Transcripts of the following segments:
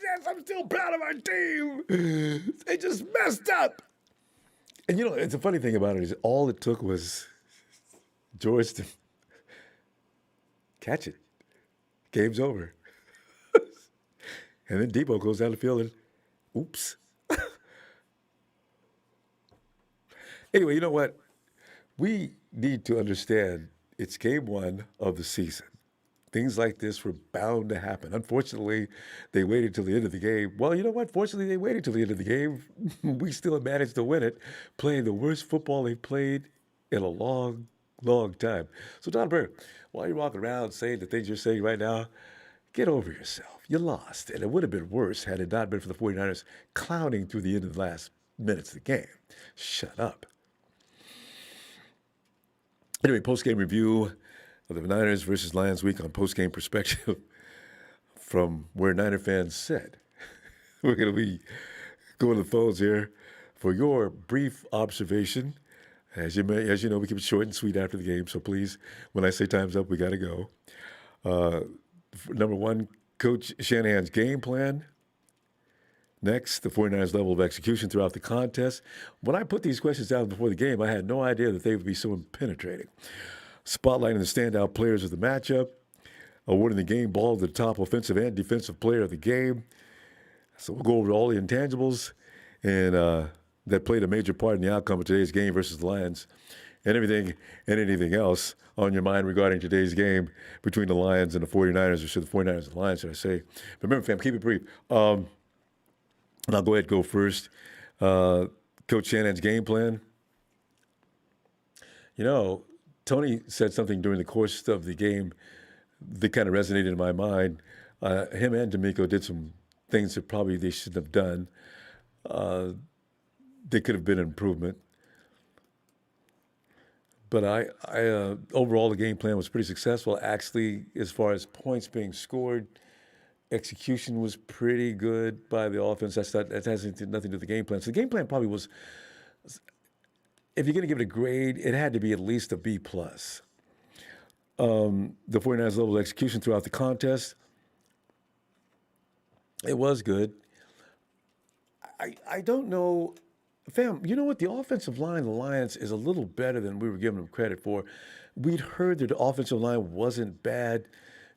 Yes, I'm still proud of our team. They just messed up. And you know, it's a funny thing about it is all it took was George to catch it. Game's over. And then Debo goes down the field and oops. Anyway, you know what? We need to understand it's game one of the season. Things like this were bound to happen. Unfortunately, they waited till the end of the game. Well, you know what? Fortunately, they waited till the end of the game. We still managed to win it, playing the worst football they've played in a long, long time. So, Don Bird, while you're walking around saying the things you're saying right now, get over yourself. You lost, and it would have been worse had it not been for the 49ers clowning through the end of the last minutes of the game. Shut up. Anyway, post-game review of the Niners versus Lions week on post-game perspective from where Niner fans said. We're going to be going to the phones here for your brief observation. As you know, we keep it short and sweet after the game, so please, when I say time's up, we got to go. Number one, Coach Shanahan's game plan. Next, the 49ers' level of execution throughout the contest. When I put these questions down before the game, I had no idea that they would be so penetrating. Spotlighting the standout players of the matchup. Awarding the game ball to the top offensive and defensive player of the game. So we'll go over all the intangibles and that played a major part in the outcome of today's game versus the Lions. And everything and anything else on your mind regarding today's game between the Lions and the 49ers, or should the 49ers and the Lions, should I say. But remember, fam, keep it brief. And I'll go ahead and go first. Coach Shanahan's game plan. You know, Tony said something during the course of the game that kind of resonated in my mind. Him and D'Amico did some things that probably they shouldn't have done. They could have been an improvement. But overall, the game plan was pretty successful. Actually, as far as points being scored, execution was pretty good by the offense. That has nothing to do with the game plan. So the game plan probably was, if you're going to give it a grade, it had to be at least a B+. The 49ers level of execution throughout the contest, it was good. I don't know, fam, you know what? The offensive line of the Lions is a little better than we were giving them credit for. We'd heard that the offensive line wasn't bad.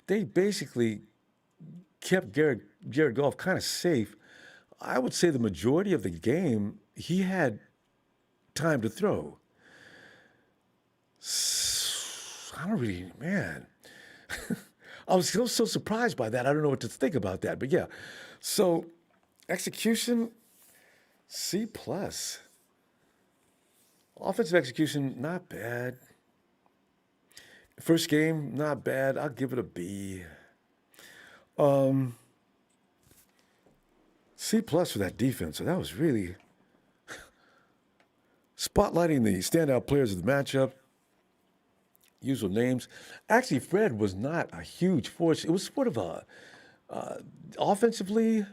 They basically kept Jared Goff kind of safe. I would say the majority of the game, he had time to throw. I don't really, man. I was so surprised by that. I don't know what to think about that. But yeah, so execution, C+. Offensive execution, not bad. First game, not bad. I'll give it a B. C+ for that defense. So that was really spotlighting the standout players of the matchup. Usual names. Actually, Fred was not a huge force. It was sort of a offensively,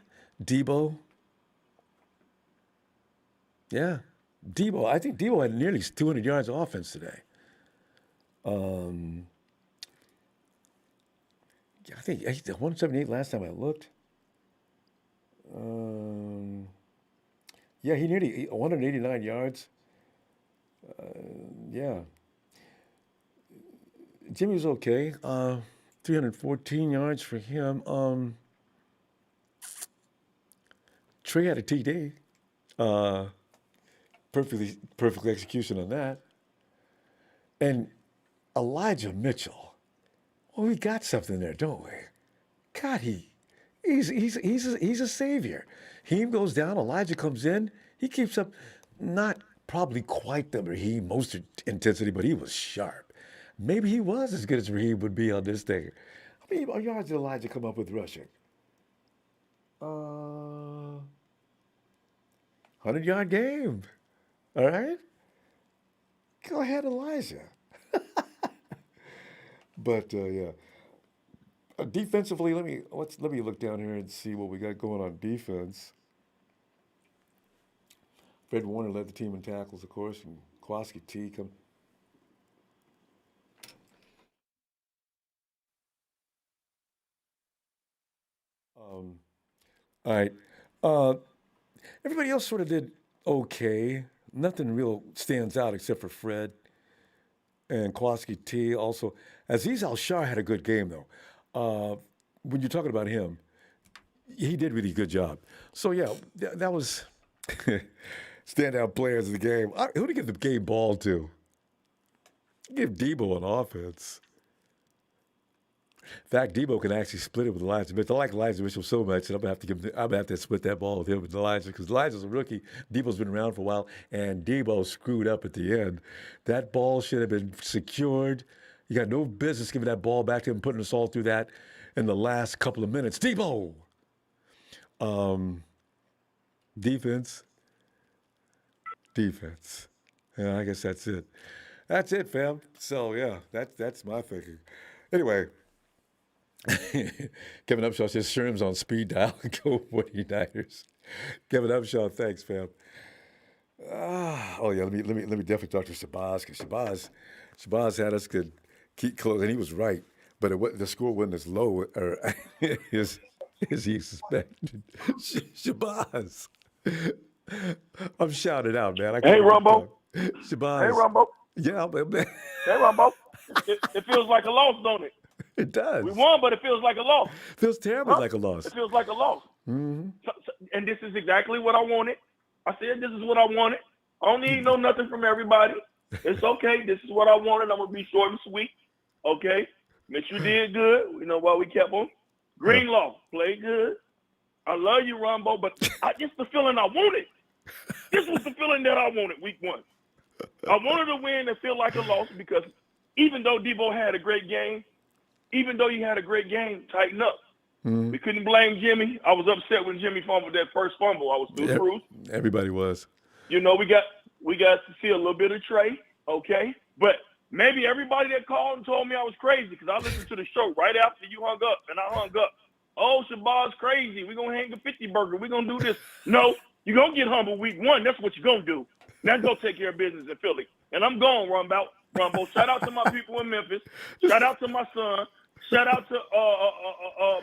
Debo. Yeah, Debo. I think Debo had nearly 200 yards of offense today. I think 178 last time I looked. Yeah, he nearly 189 yards. Yeah. Jimmy was okay. 314 yards for him. Trey had a TD. Perfect execution on that. And Elijah Mitchell. Oh, we got something there, don't we? God, he's a savior. He goes down, Elijah comes in. He keeps up, not probably quite the Raheem Mostert intensity, but he was sharp. Maybe he was as good as Raheem would be on this thing. How many yards did Elijah come up with rushing? 100-yard game. All right? Go ahead, Elijah. But, yeah. Defensively, let me look down here and see what we got going on defense. Fred Warner led the team in tackles, of course, and Kowalski T come. All right. Uh, Everybody else sort of did okay. Nothing real stands out except for Fred and Kowalski T. Also, Aziz Al-Shar had a good game though. When you're talking about him, he did really good job. So yeah, that was standout players of the game. Who did he give the game ball to? Give Debo an offense. In fact, Debo can actually split it with Elijah Mitchell. I like Elijah Mitchell so much that I'm gonna have to split that ball with him and Elijah because Elijah's a rookie. Debo's been around for a while, and Debo screwed up at the end. That ball should have been secured. You got no business giving that ball back to him, putting us all through that in the last couple of minutes. Debo, defense, defense. Yeah, I guess that's it. That's it, fam. So yeah, that's my thinking. Anyway. Kevin Upshaw says Sherm's on speed dial. Go 49ers. Kevin Upshaw, thanks, fam. Oh yeah, let me definitely talk to Shabazz because Shabazz had us could keep close, and he was right. But the score wasn't as low or as he suspected. Shabazz, I'm shouting out, man. I can't Hey, even Ronbo. talk. Hey, Shabazz, Ronbo. yeah, man. Hey, Ronbo. It feels like a loss, don't it? It does. We won, but it feels like a loss. Feels terribly Huh? like a loss. It feels like a loss. Mm-hmm. And this is exactly what I wanted. I said this is what I wanted. I don't need nothing from everybody. It's okay. This is what I wanted. I'm going to be short and sweet. Okay? Mitch, you did good. We know why we kept him. Greenlaw, played good. I love you, Ronbo, but it's the feeling I wanted. This was the feeling that I wanted week one. I wanted to win and feel like a loss because even though Debo had a great game, tighten up. Mm-hmm. We couldn't blame Jimmy. I was upset when Jimmy fumbled that first fumble. I was through the roof. Everybody was. You know, we got to see a little bit of Trey, okay? But maybe everybody that called and told me I was crazy because I listened to the show right after you hung up, and I hung up. Oh, Shabazz crazy. We're going to hang a 50 burger. We're going to do this. No, you're going to get humble week one. That's what you're going to do. Now go take care of business in Philly. And I'm going, Rumbo. Shout out to my people in Memphis. Shout out to my son. Shout out to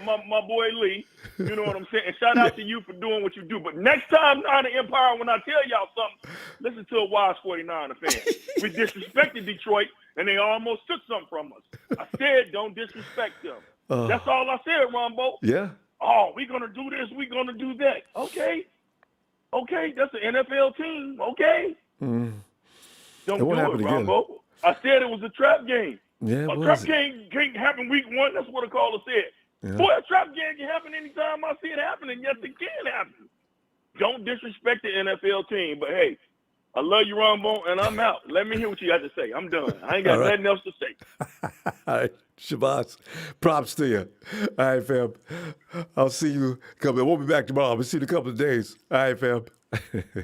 my boy Lee. You know what I'm saying? And shout out to you for doing what you do. But next time, Niner Empire, when I tell y'all something, listen to a wise 49er fan. We disrespected Detroit, and they almost took something from us. I said, don't disrespect them. That's all I said, Ronbo. Yeah. Oh, we're going to do this. We're going to do that. Okay, that's an NFL team. Okay. Mm. Don't do it, Ronbo. I said it was a trap game. Yeah, a trap game can't happen week one. That's what the caller said. Yeah. Boy, a trap game can happen anytime I see it happening. Yes, it can happen. Don't disrespect the NFL team. But, hey, I love you, Ronbo, and I'm out. Let me hear what you got to say. I'm done. I ain't got nothing else to say. All right, Shabazz, props to you. All right, fam. I'll see you. I won't be back tomorrow. I'll see you in a couple of days. All right, fam.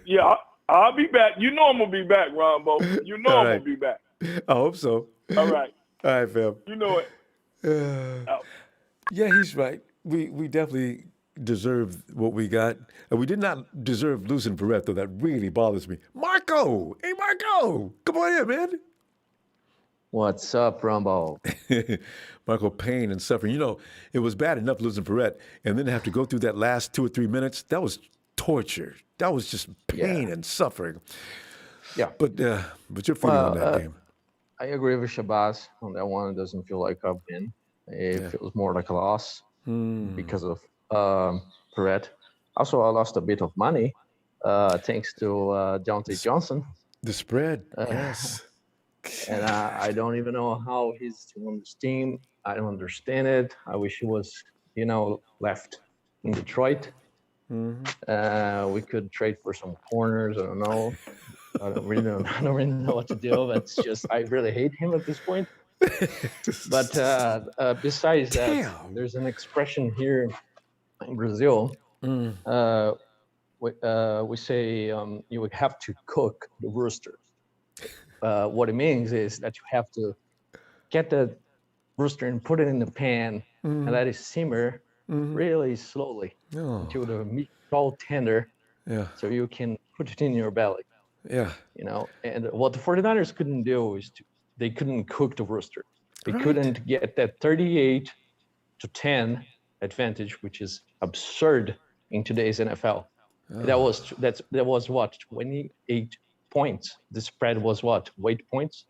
Yeah, I'll be back. You know I'm going to be back, Ronbo. You know I'm going to be back. I hope so. All right. All right, fam. You know it. Yeah, he's right. We definitely deserve what we got. And we did not deserve losing Barrett, though. That really bothers me. Marco! Hey, Marco! Come on in, man. What's up, Ronbo? Marco, pain and suffering. You know, it was bad enough losing Barrett, and then to have to go through that last 2 or 3 minutes, that was torture. That was just pain and suffering. Yeah. But your feeling on that game? I agree with Shabazz on that one. It doesn't feel like a win. It feels more like a loss because of Barrett. Also, I lost a bit of money thanks to Deontay Johnson. The spread, yes. And I don't even know how he's on this team. I don't understand it. I wish he was, left in Detroit. Mm-hmm. We could trade for some corners. I don't know. I don't really know what to do. It's just I really hate him at this point. But besides that, there's an expression here in Brazil. We say you would have to cook the rooster. What it means is that you have to get the rooster and put it in the pan and let it simmer really slowly until the meat is all tender. Yeah. so you can put it in your belly. Yeah. And what the 49ers couldn't do is they couldn't cook the rooster. They Right. couldn't get that 38-10 advantage, which is absurd in today's NFL. That was what, 28 points. The spread was what, 8 points?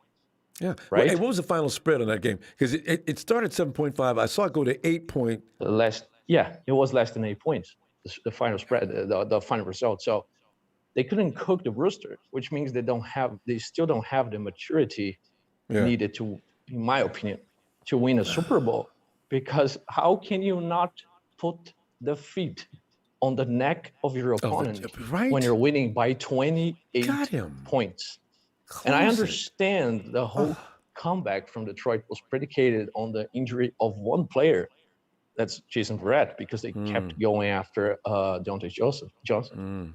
Yeah. Right? Hey, what was the final spread on that game? Because it started 7.5. I saw it go to 8 point. It was less than 8 points. The final spread, the final result. So they couldn't cook the rooster, which means they still don't have the maturity needed to, in my opinion, to win a Super Bowl. Because how can you not put the feet on the neck of your opponent when you're winning by 28 points? And I understand the whole comeback from Detroit was predicated on the injury of one player. That's Jason Verrett, because they kept going after Deontay Johnson.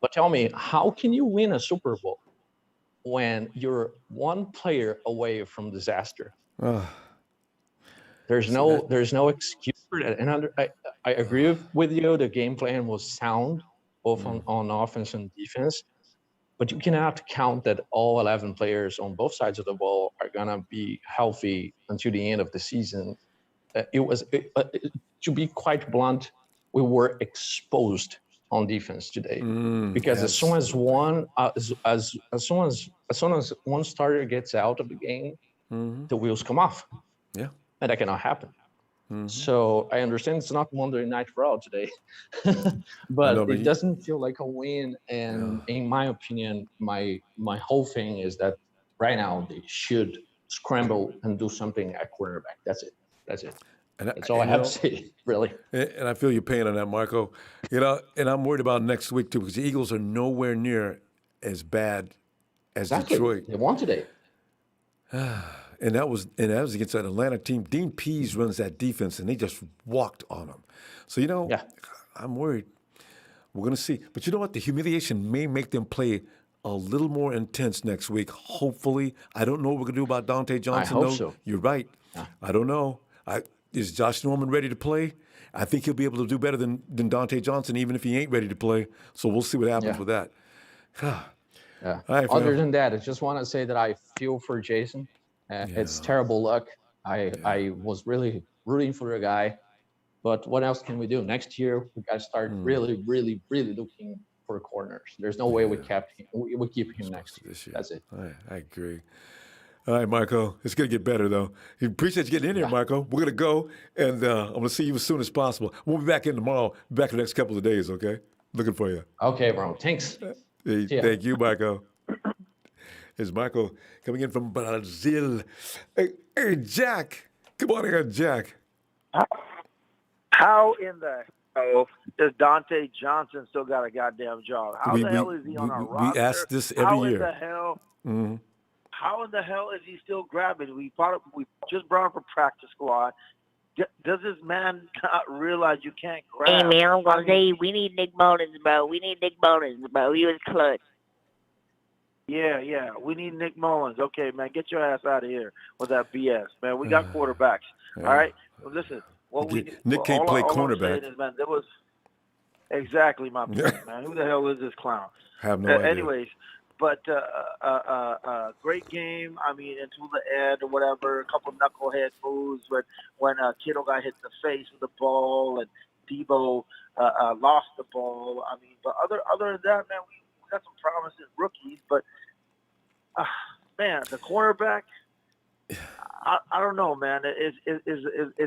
But tell me, how can you win a Super Bowl when you're one player away from disaster? There's no excuse for that. And I agree with you. The game plan was sound, both on offense and defense. But you cannot count that all 11 players on both sides of the ball are going to be healthy until the end of the season. To be quite blunt, we were exposed on defense today, because as soon as one starter gets out of the game, the wheels come off. Yeah, and that cannot happen. So I understand it's not Monday Night Raw today, but it doesn't feel like a win. And in my opinion, my whole thing is that right now they should scramble and do something at quarterback. That's it. That's all I have to say, really. And I feel your pain on that, Marco. And I'm worried about next week too, because the Eagles are nowhere near as bad as Detroit. They won today. And that was against an Atlanta team. Dean Pease runs that defense, and they just walked on them. So I'm worried. We're going to see. But you know what? The humiliation may make them play a little more intense next week. Hopefully, I don't know what we're going to do about Deontay Johnson. I hope so. You're right. Yeah. I don't know. Is Josh Norman ready to play? I think he'll be able to do better than Deontay Johnson, even if he ain't ready to play. So we'll see what happens with that. Yeah. Right, other than that, I just want to say that I feel for Jason. It's terrible luck. I was really rooting for the guy, but what else can we do? Next year, we got to start really, really, really looking for corners. There's no way we keep him next year. That's it. I agree. All right, Marco. It's going to get better, though. We appreciate you getting in here, Marco. We're going to go, and I'm going to see you as soon as possible. We'll be back in tomorrow, back in the next couple of days, okay? Looking for you. Okay, bro. Thanks. Thank you, Marco. Here's Marco coming in from Brazil. Hey, Jack. Come on here, Jack. How in the hell does Deontay Johnson still got a goddamn job? How the hell is he on our roster? We ask this every year. How in the hell? How in the hell is he still grabbing? We just brought him from practice squad. Does this man not realize you can't grab? Hey, man, I'm going to say, we need Nick Mullins, bro. We need Nick Mullins, bro. He was clutch. Yeah. We need Nick Mullins. Okay, man, get your ass out of here with that BS, man. We got quarterbacks. All right? Well, listen. Nick can't play cornerback. Is, man, there was exactly my point, man. Who the hell is this clown? I have no idea. Anyways, but great game. I mean, until the end or whatever. A couple knucklehead moves when Kittle got hit in the face with the ball and Debo lost the ball. I mean, but other than that, man, we got some promising rookies. But man, the cornerback. I don't know, man. Is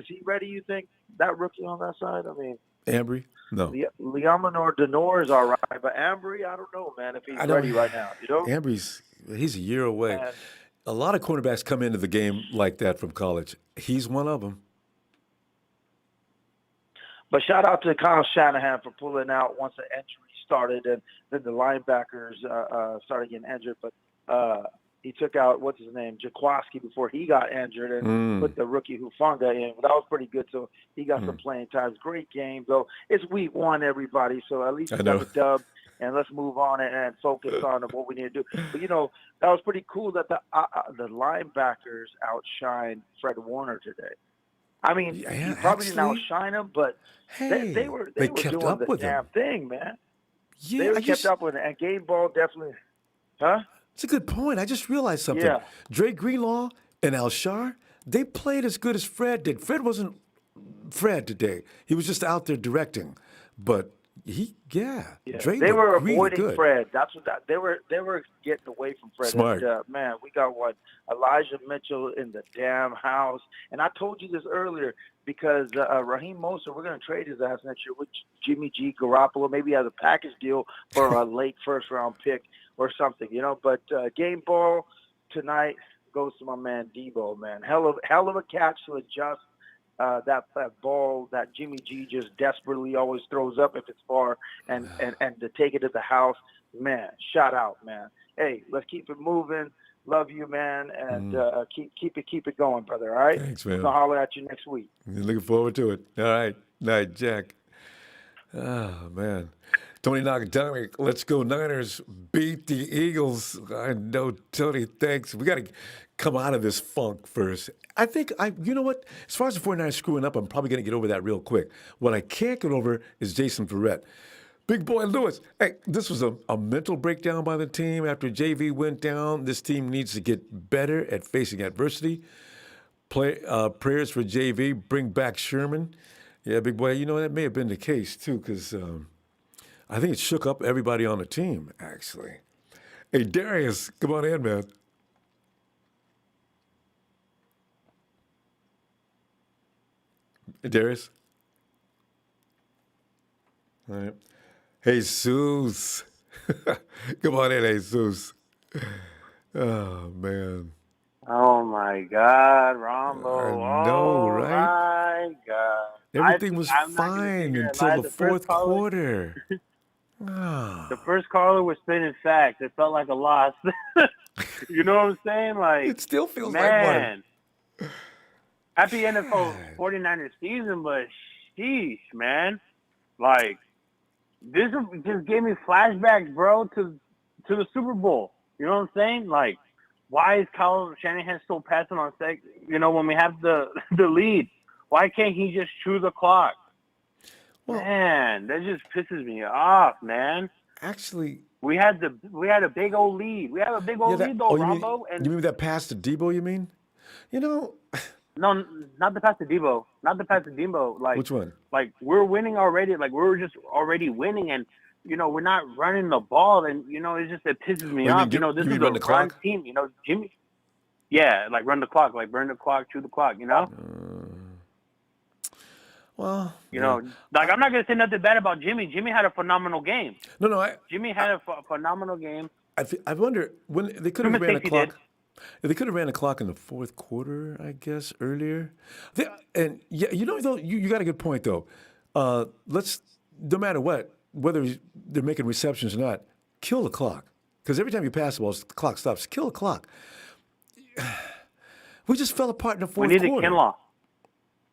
he ready? You think that rookie on that side? I mean, Ambry? No. Liaminor Denor is all right, but Ambry, I don't know, man. If he's ready right now, he's a year away. And a lot of cornerbacks come into the game like that from college. He's one of them. But shout out to Kyle Shanahan for pulling out once the injury started, and then the linebackers started getting injured, but. He took out, what's his name, Jaquaski before he got injured and put the rookie Hufanga in. That was pretty good, so he got some playing times. Great game, though. It's week one, everybody, so at least we got a dub, and let's move on and focus on what we need to do. But, that was pretty cool that the linebackers outshined Fred Warner today. I mean, you probably didn't outshine him, but they were doing the damn thing, man. Yeah, They were kept up with it. And game ball definitely, huh? it's a good point. I just realized something. Yeah. Dre Greenlaw and Alshar, they played as good as Fred did. Fred wasn't Fred today. He was just out there directing. But Dre They were looked really avoiding good. Fred. That's what they were getting away from Fred. Smart. And, man, we got Elijah Mitchell in the damn house. And I told you this earlier because Raheem Mostert, we're going to trade his ass next year with Jimmy G, Garoppolo, maybe as a package deal for a late first-round pick or something, But game ball tonight goes to my man Debo, man. Hell of a catch to adjust. That ball that Jimmy G just desperately always throws up if it's far, and to take it to the house, man, shout out, man. Hey, let's keep it moving. Love you, man, and keep it going, brother. All right. Thanks, man. I'll holler at you next week. Looking forward to it. All right. Night, Jack. Oh, man. Tony Nakatani, let's go Niners. Beat the Eagles. I know, Tony, thanks. We got to come out of this funk first. I think, you know what? As far as the 49ers screwing up, I'm probably going to get over that real quick. What I can't get over is Jason Verrett. Big boy Lewis. Hey, this was a mental breakdown by the team after JV went down. This team needs to get better at facing adversity. Prayers for JV. Bring back Sherman. Yeah, big boy, that may have been the case, too, because I think it shook up everybody on the team, actually. Hey, Darius, come on in, man. Hey, Darius? All right. Jesus. Come on in, Jesus. Oh, man. Oh, my God, Ronbo. I know, right? Oh, my God. Everything was fine until the fourth quarter. The first caller was spinning facts. It felt like a loss. You know what I'm saying? Like, it still feels man, like one. Happy NFL 49ers season, but sheesh, man. Like, this just gave me flashbacks, bro, to the Super Bowl. You know what I'm saying? Like, why is Kyle Shanahan still passing on when we have the lead? Why can't he just chew the clock? Well, man, that just pisses me off, man. Actually, we had a big old lead. We have a big old lead, though, Ronbo. You mean that pass to Debo? You mean? No, not the pass to Debo. Not the pass to Debo. Like, which one? Like, we're winning already. Like, we're just already winning, and we're not running the ball, and it pisses me off. This is a run team. Jimmy. Yeah, like run the clock, like burn the clock, chew the clock. Well, like I'm not gonna say nothing bad about Jimmy. Jimmy had a phenomenal game. Jimmy had a phenomenal game. I wonder when they could have ran a clock. They could have ran a clock in the fourth quarter, I guess, earlier. Though, you got a good point though. Let's no matter what, whether they're making receptions or not, kill the clock because every time you pass the ball, the clock stops. Kill the clock. We just fell apart in the fourth quarter. We need a Kinlaw.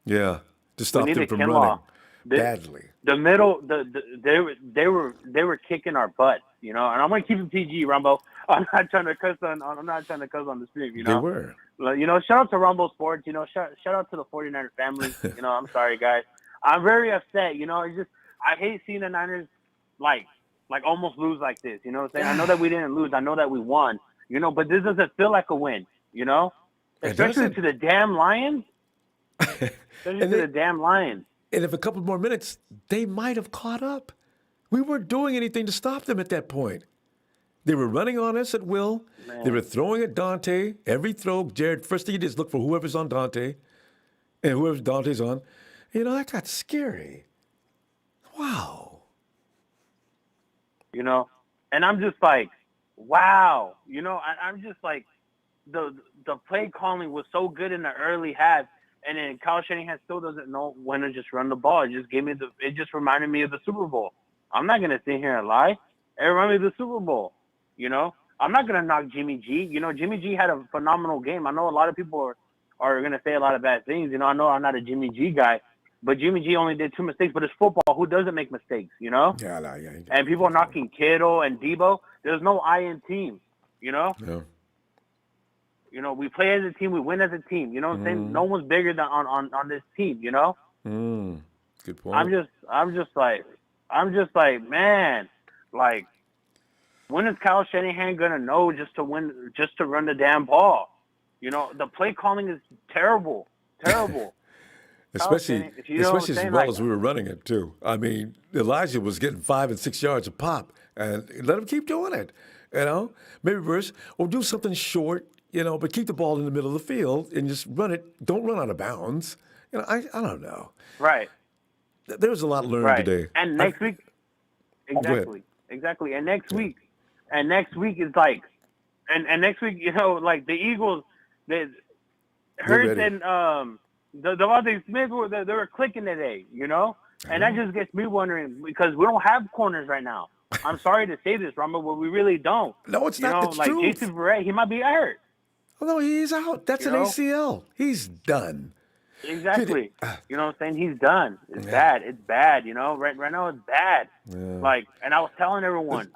Yeah. To stop them from running badly. The middle, they were kicking our butt, and I'm gonna keep it PG, Ronbo. I'm not trying to cuss on the stream, They were. Shout out to Ronbo Sports, shout out to the 49er family. I'm sorry, guys. I'm very upset. I hate seeing the Niners like almost lose like this. You know what I'm saying? I know that we didn't lose. I know that we won. But this doesn't feel like a win. Especially to the damn Lions. Especially to the damn Lions. And if a couple more minutes, they might have caught up. We weren't doing anything to stop them at that point. They were running on us at will. Man. They were throwing at Dante. Every throw, Jared, first thing you did is look for whoever's on Dante. And whoever Dante's on. That got scary. Wow. And I'm just like, wow. I'm just like, the play calling was so good in the early half. And then Kyle Shanahan still doesn't know when to just run the ball. It just reminded me of the Super Bowl. I'm not gonna sit here and lie. It reminded me of the Super Bowl. I'm not gonna knock Jimmy G. Jimmy G had a phenomenal game. I know a lot of people are gonna say a lot of bad things. I know I'm not a Jimmy G guy, but Jimmy G only did 2 mistakes. But it's football. Who doesn't make mistakes? Yeah. And people are knocking Kittle and Debo. There's no I in team. Yeah. We play as a team. We win as a team. You know what I'm saying? No one's bigger than on this team. Good point. I'm just like, man, Like, when is Kyle Shanahan gonna know just to run the damn ball? You know, the play calling is terrible. Especially if you know what I'm as saying, well like, as we were running it too. I mean, Elijah was getting 5 and 6 yards a pop, and let him keep doing it. You know, maybe reverse or do something short. You know, but keep the ball in the middle of the field and just run it. Don't run out of bounds. You know, I don't know. right. There was a lot learned Right. today. And next week, exactly. And next week is like, and next week, you know, like the Eagles, Hurts ready. and the Devontae Smith they were clicking today, you know, and that just gets me wondering because we don't have corners right now. I'm sorry to say this, Ronbo, but we really don't. No, it's you not. know, It's like true. Jason Verrett, he might be hurt. Oh, no, he's out. That's You an know? ACL. He's done. Exactly. You know what I'm saying? He's done. It's bad. It's bad. You know, right now it's bad. Yeah. Like, and I was telling everyone.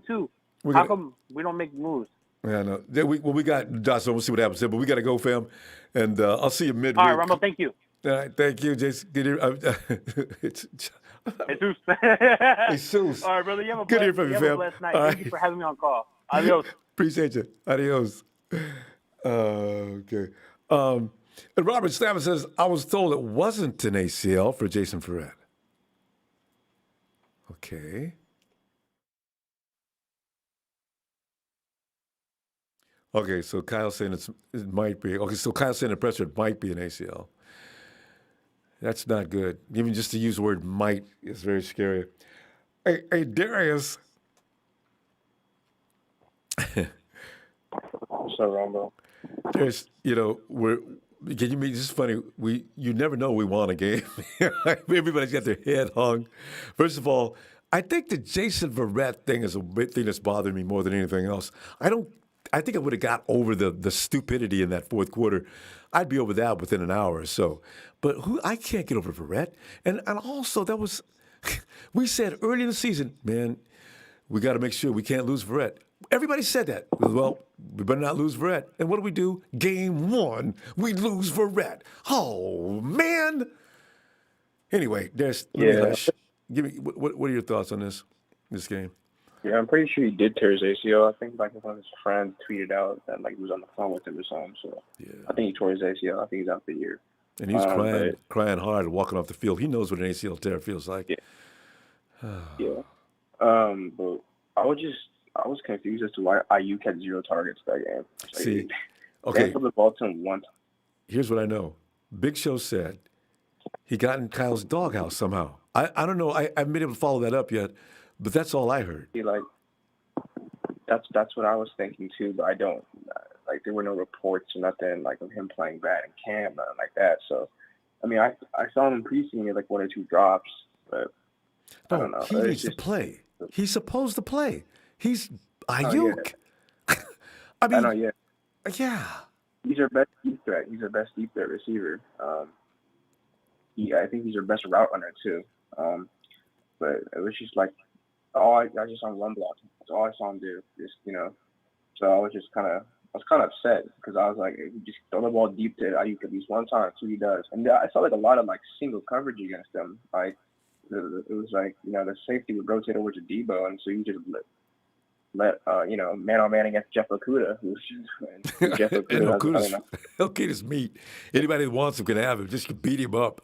Too. How come we don't make moves? Yeah, no. We got Dawson. We'll see what happens there, but we got to go, fam. And I'll see you midweek. All right, Rumble. Thank you. All right, thank you, Jason. Good here. It's Jesus. Jesus. All right, brother. You have a Good blessed, hearing from you, have a fam. blessed night. All Thank right. you for having me on call. Adios. Appreciate you. Adios. Okay. And Robert Stammer says, I was told it wasn't an ACL for Jason Verrett. Okay. Okay, so Kyle's saying it might be. Okay, so Kyle's saying the pressure it might be an ACL. That's not good. Even just to use the word might is very scary. Hey Darius. So Ronbo. There's, you know, can you mean, this is funny. You never know we won a game. Everybody's got their head hung. First of all, I think the Jason Verrett thing is a big thing that's bothering me more than anything else. I think I would have got over the stupidity in that fourth quarter. I'd be over that within an hour or so. But I can't get over Verrett. And also that was, we said early in the season, man, we got to make sure we can't lose Verrett. Everybody said that. Well, we better not lose Verrett. And what do? Game 1, we lose Verrett. Oh, man. Anyway, let me hush. Give me, what are your thoughts on this game? Yeah, I'm pretty sure he did tear his ACL. I think like one of his friends tweeted out that like he was on the phone with him or something. So yeah. I think he tore his ACL. I think he's out for the year. And he was crying hard, walking off the field. He knows what an ACL tear feels like. Yeah. Yeah. But I was confused as to why Ayuk had 0 targets that game. Like, See, okay. They put the ball to him once. Here's what I know. Big Show said he got in Kyle's doghouse somehow. I don't know. I haven't been able to follow that up yet, but that's all I heard. Like, that's what I was thinking too, but I don't. Like, there were no reports or nothing like of him playing bad in camp, nothing like that. So, I mean, I saw him in preseason get like 1 or 2 drops, but I don't know. He needs to play. He's supposed to play. He's Ayuk. I mean, I know, yeah. Yeah. He's our best deep threat. He's our best deep threat receiver. I think he's our best route runner too. But it was just like I just saw him run block. That's all I saw him do. Just so I was kind of upset because I was like, just throw the ball deep to Ayuk at least one time. That's what he does. And I saw like a lot of like single coverage against him. Like it was like the safety would rotate over to Debo, and so you just let man on man against Jeff Okuda, who's Jeff Okuda. Okuda's meat. Anybody that wants him can have him. Just beat him up.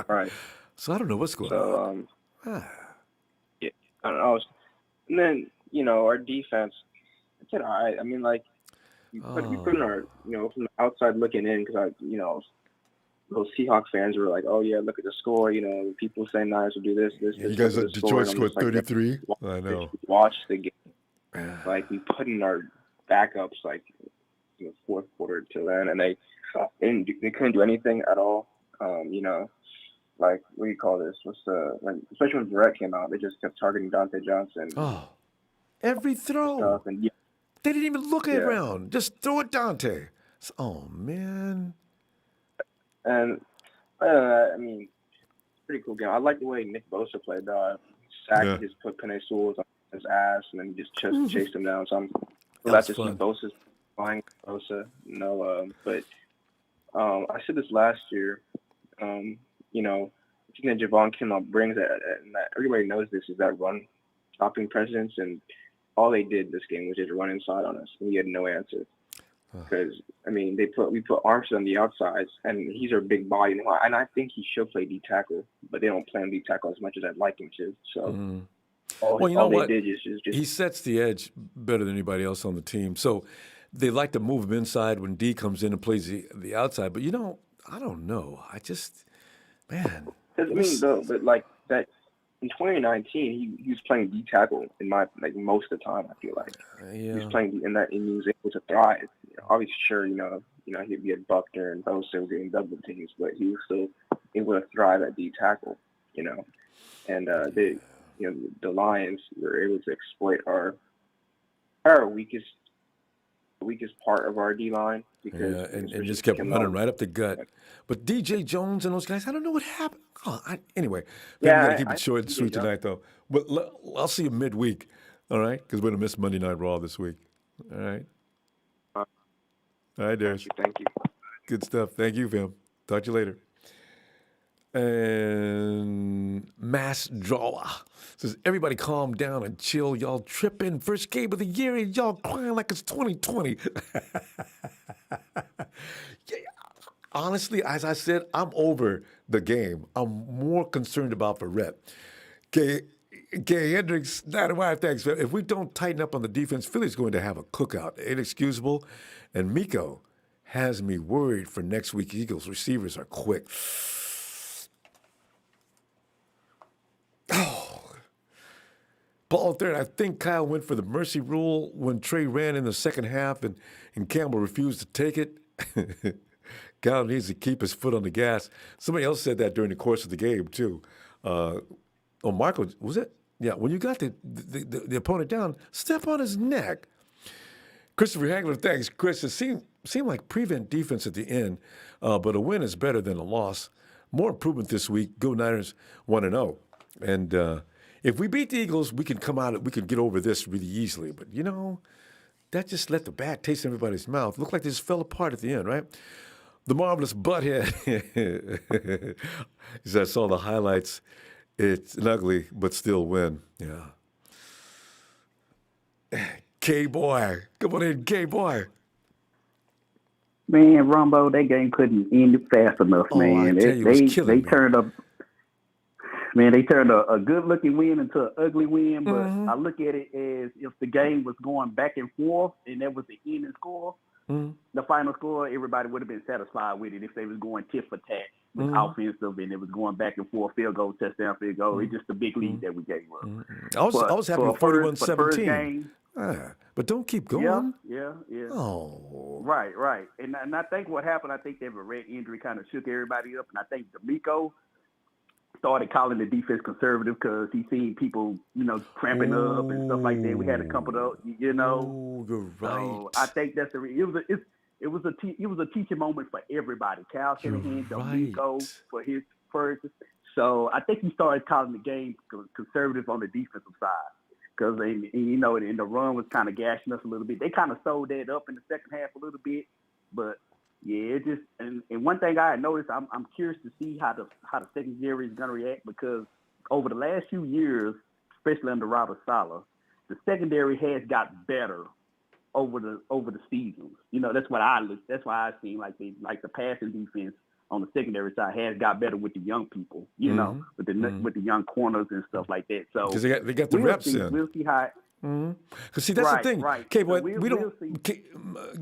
Right. So I don't know what's going on. Yeah, I don't know. And then our defense, it's all right. I mean, like we put in our from the outside looking in because those Seahawks fans were like, oh yeah, look at the score. People saying Niners will do this. You guys, Detroit scored 33. I know. Watch the game. Like we put in our backups like fourth quarter till then, and they couldn't do anything at all. Like what do you call this? Especially when Verrett came out, they just kept targeting Dante Johnson. Oh, every throw. And, they didn't even look around. Just throw it Dante. Oh man. And I mean, pretty cool game. I like the way Nick Bosa played. Sacked, just put Penei Sewell on his ass, and then just chased him down. So that's just Bosa's flying Bosa. But I said this last year. thing that Javon Kinlaw brings, and that everybody knows this, is that run stopping presence. And all they did this game was just run inside on us, and we had no answer. Because I mean, we put Armstead on the outsides, and he's our big body, and I think he should play D tackle, but they don't play him D tackle as much as I'd like him to. So all they did is just he sets the edge better than anybody else on the team. So they like to move him inside when D comes in and plays the outside. But I don't know. Man. But like that. In 2019, he was playing D tackle most of the time. I feel like he was playing in that, and he was able to thrive. Obviously, sure, he had Buckner and Bosa were getting double teams, but he was still able to thrive at D tackle. And the Lions were able to exploit our weakest part of our D line because and just kept running right up the gut. But DJ Jones and those guys, I don't know what happened. Anyway, we got to keep it short and sweet tonight, though. But I'll see you midweek, all right? Because we're going to miss Monday Night Raw this week. All right? All right, Darius. Thank you. Good stuff. Thank you, fam. Talk to you later. And Mass Drawer says, everybody calm down and chill. Y'all tripping. First game of the year and y'all crying like it's 2020. Honestly, as I said, I'm over the game. I'm more concerned about the rep. Gay Hendricks, 95, thanks. If we don't tighten up on the defense, Philly's going to have a cookout. Inexcusable. And Miko has me worried for next week. Eagles receivers are quick. Ball third. I think Kyle went for the mercy rule when Trey ran in the second half and Campbell refused to take it. Kyle needs to keep his foot on the gas. Somebody else said that during the course of the game, too. Marco, was it? Yeah, when you got the opponent down, step on his neck. Christopher Hagler, thanks. Chris, it seemed like prevent defense at the end, but a win is better than a loss. More improvement this week. Go Niners 1-0. And if we beat the Eagles, we can come out, we can get over this really easily. But, that just let the bad taste in everybody's mouth. Looked like they just fell apart at the end, right? The Marvelous Butthead. He said, I saw the highlights. It's an ugly, but still win. Yeah. K-Boy. Come on in, K-Boy. Man, Ronbo, that game couldn't end it fast enough, man. They turned up. Man, they turned a good-looking win into an ugly win, but I look at it as if the game was going back and forth and that was the ending score, the final score, everybody would have been satisfied with it if they was going tit for tat with offensive and it was going back and forth, field goal, touchdown, field goal. It's just a big lead that we gave up. I was happy with 41-17. But don't keep going. Yeah. Oh. Right. And I think what happened, I think that a red injury kind of shook everybody up, and I think D'Amico started calling the defense conservative because he seen people, cramping up and stuff like that. We had to couple up, Oh, you're right. So I think that's it was a teaching moment for everybody. Cal Shanahan, D'Amico for his first. So I think he started calling the game conservative on the defensive side because and the run was kind of gashing us a little bit. They kind of sold that up in the second half a little bit, but. Yeah, it just and one thing I noticed, I'm curious to see how the secondary is going to react because over the last few years, especially under Robert Saleh, the secondary has got better over the seasons. That's why I seen like the passing defense on the secondary side has got better with the young people. With the young corners and stuff like that. So because they got the reps in. We'll see how. Because see that's the thing. Right. Okay, but so we don't.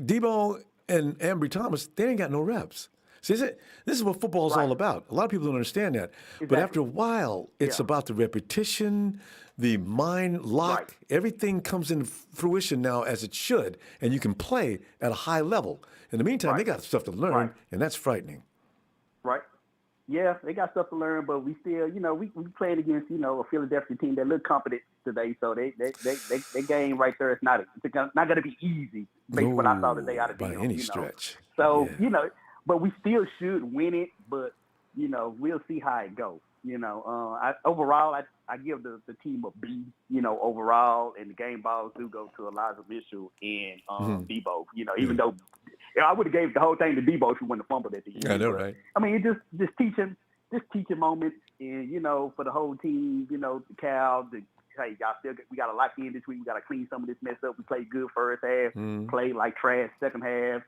Debo and Ambry Thomas, they ain't got no reps. See, this is what football is all about. A lot of people don't understand that. Exactly. But after a while, it's about the repetition, the mind lock. Right. Everything comes into fruition now as it should, and you can play at a high level. In the meantime, they got stuff to learn, and that's frightening. Right. Yeah, they got stuff to learn, but we still, we playing against, a Philadelphia team that look competent today. So they game right there is not going to be easy based on what I saw today out of by any stretch. So but we still should win it. But we'll see how it goes. Overall, I give the team a B. Overall, and the game balls do go to Elijah Mitchell and Debo. Even though. I would have gave the whole thing to Debo if he wouldn't have fumbled at the end. I know, right? I mean, it just teaching this teaching moment, and for the whole team, Cal, hey, we got to lock in this week. We got to clean some of this mess up. We played good first half, played like trash second half.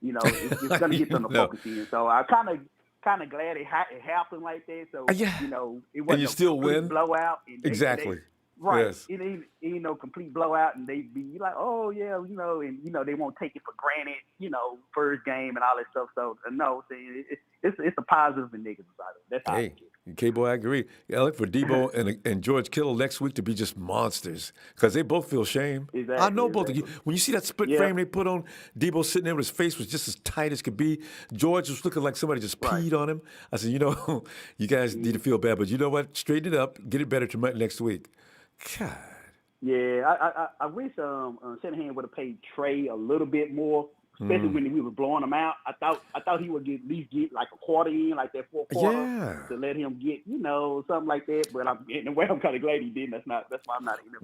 It's going to get them to focus in. So I kind of glad it happened like that. So it wasn't and you still win blowout. exactly. Right. Yes. It ain't no complete blowout, and they be like, oh yeah, and they won't take it for granted, first game and all that stuff. So no, it's a positive and negative side of it. That's how I see it. K-Boy, I agree. I look for Debo and George Kittle next week to be just monsters because they both feel shame. Exactly, I know both of you. When you see that split frame they put on, Debo sitting there with his face was just as tight as could be. George was looking like somebody just peed on him. I said, you guys need to feel bad, but you know what? Straighten it up. Get it better next week. God. Yeah, I wish Shanahan would have paid Trey a little bit more, especially when we were blowing him out. I thought he would at least get like a quarter in, like that fourth quarter, to let him get something like that. But in a way, I'm kind of glad he didn't. That's why I'm not in it.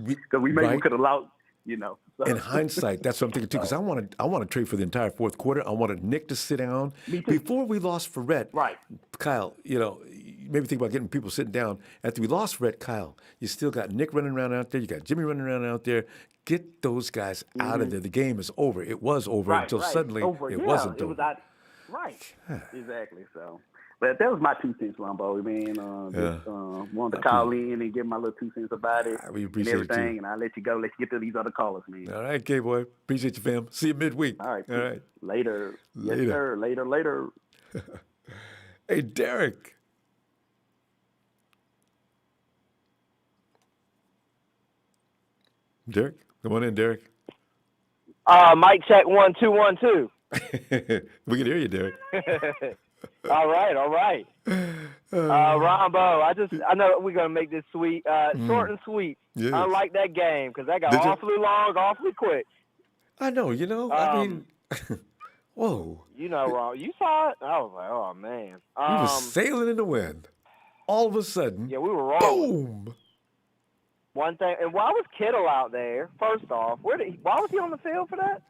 Because we maybe could have lost. So. In hindsight, that's what I'm thinking too. Because I want to trade for the entire fourth quarter. I wanted Nick to sit down before we lost Ferret. Right, Kyle. Maybe think about getting people sitting down. After we lost Ferret, Kyle, you still got Nick running around out there. You got Jimmy running around out there. Get those guys out of there. The game is over. It was over until suddenly it wasn't over. Right, exactly. So. But that was my 2 cents, Ronbo, man. Wanted to call in and give my little 2 cents about it We appreciate and everything. it too. And I'll let you go. Let you get to these other callers, man. All right, K-Boy. Appreciate you, fam. See you midweek. All right. All right. Later. Yes, sir. Later. Hey, Derek. Derek? Come on in, Derek. Mic check 1 2 1 2. We can hear you, Derek. All right. Ronbo, I know we're gonna make this sweet, short and sweet. Yes. Unlike that game, because that got awfully long, awfully quick. I know, I mean, whoa. Ron, you saw it. I was like, oh man. We were sailing in the wind. All of a sudden, yeah, we were rolling. Boom. One thing, and why was Kittle out there? First off, why was he on the field for that?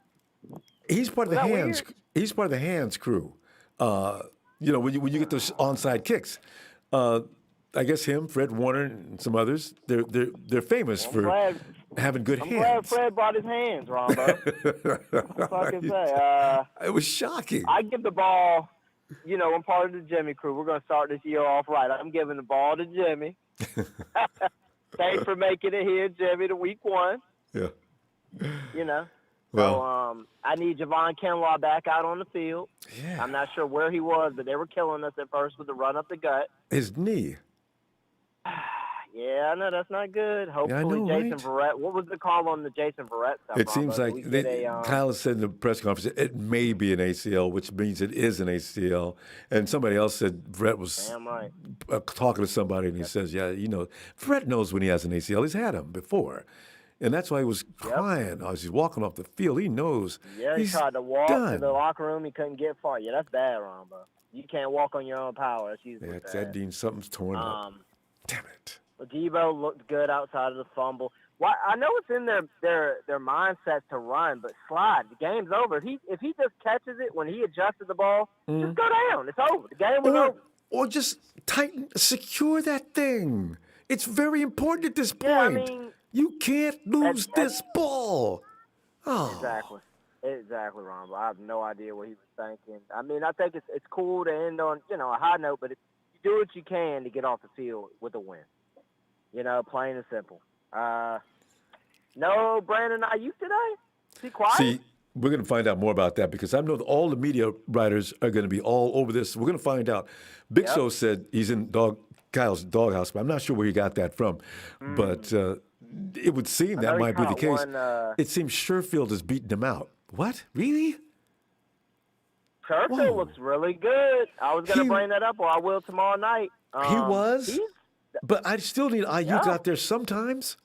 He's part of the hands. Weird? He's part of the hands crew. When you get those onside kicks, I guess him, Fred Warner, and some others, they're famous for having good hands. I'm glad Fred brought his hands, Ronbo. What I can say? It was shocking. I give the ball. I'm part of the Jimmy crew. We're going to start this year off right. I'm giving the ball to Jimmy. Thanks for making it here, Jimmy, to week 1. Yeah. So I need Javon Kinlaw back out on the field. Yeah. I'm not sure where he was, but they were killing us at first with the run up the gut. His knee. Yeah, I know that's not good. Hopefully, Jason Verrett. What was the call on the Jason Verrett stuff? It seems like Kyle said in the press conference it may be an ACL, which means it is an ACL. And somebody else said Verrett was talking to somebody, and he says, Verrett knows when he has an ACL. He's had them before. And that's why he was crying as he's walking off the field. He knows. Yeah, he tried to walk to the locker room. He couldn't get far. Yeah, that's bad, Ronbo. You can't walk on your own power. That's usually bad. That means something's torn up. Damn it. But Debo looked good outside of the fumble. Well, I know it's in their mindset to run, but slide. The game's over. If he just catches it when he adjusted the ball, just go down. It's over. The game was over. Or just secure that thing. It's very important at this point. Yeah, I mean, you can't lose this ball. Oh. Exactly, Ron. I have no idea what he was thinking. I mean, I think it's cool to end on a high note, but you do what you can to get off the field with a win. Plain and simple. No Brandon Ayuk today? Is he quiet? See, we're going to find out more about that because I know that all the media writers are going to be all over this. We're going to find out. Big Show said he's in Kyle's doghouse, but I'm not sure where he got that from. But it would seem that might be the case. It seems Sherfield has beaten him out. What? Really? Sherfield looks really good. I was going to bring that up, or I will tomorrow night. He was? But I still need Ayuk out there sometimes.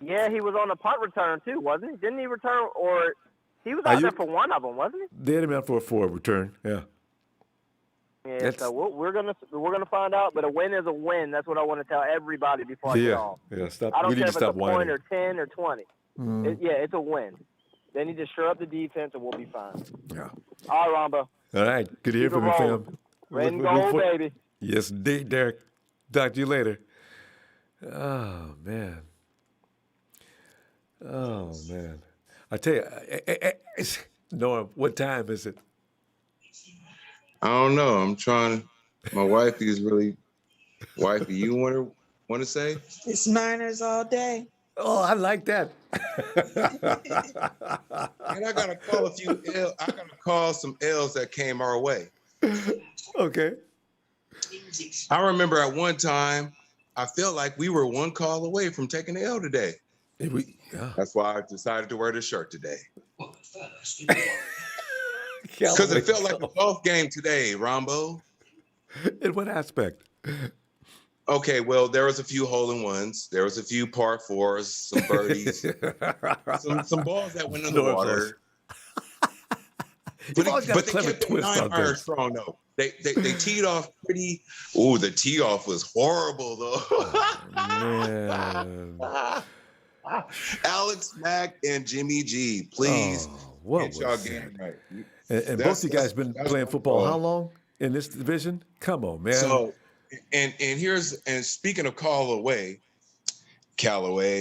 Yeah, he was on the punt return too, wasn't he? Didn't he return? Or he was out there for one of them, wasn't he? They had him out for a forward return. Yeah. Yeah. So we're gonna find out. But a win is a win. That's what I want to tell everybody before I get off. Yeah. Stop. I don't we care need if to stop it's a whining. point or 10 or 20. It's a win. They need to shore up the defense, and we'll be fine. Yeah. All right, Ronbo. All right. Good to hear from you, fam. Red and gold, baby. Yes, indeed, Derek. Talk to you later. Oh, man. Oh, man. I tell you, Norm, what time is it? I don't know. I'm trying. My wifey is really. Wifey, you want to say? It's Niners all day. Oh, I like that. And I gotta call I gotta call some L's that came our way. Okay. I remember at one time, I felt like we were one call away from taking the L today. That's why I decided to wear this shirt today. Because it felt like a golf game today, Ronbo. In what aspect? Okay, well, there was a few hole-in-ones. There was a few par fours, some birdies, some balls that went in the water. You've always got a But they clever kept it twist out 9 iron there. strong, though. They teed off pretty. Ooh, the tee off was horrible, though. Man. Alex Mack and Jimmy G, please what get y'all was game right. And both you guys been playing football how long in this division? Come on, man. So, and speaking of Callaway,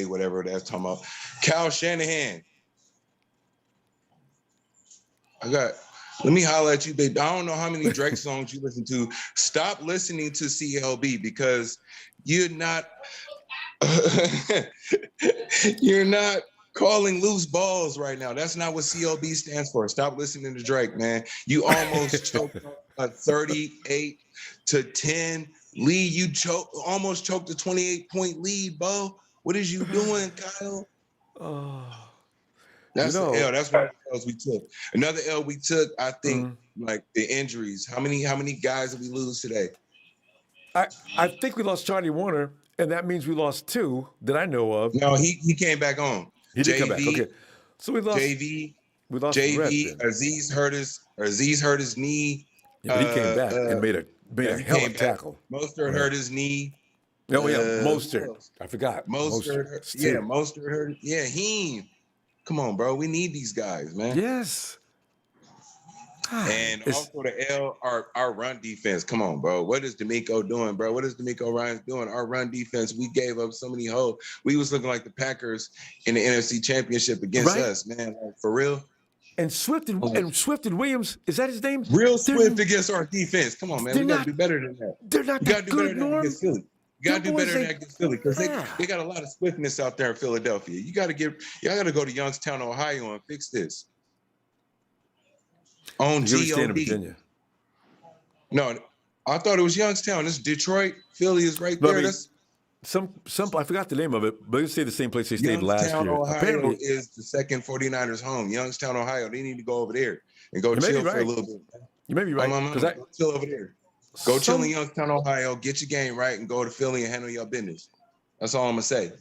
whatever that's talking about, Kyle Shanahan. Let me holler at you, babe. I don't know how many Drake songs you listen to. Stop listening to CLB because you're not calling loose balls right now. That's not what CLB stands for. Stop listening to Drake, man. You almost choked a 38-10 lead. You almost choked a 28-point lead, Bo. What is you doing, Kyle? That's the L. That's one of the L's we took. Another L we took, I think, like the injuries. How many guys did we lose today? I think we lost Charlie Warner, and that means we lost 2 that I know of. No, he came back on. He did come back. Okay, so we lost JV. We lost JV. Aziz hurt his knee. Yeah, he came back and made a hell of a tackle. Mostert hurt his knee. Oh yeah, Mostert. I forgot. Mostert. Yeah, Mostert hurt. Yeah, Heem. Come on, bro. We need these guys, man. Yes. And also the L, our run defense. Come on, bro. What is D'Amico doing, bro? What is D'Amico Ryans doing? Our run defense, we gave up so many holes. We was looking like the Packers in the NFC Championship against us, man. Like, for real. And Swift and Williams, is that his name? Real Swift against our defense. Come on, man. We got to do better than that. They're not that good, Norm. You got to do better than that against Philly because they got a lot of swiftness out there in Philadelphia. Y'all got to go to Youngstown, Ohio and fix this. On GOD. No, I thought it was Youngstown. This is Detroit. Philly is right there. That's some I forgot the name of it, but it's the same place they stayed last year. Ohio Apparently is the second 49ers home. Youngstown, Ohio. They need to go over there and go chill for a little bit. You may be right. Go chill over there. Go chill in Youngstown, Ohio. Get your game right and go to Philly and handle your business. That's all I'm gonna say.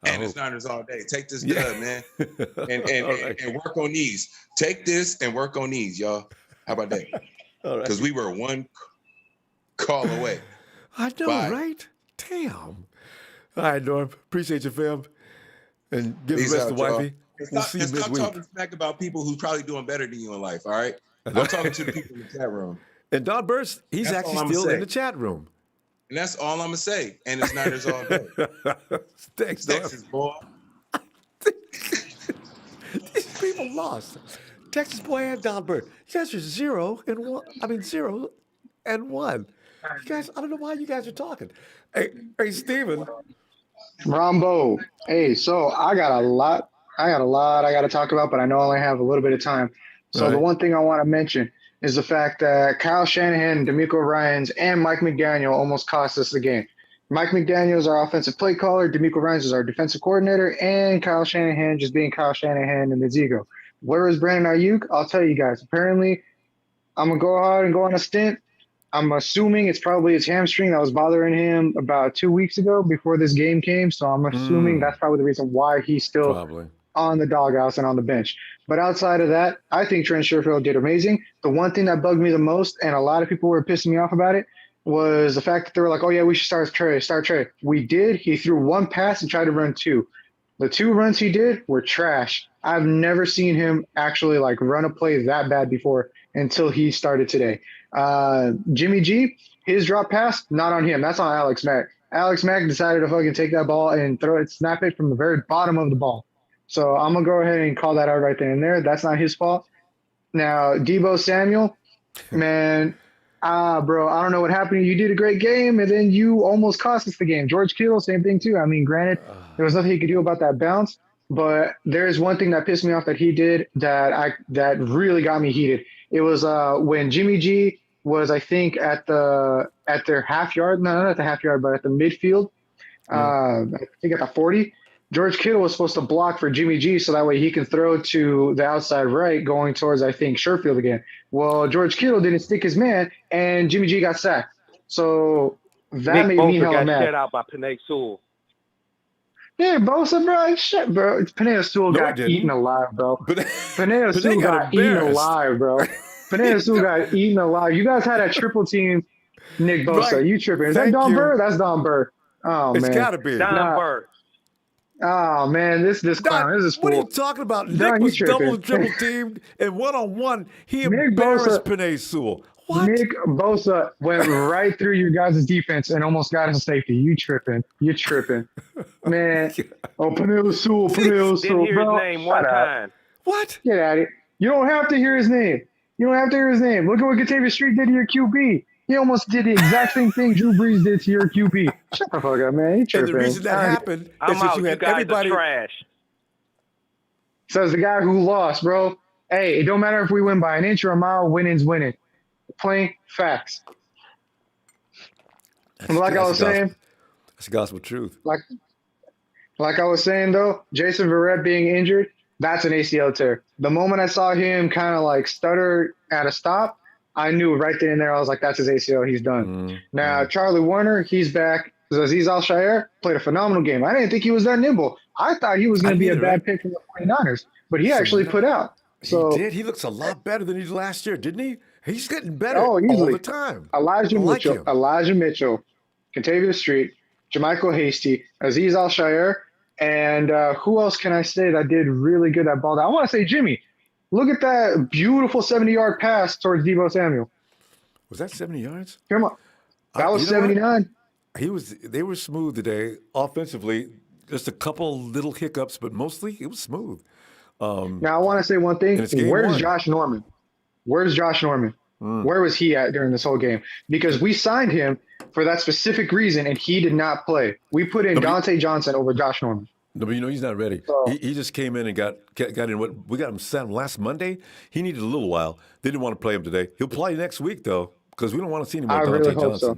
And it's Niners all day. Take this dub, man, and work on these. Take this and work on these, y'all. How about that? Because we were one call away. I know, right? Damn. All right, Norm. Appreciate you, fam. And give the rest to wifey. We'll see you midweek. Stop talking smack about people who's probably doing better than you in life, all right? I'm talking to the people in the chat room. And Don Burst, he's actually still in the chat room. And that's all I'm going to say. And it's Niners all day. Thanks, Texas, boy. These people lost. Texas boy and Don Burst. You guys are 0 and 1. I mean, 0 and 1. You guys, I don't know why you guys are talking. Hey, Steven. Ronbo. Hey, so I got a lot I got to talk about, but I know I only have a little bit of time. So the one thing I want to mention is the fact that Kyle Shanahan, D'Amico Ryans, and Mike McDaniel almost cost us the game. Mike McDaniel is our offensive play caller, D'Amico Ryans is our defensive coordinator, and Kyle Shanahan just being Kyle Shanahan and his ego. Where is Brandon Ayuk? I'll tell you guys. Apparently, I'm going to go out and go on a stint. I'm assuming it's probably his hamstring that was bothering him about 2 weeks ago before this game came. So I'm assuming that's probably the reason why he's still on the doghouse and on the bench. But outside of that, I think Trent Sherfield did amazing. The one thing that bugged me the most, and a lot of people were pissing me off about it, was the fact that they were like, oh, yeah, we should start Trey. We did. He threw one pass and tried to run 2. The 2 runs he did were trash. I've never seen him actually like run a play that bad before until he started today. Jimmy G, his drop pass, not on him. That's on Alex Mack. Alex Mack decided to fucking take that ball and snap it from the very bottom of the ball. So I'm gonna go ahead and call that out right then and there. That's not his fault. Now, Debo Samuel, man, bro, I don't know what happened. You did a great game, and then you almost cost us the game. George Kittle, same thing too. I mean, granted, there was nothing he could do about that bounce, but there's one thing that pissed me off that he did that really got me heated. It was when Jimmy G was, I think, at their half yard, no, not at the half yard, but at the midfield. I think at the 40. George Kittle was supposed to block for Jimmy G so that way he can throw to the outside right going towards, I think, Sherfield again. Well, George Kittle didn't stick his man, and Jimmy G got sacked. So that made me hella mad. Shut out by Penei Sewell. Yeah, Bosa, bro. Shit, bro. Penei Sewell got eaten alive, bro. Penei Sewell got eaten alive, bro. Penei Sewell got eaten alive. You guys had a triple team Nick Bosa. Right. You tripping. Is that Don Burr? That's Don Burr. Oh, man. It's got to be. Don Burr. Oh man, this clown, this is what are you talking about? Nick was double triple teamed and one-on-one. He embarrassed Penei Sewell. What? Nick Bosa went right through you guys' defense and almost got his safety. You tripping? Man. Oh, Penei Sewell, Didn't hear bro. His name one time. What? Get at it. You don't have to hear his name. Look at what Katavius Street did to your QB. He almost did the exact same thing Drew Brees did to your QB. Shut the fuck up, man. And the reason that happened is that you had everybody trash. Says the guy who lost, bro. Hey, it don't matter if we win by an inch or a mile. Winning's winning. Plain facts. Like I was saying, that's gospel truth. Like I was saying though, Jason Verrett being injured, that's an ACL tear. The moment I saw him kind of like stutter at a stop, I knew right then and there. I was like, that's his ACL. He's done. Now, Charlie Warner, he's back. Azeez Al-Shaair played a phenomenal game. I didn't think he was that nimble. I thought he was going to be a bad pick for the 49ers, but he actually put out. So he did. He looks a lot better than he did last year, didn't he? He's getting better all the time. Elijah Mitchell, Kentavious Street, Jermichael Hasty, Azeez Al-Shaair, and who else can I say that did really good at ball? I want to say Jimmy. Look at that beautiful 70-yard pass towards Debo Samuel. Was that 70 yards? Come on. That was 79. They were smooth today offensively. Just a couple little hiccups, but mostly it was smooth. Now I want to say one thing. Where's Josh Norman? Where was he at during this whole game? Because we signed him for that specific reason, and he did not play. We put in Dante Johnson over Josh Norman. No, but he's not ready. So, he just came in and got in. We got him set last Monday. He needed a little while. They didn't want to play him today. He'll play next week though, because we don't want to see any more Dante Johnson. So.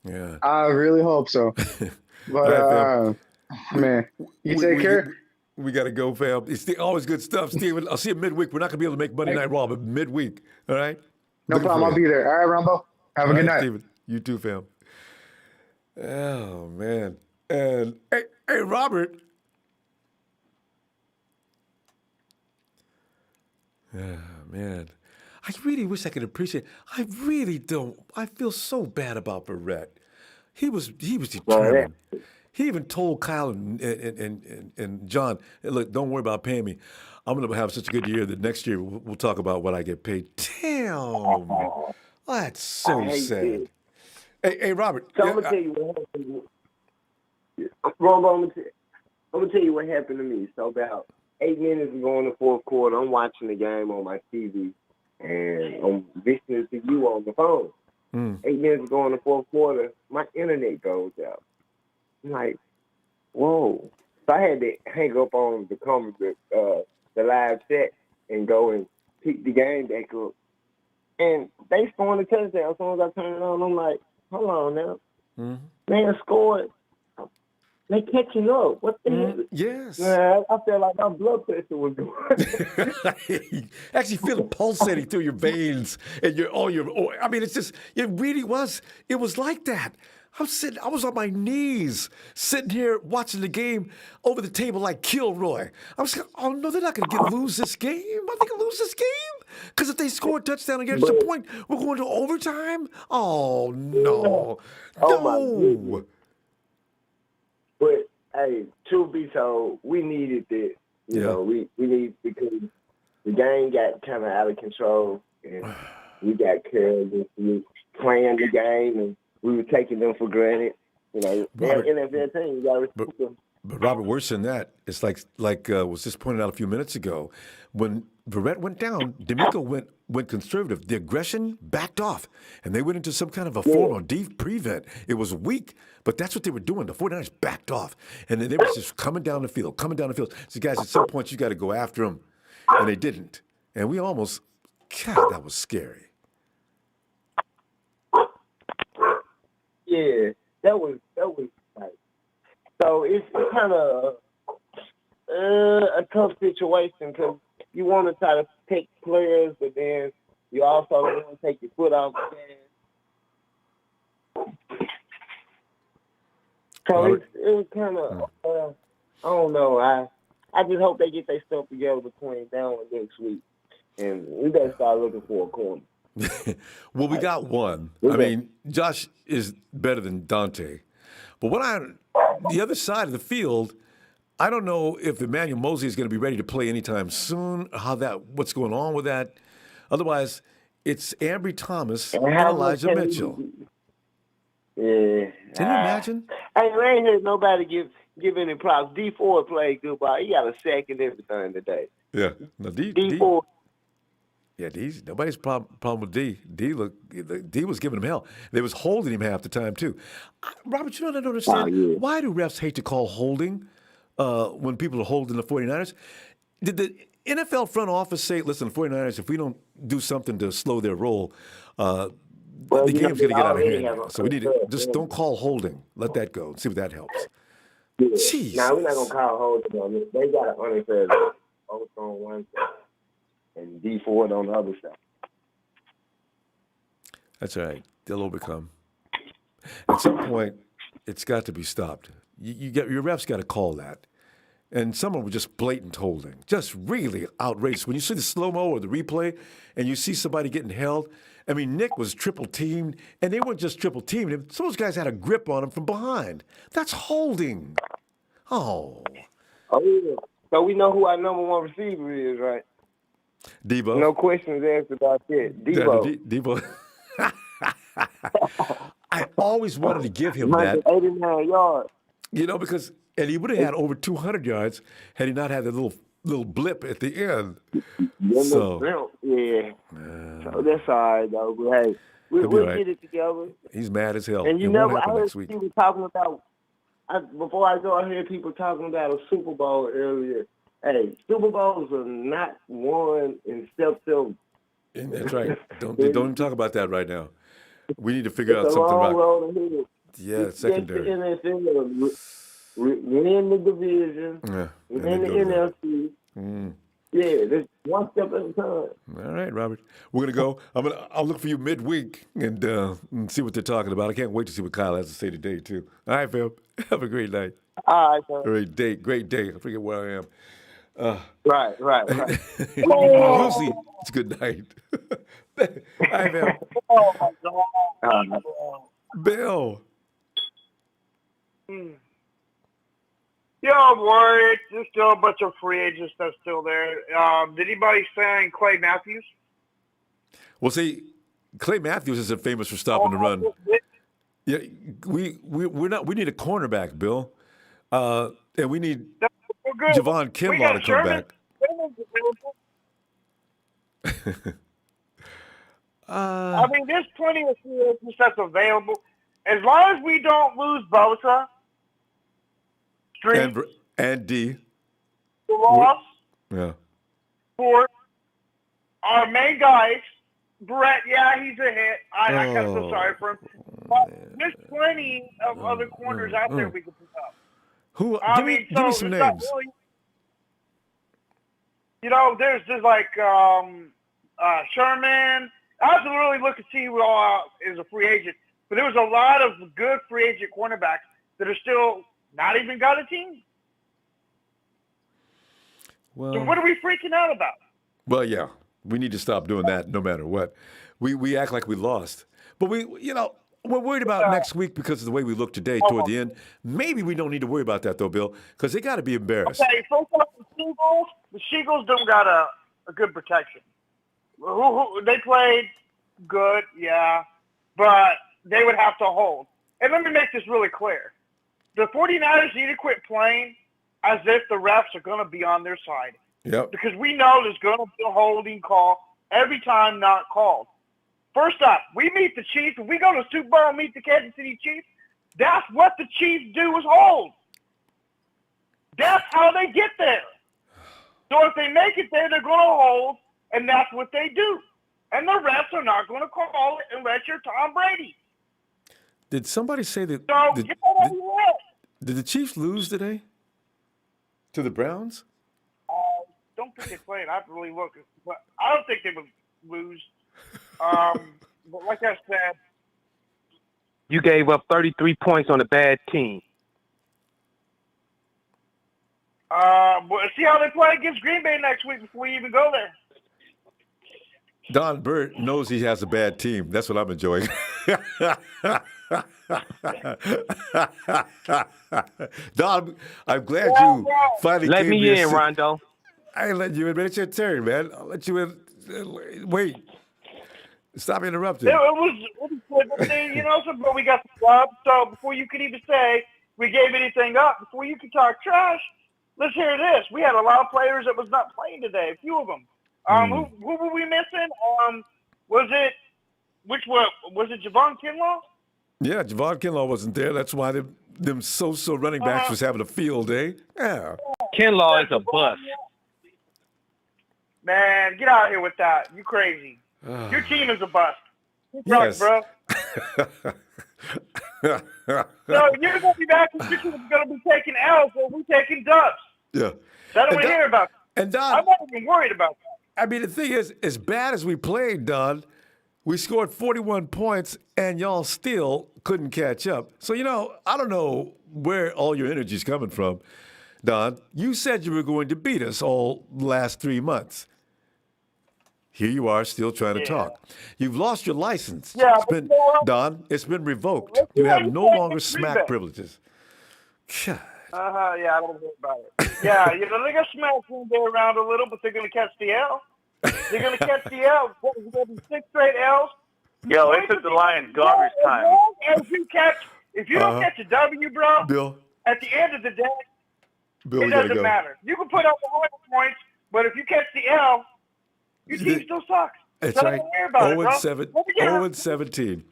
Yeah, I really hope so. But right, man, you take care. We got to go, fam. It's always good stuff, Steven. I'll see you midweek. We're not going to be able to make Monday Night Raw, but midweek. All right? No problem. I'll be there. All right, Ronbo. Have a good night. Steven. You too, fam. Oh, man. And, hey, Robert. Oh, man. I really wish I could appreciate. I really don't. I feel so bad about Verrett. He was determined. He even told Kyle and John, hey, look, don't worry about paying me. I'm going to have such a good year that next year we'll talk about what I get paid. Damn. That's so sad. Hey, Robert. So I'm going to tell you what happened. Ronbo, I'm going to tell you what happened to me. So about 8 minutes ago in the fourth quarter, I'm watching the game on my TV, and I'm listening to you on the phone. 8 minutes ago in the fourth quarter, my internet goes out. I'm like, whoa. So I had to hang up on the live chat and go and pick the game back up. And they scored a touchdown. As soon as I turned it on, I'm like, hold on now. Man scored. They catching up. What the hell? Yes. I felt like my blood pressure was going. Actually feel it pulsating through your veins and I mean, it's just, it really was. It was like that. I was on my knees, sitting here watching the game over the table like Kilroy. I was like, oh no, they're not going to lose this game. Are they going to lose this game? Because if they score a touchdown and get us a point, we're going to overtime? Oh, no. No. But, hey, truth be told, we needed this. You know, we need, because the game got kind of out of control, and we got carried into playing the game, and we were taking them for granted. You know, they're an NFL team. You got to respect them. But Robert, worse than that, it's like was just pointed out a few minutes ago, when Verrett went down, D'Amico went conservative. The aggression backed off, and they went into some kind of a form of deep prevent. It was weak, but that's what they were doing. The 49ers backed off, and then they were just coming down the field. So, guys, at some point, you got to go after them, and they didn't. And we almost, God, that was scary. Yeah, that was like, so it's kind of a tough situation, because you want to try to pick players, but then you also don't want to take your foot off the gas. So it was kind of, I don't know. I just hope they get their stuff together between now and next week, and we better start looking for a corner. Well, we got one. I mean, Josh is better than Dante. But the other side of the field, I don't know if Emmanuel Mosley is going to be ready to play anytime soon, what's going on with that. Otherwise, it's Ambry Thomas and Elijah Mitchell. Yeah. Can you imagine? I ain't heard nobody give any props. D4 played good ball. He got a sack and everything today. Yeah. No, D4. Yeah, nobody's problem with D. D was giving him hell. They was holding him half the time, too. Robert, you don't understand. Why do refs hate to call holding when people are holding the 49ers? Did the NFL front office say, listen, the 49ers, if we don't do something to slow their roll, the game's going to get out of hand. So we need to just don't call holding. Let that go. See if that helps. Yeah. Jeez. Now, we're not going to call holding on this. They got an unfair both on one side and D4 on the other side. That's all right. They'll overcome. At some point, it's got to be stopped. Your refs got to call that. And some of them were just blatant holding, just really outrageous. When you see the slow-mo or the replay and you see somebody getting held, I mean, Nick was triple-teamed, and they weren't just triple-teamed him. Some of those guys had a grip on him from behind. That's holding. Oh, yeah. So we know who our number one receiver is, right? Debo. No questions asked about that. Debo. Debo. I always wanted to give him that. 89 yards. You know, and he would have had over 200 yards had he not had that little blip at the end. So that's all right, though. But hey, we'll get it together. He's mad as hell. And I heard people talking about, before I go, I heard people talking about a Super Bowl earlier. Hey, Super Bowls are not won in step-to. That's right. Don't even talk about that right now. We need to figure out something about. Road ahead. Yeah, secondary. The NFL, win the division, win the NFC. Yeah, there's one step at a time. All right, Robert. We're gonna go. I'll look for you midweek and see what they're talking about. I can't wait to see what Kyle has to say today too. All right, Phil. Have a great night. All right, sir. Great day. I forget where I am. Right. Usually it's good night. All right, Phil. Oh my God. Bill. Yeah, I'm worried. There's still a bunch of free agents that's still there. Did anybody sign Clay Matthews? Well, see, Clay Matthews isn't famous for stopping the run. Yeah, we're not. We need a cornerback, Bill, and we need Javon Kinlaw to come back. I mean, there's plenty of free agents that's available. As long as we don't lose Bosa, Street, and D. Ross, for our main guys, Brett, he's a hit. I kind of feel sorry for him. But there's plenty of other corners out there we can pick up. Who? Give me some names. Really, there's like Sherman. I have to really look and see who all is a free agent. But there was a lot of good free agent cornerbacks that are still not even got a team. Well, so what are we freaking out about? Well, yeah, we need to stop doing that no matter what. We act like we lost. But we're worried about next week because of the way we look today toward the end. Maybe we don't need to worry about that, though, Bill, because they got to be embarrassed. Okay, first off, The Seagulls don't got a good protection. They played good, yeah, but they would have to hold. And let me make this really clear. The 49ers need to quit playing as if the refs are going to be on their side. Yep. Because we know there's going to be a holding call every time not called. First up, we meet the Chiefs. If we go to the Super Bowl and meet the Kansas City Chiefs, that's what the Chiefs do is hold. That's how they get there. So if they make it there, they're going to hold, and that's what they do. And the refs are not going to call it unless you're Tom Brady. Did somebody say that? So Did the Chiefs lose today to the Browns? Don't think they played. I have to really look. But I don't think they would lose. But like I said, You gave up 33 points on a bad team. see how they play against Green Bay next week before we even go there. Don Burt knows he has a bad team. That's what I'm enjoying. Don, I'm glad you finally Let came me here. in, Rondo. I ain't letting you in, man. It's your turn, man. I'll let you in. Wait. Stop interrupting. It was you know, but we got the club. So before you could even say we gave anything up, before you could talk trash, let's hear this. We had a lot of players that was not playing today. A few of them. Who were we missing? Was it Javon Kinlaw? Yeah, Javon Kinlaw wasn't there. That's why them so running backs was having a field day. Yeah. Kinlaw is a bust. Man, get out of here with that. You crazy. Your team is a bust. Yes. Bro. So you're going to be back and you're going to be taking L's or we taking dubs. Yeah. So I don't want to hear about that. And Don, I'm not even worried about that. I mean, the thing is, as bad as we played, Don, we scored 41 points and y'all still couldn't catch up. So, you know, I don't know where all your energy is coming from, Don. You said you were going to beat us all last 3 months. Here you are still trying to talk. You've lost your license. Yeah, Don, it's been revoked. You have no longer smack privileges. Yeah, I don't know about it. Yeah, you know, they got smacked when they around a little, but they're going to catch the L. They're going to catch the L. What was going to be 6 straight L's? Yo, it took the Lions garbage time. If you don't catch a W, bro, Bill, at the end of the day, Bill, it doesn't matter. You can put up 100 points, but if you catch the L, your team still sucks. That's so right. Don't worry about 0-17.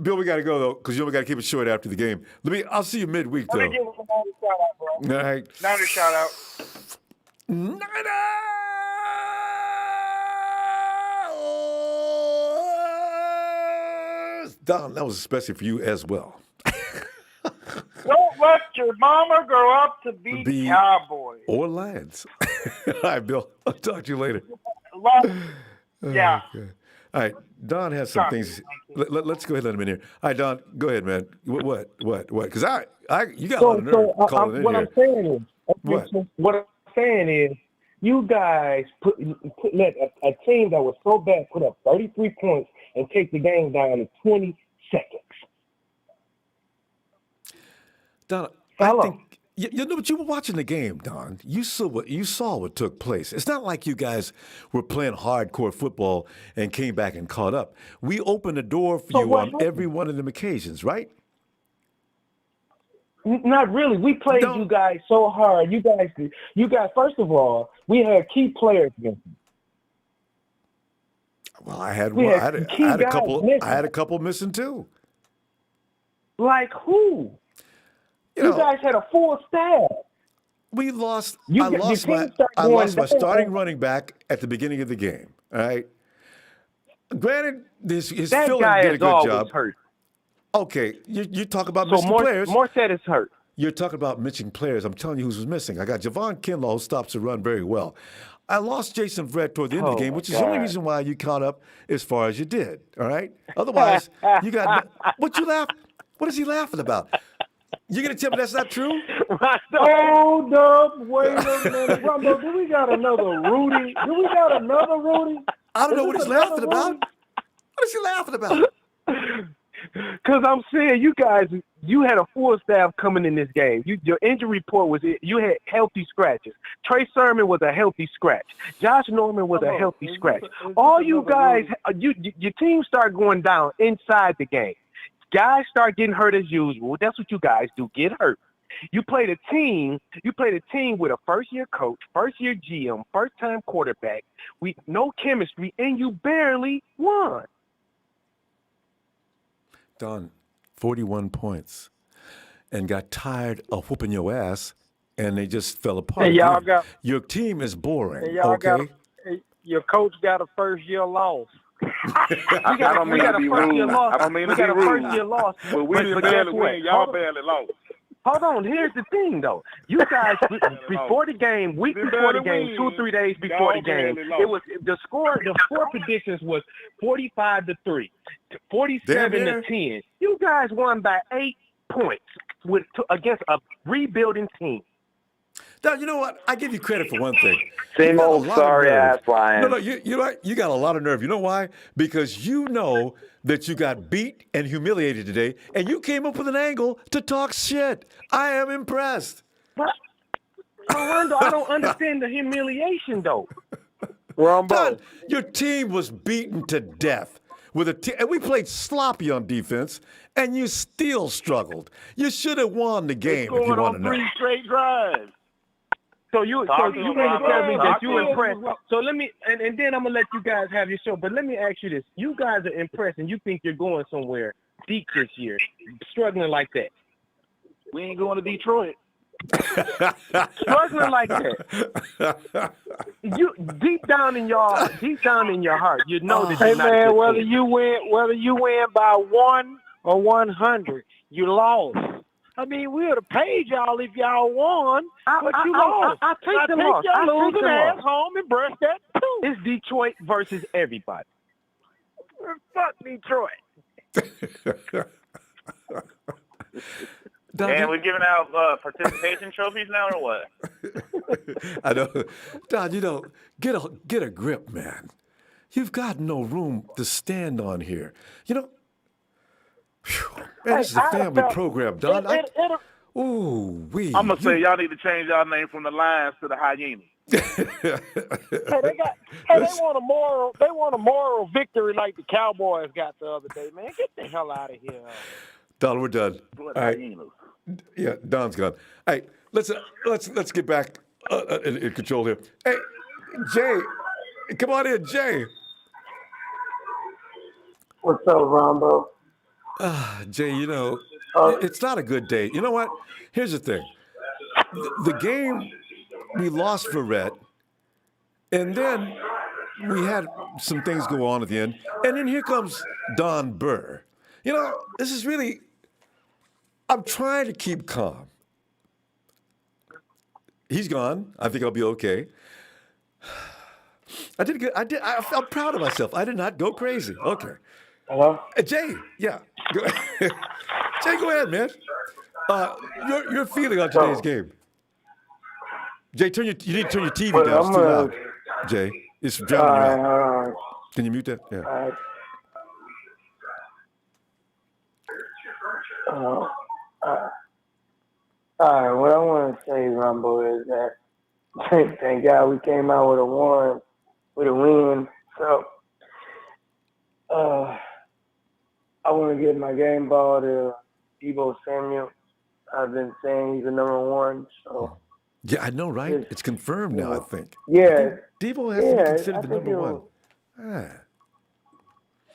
Bill, we got to go, though, because you only got to keep it short after the game. I'll see you midweek, though. Let me give him a Niner shout-out, bro. All right. Niner shout-out. Don, that was especially for you as well. Don't let your mama grow up to be Cowboys. Or Lions. All right, Bill. I'll talk to you later. Yeah. Okay. All right. Don has some things. Let's go ahead and let him in here. All right, Don, go ahead, man. What? Because you got a lot of nerve calling in what here. I'm saying is, what I'm saying is, you guys let a team that was so bad put up 33 points and take the game down in 20 seconds. Don, I think you know, but you were watching the game, Don. You saw what took place. It's not like you guys were playing hardcore football and came back and caught up. We opened the door for you on every one of them occasions, right? Not really. We played you guys so hard. You guys. First of all, we had key players missing. Well, I had a couple missing too. Like who? You guys had a full staff. We lost. I lost my starting running back at the beginning of the game. All right. Granted, his Philly did a good job. Hurt. Okay, you talk about missing players. Morstead is hurt. You're talking about missing players. I'm telling you who's missing. I got Javon Kinlaw, who stops the run very well. I lost Jason Verrett toward the end of the game, which is the only reason why you caught up as far as you did. All right. Otherwise, you got what you laugh. What is he laughing about? You gonna tell me that's not true? Hold up, wait a minute, Ronbo. Do we got another Rudy? I don't know what he's laughing about. What is he laughing about? Because I'm saying you guys you had a full staff coming in this game. Your injury report was you had healthy scratches. Trey Sermon was a healthy scratch. Josh Norman was a healthy scratch. All you guys, your team start going down inside the game. Guys start getting hurt as usual. That's what you guys do, get hurt. You played a team with a first-year coach, first-year GM, first-time quarterback, with no chemistry, and you barely won. Don, 41 points, and got tired of whooping your ass, and they just fell apart. And y'all got, your team is boring, and y'all okay? your coach got a first-year loss. I don't mean to be rude. I don't mean to be rude. First-year loss. But we didn't barely win. Y'all barely lost. Hold on. Here's the thing, though. You guys, before the game, week before the game, 2 or 3 days before the game, it was the score predictions was 45-3, 47-10. You guys won by 8 points against a rebuilding team. Now, you know what? I give you credit for one thing. Same old sorry-ass Lions. No, you got a lot of nerve. You know why? Because you know that you got beat and humiliated today, and you came up with an angle to talk shit. I am impressed. But, Orlando, I don't understand the humiliation, though. Ronbo, your team was beaten to death with and we played sloppy on defense, and you still struggled. You should have won the game if you want to know. 3 straight drives. So you mean to tell me that you impressed? So let me, and then I'm gonna let you guys have your show. But let me ask you this: you guys are impressed, and you think you're going somewhere deep this year, struggling like that? We ain't going to Detroit. Struggling like that. You deep down in your heart, you know that. Hey you're not man, a whether team. you win by 1 or 100, you lost. I mean, we would have paid y'all if y'all won, but you lost. I take the loss. Your I take losing the ass loss. home and brush that too. It's Detroit versus everybody. Fuck Detroit. And we're giving out participation trophies now, or what? I know, Don. Get a grip, man. You've got no room to stand on here. Man, this is a family program, Don. I'm going to say y'all need to change y'all name from the Lions to the Hyenas. They want a moral victory like the Cowboys got the other day, man. Get the hell out of here. Don, we're done. All right. Yeah, Don's gone. All right, let's get back in control here. Hey, Jay, come on in, Jay. What's up, Ronbo? Jay, it's not a good day. You know what? Here's the thing. The game, we lost for Rhett, and then we had some things go on at the end, and then here comes Don Burr. This is really, I'm trying to keep calm. He's gone. I think I'll be okay. I did good. I felt proud of myself. I did not go crazy. Okay. Hello? Jay, yeah. Jay, go ahead, man. Your feeling on today's game. Jay, you need to turn your TV down. It's too loud. Jay, it's drowning you out. Can you mute that? Yeah. All right, what I want to say, Ronbo, is that thank God we came out with a win. So, I want to give my game ball to Deebo Samuel. I've been saying he's the number 1. So yeah, I know, right? It's confirmed now, I think. Yeah. Deebo has to be considered the number 1.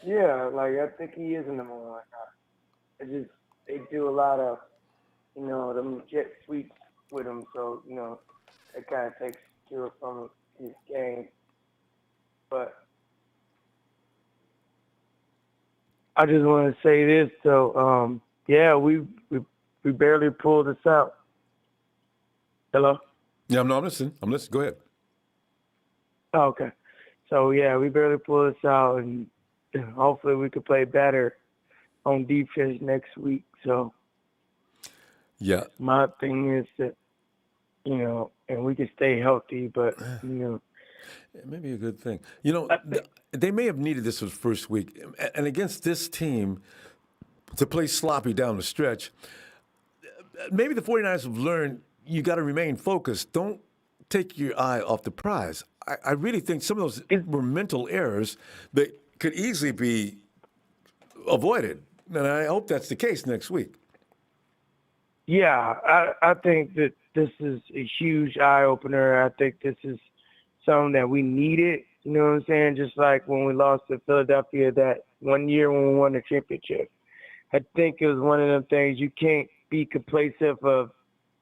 Yeah, I think he is the number 1. They do a lot of, them jet sweeps with him, so, that kind of takes skill from his game. But I just want to say this, so, we barely pulled this out. Hello? Yeah, I'm listening. Go ahead. Oh, okay. So, yeah, we barely pulled this out, and hopefully we could play better on defense next week. So, yeah, my thing is that, and we can stay healthy, but, It may be a good thing. They may have needed this for the first week. And against this team, to play sloppy down the stretch. Maybe the 49ers have learned you got to remain focused. Don't take your eye off the prize. I really think some of those were mental errors that could easily be avoided. And I hope that's the case next week. Yeah, I think that this is a huge eye-opener. I think this is something that we needed, you know what I'm saying? Just like when we lost to Philadelphia that one year when we won the championship. I think it was one of them things you can't be complacent of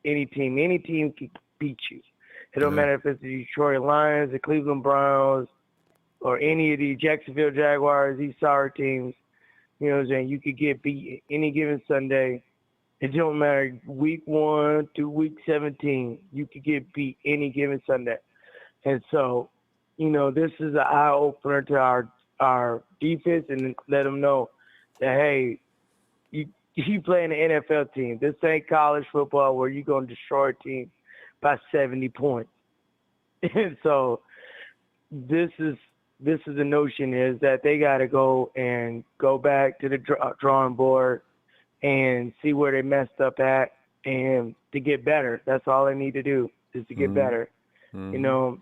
any team. Any team can beat you. It don't matter if it's the Detroit Lions, the Cleveland Browns, or any of the Jacksonville Jaguars, these sorry teams. You know what I'm saying? You could get beat any given Sunday. It don't matter week 1 to week 17. You could get beat any given Sunday. And so, you know, this is an eye-opener to our defense and let them know that, hey, you playing an NFL team. This ain't college football where you're going to destroy a team by 70 points. And so this is the notion is that they got to go back to the drawing board and see where they messed up at and to get better. That's all they need to do is to get better. You know,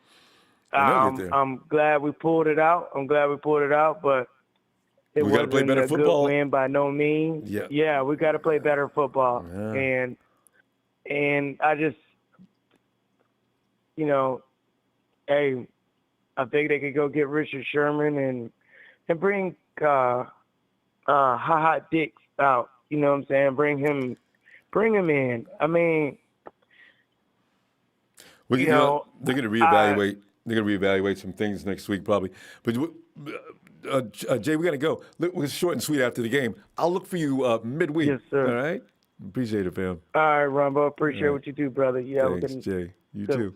I'm glad we pulled it out. But it we got to play wasn't better a football. good win by no means. Yeah, we got to play better football. Yeah. And I just, you know, hey, I think they could go get Richard Sherman and bring Ha Dix out. You know what I'm saying? Bring him in. I mean, they're going to reevaluate. They're going to reevaluate some things next week, probably. But Jay, we got to go. We're short and sweet after the game. I'll look for you midweek. Yes, sir. All right. Appreciate it, fam. All right, Ronbo. Appreciate what you do, brother. Yeah, thanks, Jay. You too.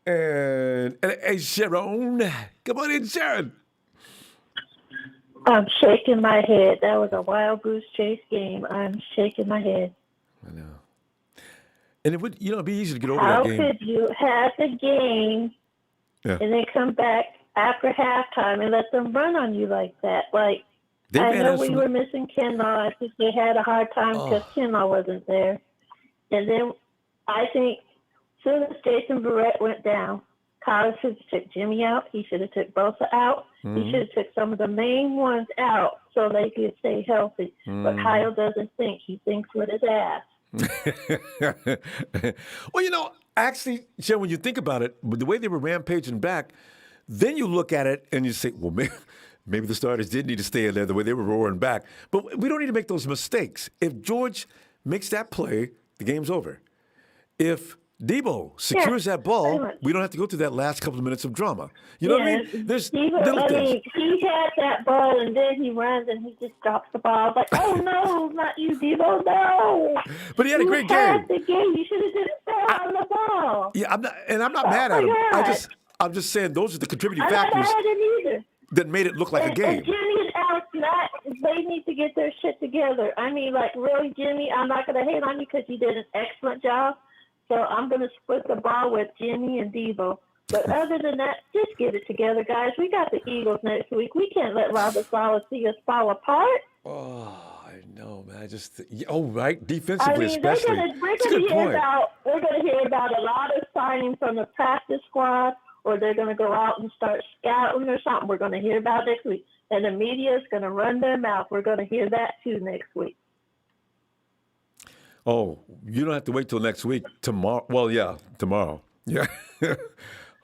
And hey, Sharon, come on in, Sharon. I'm shaking my head. That was a wild goose chase game. I'm shaking my head. I know. And it would, it'd be easy to get over How that game. How could you have the game and then come back after halftime and let them run on you like that? Like, I know we were missing Kinlaw. I think they had a hard time because Kinlaw wasn't there. And then I think as soon as Jason Barrett went down, Kyle should have took Jimmy out. He should have took Bosa out. He should have took some of the main ones out so they could stay healthy. But Kyle doesn't think. He thinks with his ass. Well, actually, Jen, when you think about it, with the way they were rampaging back, then you look at it and you say, well, maybe the starters did need to stay in there the way they were roaring back. But we don't need to make those mistakes. If George makes that play, the game's over. If Debo secures that ball, we don't have to go through that last couple of minutes of drama. You know what I mean? There's little things. He had that ball, and then he runs, and he just drops the ball. Like, oh, no, not you, Debo, no. But he had a great game. You had the game. You should have just thrown the ball. Yeah, I'm not mad at him. I'm just saying those are the contributing factors that made it look like a game. And Jimmy and Alex, they need to get their shit together. I mean, like, really, Jimmy, I'm not going to hate on you because you did an excellent job. So I'm going to split the ball with Jimmy and Debo. But other than that, just get it together, guys. We got the Eagles next week. We can't let Robert Saleh see us fall apart. Oh, I know, man. Right, defensively especially. We're going to hear about a lot of signings from the practice squad, or they're going to go out and start scouting or something. We're going to hear about next week. And the media is going to run their mouth. We're going to hear that, too, next week. Oh, you don't have to wait till next week. Tomorrow. Well, yeah, tomorrow. Yeah.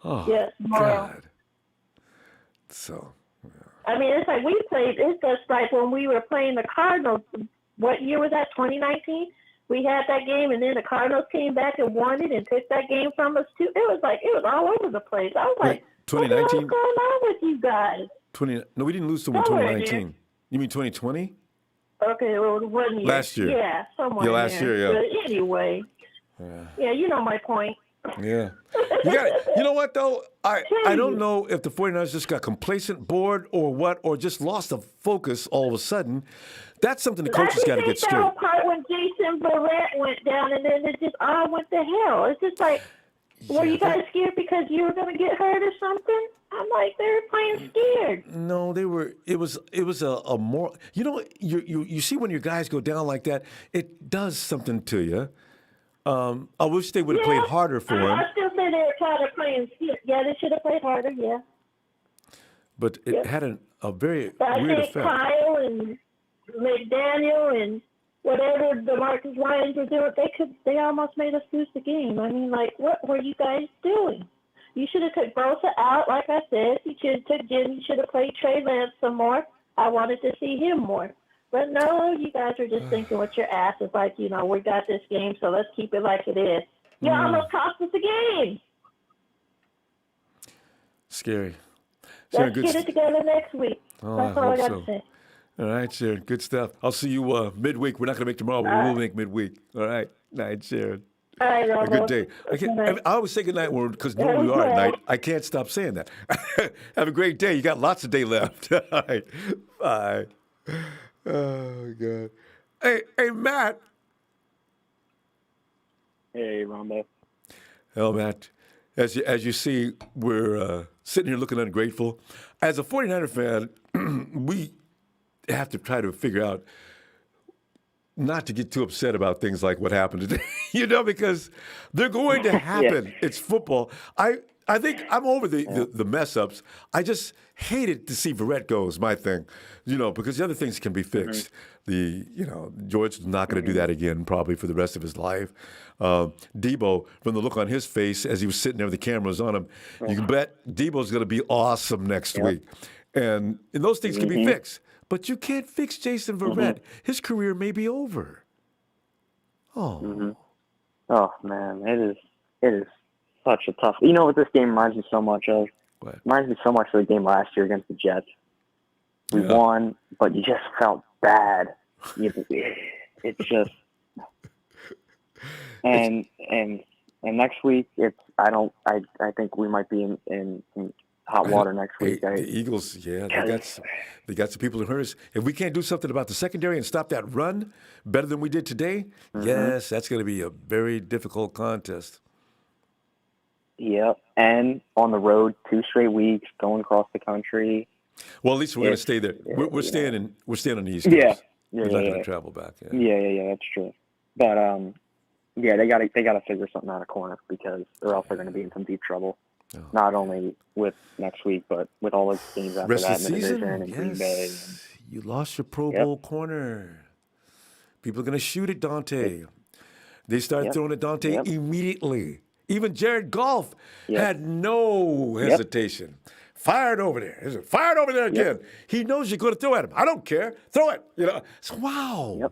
Oh, yes, tomorrow. God. So. Yeah. I mean, it's like it's just like when we were playing the Cardinals. What year was that, 2019? We had that game, and then the Cardinals came back and won it and took that game from us, too. It was all over the place. I was like, 2019? What's going on with you guys? No, we didn't lose to 2019. You mean 2020? Okay, well, it was 1 year. Last year. Yeah, somewhere. Yeah, last year, yeah. But anyway. Yeah, you know my point. Yeah. You know what, though? I don't know if the 49ers just got complacent, bored, or what, or just lost the focus all of a sudden. That's something the coaches got to get straight. That part when Jason Barrett went down, and then it just all went to hell. It's just like, Were you guys scared because you were going to get hurt or something? I'm like, they were playing scared. No, they were. It was a more. You see when your guys go down like that, it does something to you. I wish they would have played harder for him. I still say they were kind of playing scared. Yeah, they should have played harder. Yeah. But it had a very But weird I think effect. Kyle and McDaniel and whatever the Marcus Lions were doing, they almost made us lose the game. I mean, like, what were you guys doing? You should have took Bosa out, like I said. You should have took Jim. You should have played Trey Lance some more. I wanted to see him more. But no, you guys are just thinking with your asses, like, we got this game, so let's keep it like it is. You almost cost us the game. Scary. Let's get it together next week. Oh, That's all I got to say. All right, Sharon. Good stuff. I'll see you midweek. We're not going to make tomorrow, but we'll make midweek. All right. Night, Sharon. All right, A Ronbo. good day. I always say good night because normally we are at night. I can't stop saying that. Have a great day. You got lots of day left. All right. Bye. Oh, God. Hey, Matt. Hey, Ronbo. Well, Matt, as you see, we're sitting here looking ungrateful. As a 49er fan, we have to try to figure out not to get too upset about things like what happened today, because they're going to happen. Yeah. It's football. I think I'm over the mess ups. I just hated to see Verrett go is my thing, because the other things can be fixed. George is not going to do that again probably for the rest of his life. Debo, from the look on his face as he was sitting there with the cameras on him, you can bet Debo's going to be awesome next week. And those things can be fixed. But you can't fix Jason Verrett. His career may be over. Oh. Oh, man, it is such a tough. You know what this game reminds me so much of? What? Reminds me so much of the game last year against the Jets. We won, but you just felt bad. It's just, and next week I think we might be in hot water next week. The Eagles, they got some people in hurries. If we can't do something about the secondary and stop that run better than we did today, yes, that's going to be a very difficult contest. Yep, and on the road 2 straight weeks, going across the country. Well, at least we're going to stay there. We're staying on the East Coast. Yeah, we're not going to travel back. Yeah, that's true. But they got to figure something out of corner or else they're going to be in some deep trouble. Oh. Not only with next week, but with all those games after Rest that of in the the season, division and Green Bay. You lost your Pro Bowl corner. People are going to shoot at Dante. They start throwing at Dante immediately. Even Jared Goff had no hesitation. Fired over there. Fired over there again. He knows you're going to throw at him. I don't care. Throw it. So, wow.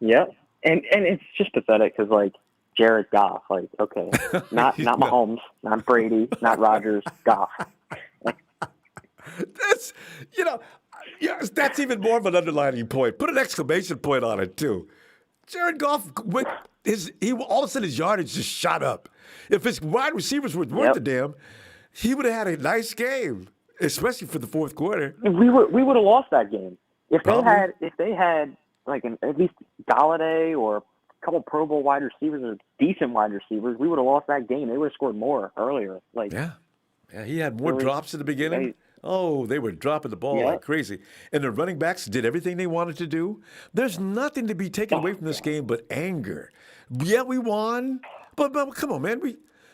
Yep. And it's just pathetic because, Jared Goff, okay, not Mahomes, not Brady, not Rodgers, Goff. That's, that's even more of an underlining point. Put an exclamation point on it, too. Jared Goff, all of a sudden his yardage just shot up. If his wide receivers were worth a damn, he would have had a nice game, especially for the fourth quarter. We would have lost that game if they had at least Galladay or a couple Pro Bowl wide receivers or decent wide receivers. We would have lost that game. They would have scored more earlier. He had more drops in the beginning. They were dropping the ball like crazy. And the running backs did everything they wanted to do. There's nothing to be taken away from this game but anger. Yeah, we won. But come on, man.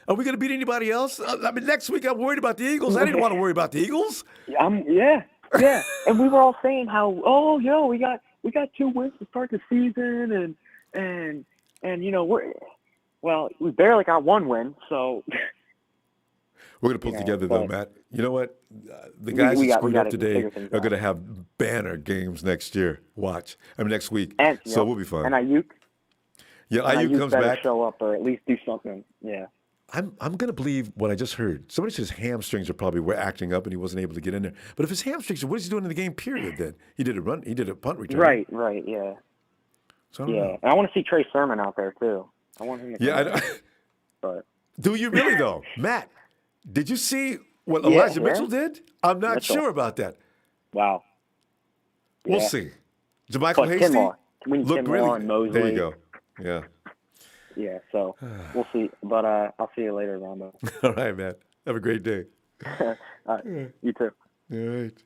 Are we going to beat anybody else? Next week I'm worried about the Eagles. I didn't want to worry about the Eagles. Yeah. And we were all saying how, we got 2 wins to start the season and we barely got 1 win, so we're going to pull together, though, Matt. You know what? The guys who screwed up today are going to have banner games next year. Watch. Next week. And, so we'll be fine. And Ayuk. Yeah, Ayuk comes back. Show up or at least do something. Yeah. I'm going to believe what I just heard. Somebody says hamstrings are probably acting up and he wasn't able to get in there. But if his hamstrings, what is he doing in the game, period, then? He did a punt return. Right, yeah. So and I want to see Trey Sermon out there, too. I want him to I know. But do you really, though? Matt, did you see what Elijah Mitchell did? I'm not sure about that. Wow. We'll see. JaMychal Hasty Kinlaw. We need looked Kinlaw really and Mosley. There you go. Yeah. Yeah, so we'll see. But I'll see you later, Ronbo. All right, man. Have a great day. All right, you too. All right.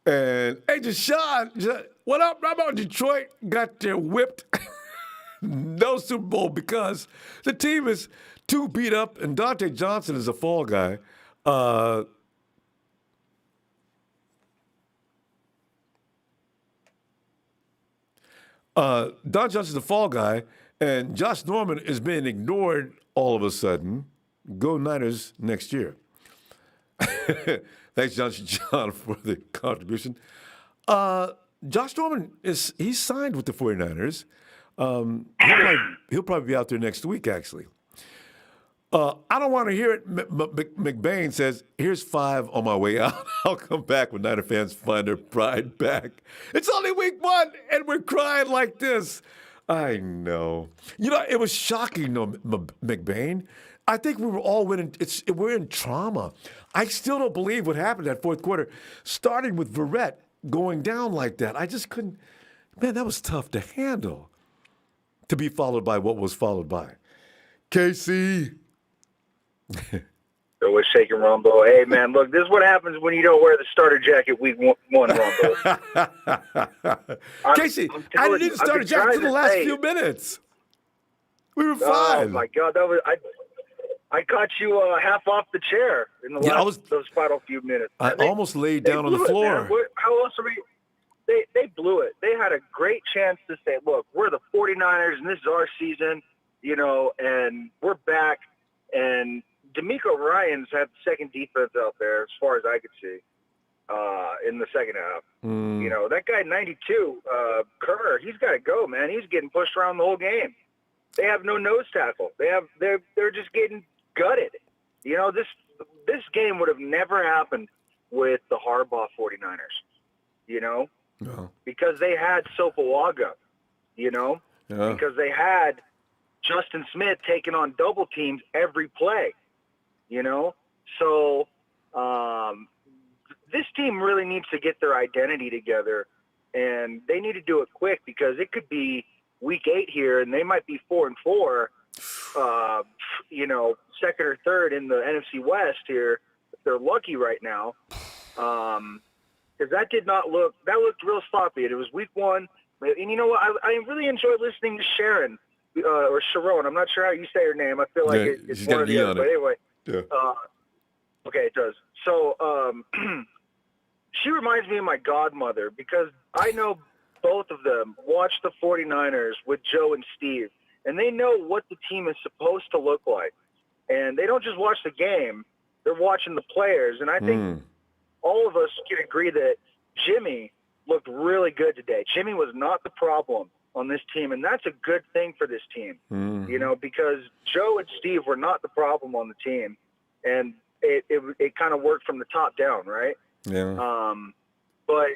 And hey, Deshaun, what up? How about Detroit? Got their whipped. No Super Bowl because the team is too beat up, and Dante Johnson is a fall guy. Don Johnson's a fall guy, and Josh Norman is being ignored all of a sudden. Go Niners next year. Thanks, John, for the contribution. Josh Norman, he's signed with the 49ers. He'll probably be out there next week, actually. I don't want to hear it. McBain says, here's 5 on my way out. I'll come back when Niner fans find their pride back. It's only week 1, and we're crying like this. I know. You know, it was shocking, though, McBain. I think we were all we're in trauma. I still don't believe what happened that fourth quarter, starting with Verrett going down like that. I just couldn't. Man, that was tough to handle. To be followed by what was followed by. KC. So we're shaking Ronbo. Hey, man, look, this is what happens when you don't wear the starter jacket week 1, Ronbo. Casey, I didn't even start a jacket for the last few minutes. We were fine. Oh, my God. I caught you half off the chair in the those final few minutes. I almost laid down on the floor. How else are we? They blew it. They had a great chance to say, look, we're the 49ers, and this is our season, and we're back. And D'Amico Ryans had the second defense out there, as far as I could see, in the second half. That guy 92, Kerr, he's got to go, man. He's getting pushed around the whole game. They have no nose tackle. They're just getting gutted. This game would have never happened with the Harbaugh 49ers. No. Because they had Sopoaga, because they had Justin Smith taking on double teams every play, So this team really needs to get their identity together, and they need to do it quick because it could be week 8 here, and they might be 4-4, second or third in the NFC West here if they're lucky right now. Because that looked real sloppy. It was week 1. And you know what? I really enjoyed listening to Sharon, or Sharon. I'm not sure how you say her name. I feel like it's one of the other. But anyway. Yeah. Okay, it does. So she reminds me of my godmother because I know both of them watch the 49ers with Joe and Steve, and they know what the team is supposed to look like. And they don't just watch the game. They're watching the players. And I think all of us can agree that Jimmy looked really good today. Jimmy was not the problem on this team, and that's a good thing for this team, because Joe and Steve were not the problem on the team, and it kind of worked from the top down, right? Yeah. But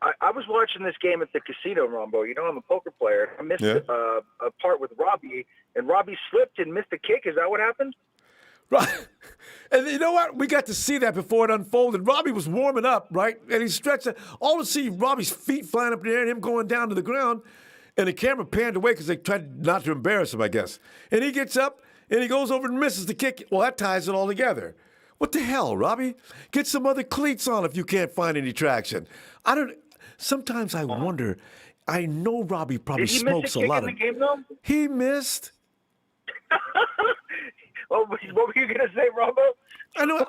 I was watching this game at the casino, Ronbo. I'm a poker player. I missed a part with Robbie, and Robbie slipped and missed a kick. Is that what happened? Right. And you know what? We got to see that before it unfolded. Robbie was warming up, right? And he stretched it. All to see Robbie's feet flying up in the air and him going down to the ground. And the camera panned away because they tried not to embarrass him, I guess. And he gets up and he goes over and misses the kick. Well, that ties it all together. What the hell, Robbie? Get some other cleats on if you can't find any traction. Sometimes I wonder. I know Robbie probably smokes a lot of. Did he miss a kick in the game, though? He missed. What were you going to say, Ronbo? I know.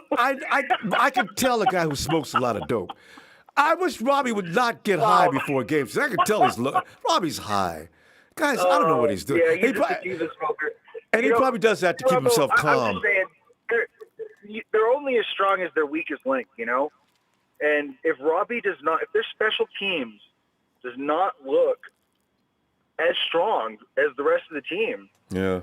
I can tell a guy who smokes a lot of dope. I wish Robbie would not get high before games. I can tell Robbie's high. Guys, I don't know what he's doing. Yeah, he's just a Jesus smoker. And he probably does that to keep himself calm. I'm just saying, they're only as strong as their weakest link, And if their special teams does not look as strong as the rest of the team, they're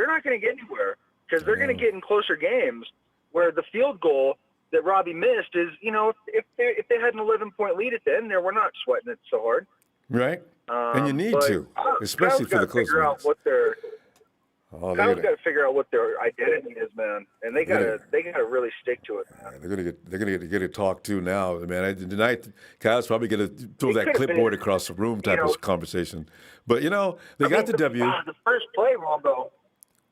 not going to get anywhere because they're going to get in closer games where the field goal that Robbie missed is, if they had an 11-point lead at the end there, we're not sweating it so hard. Right. And you need to, especially for the close games. Kyle's got to figure out what their identity is, man, and they got to really stick to it. Man. They're gonna get a talk too now, man. Tonight, Kyle's probably gonna throw that clipboard across the room type of conversation. But they got the W. The first play, Ronbo.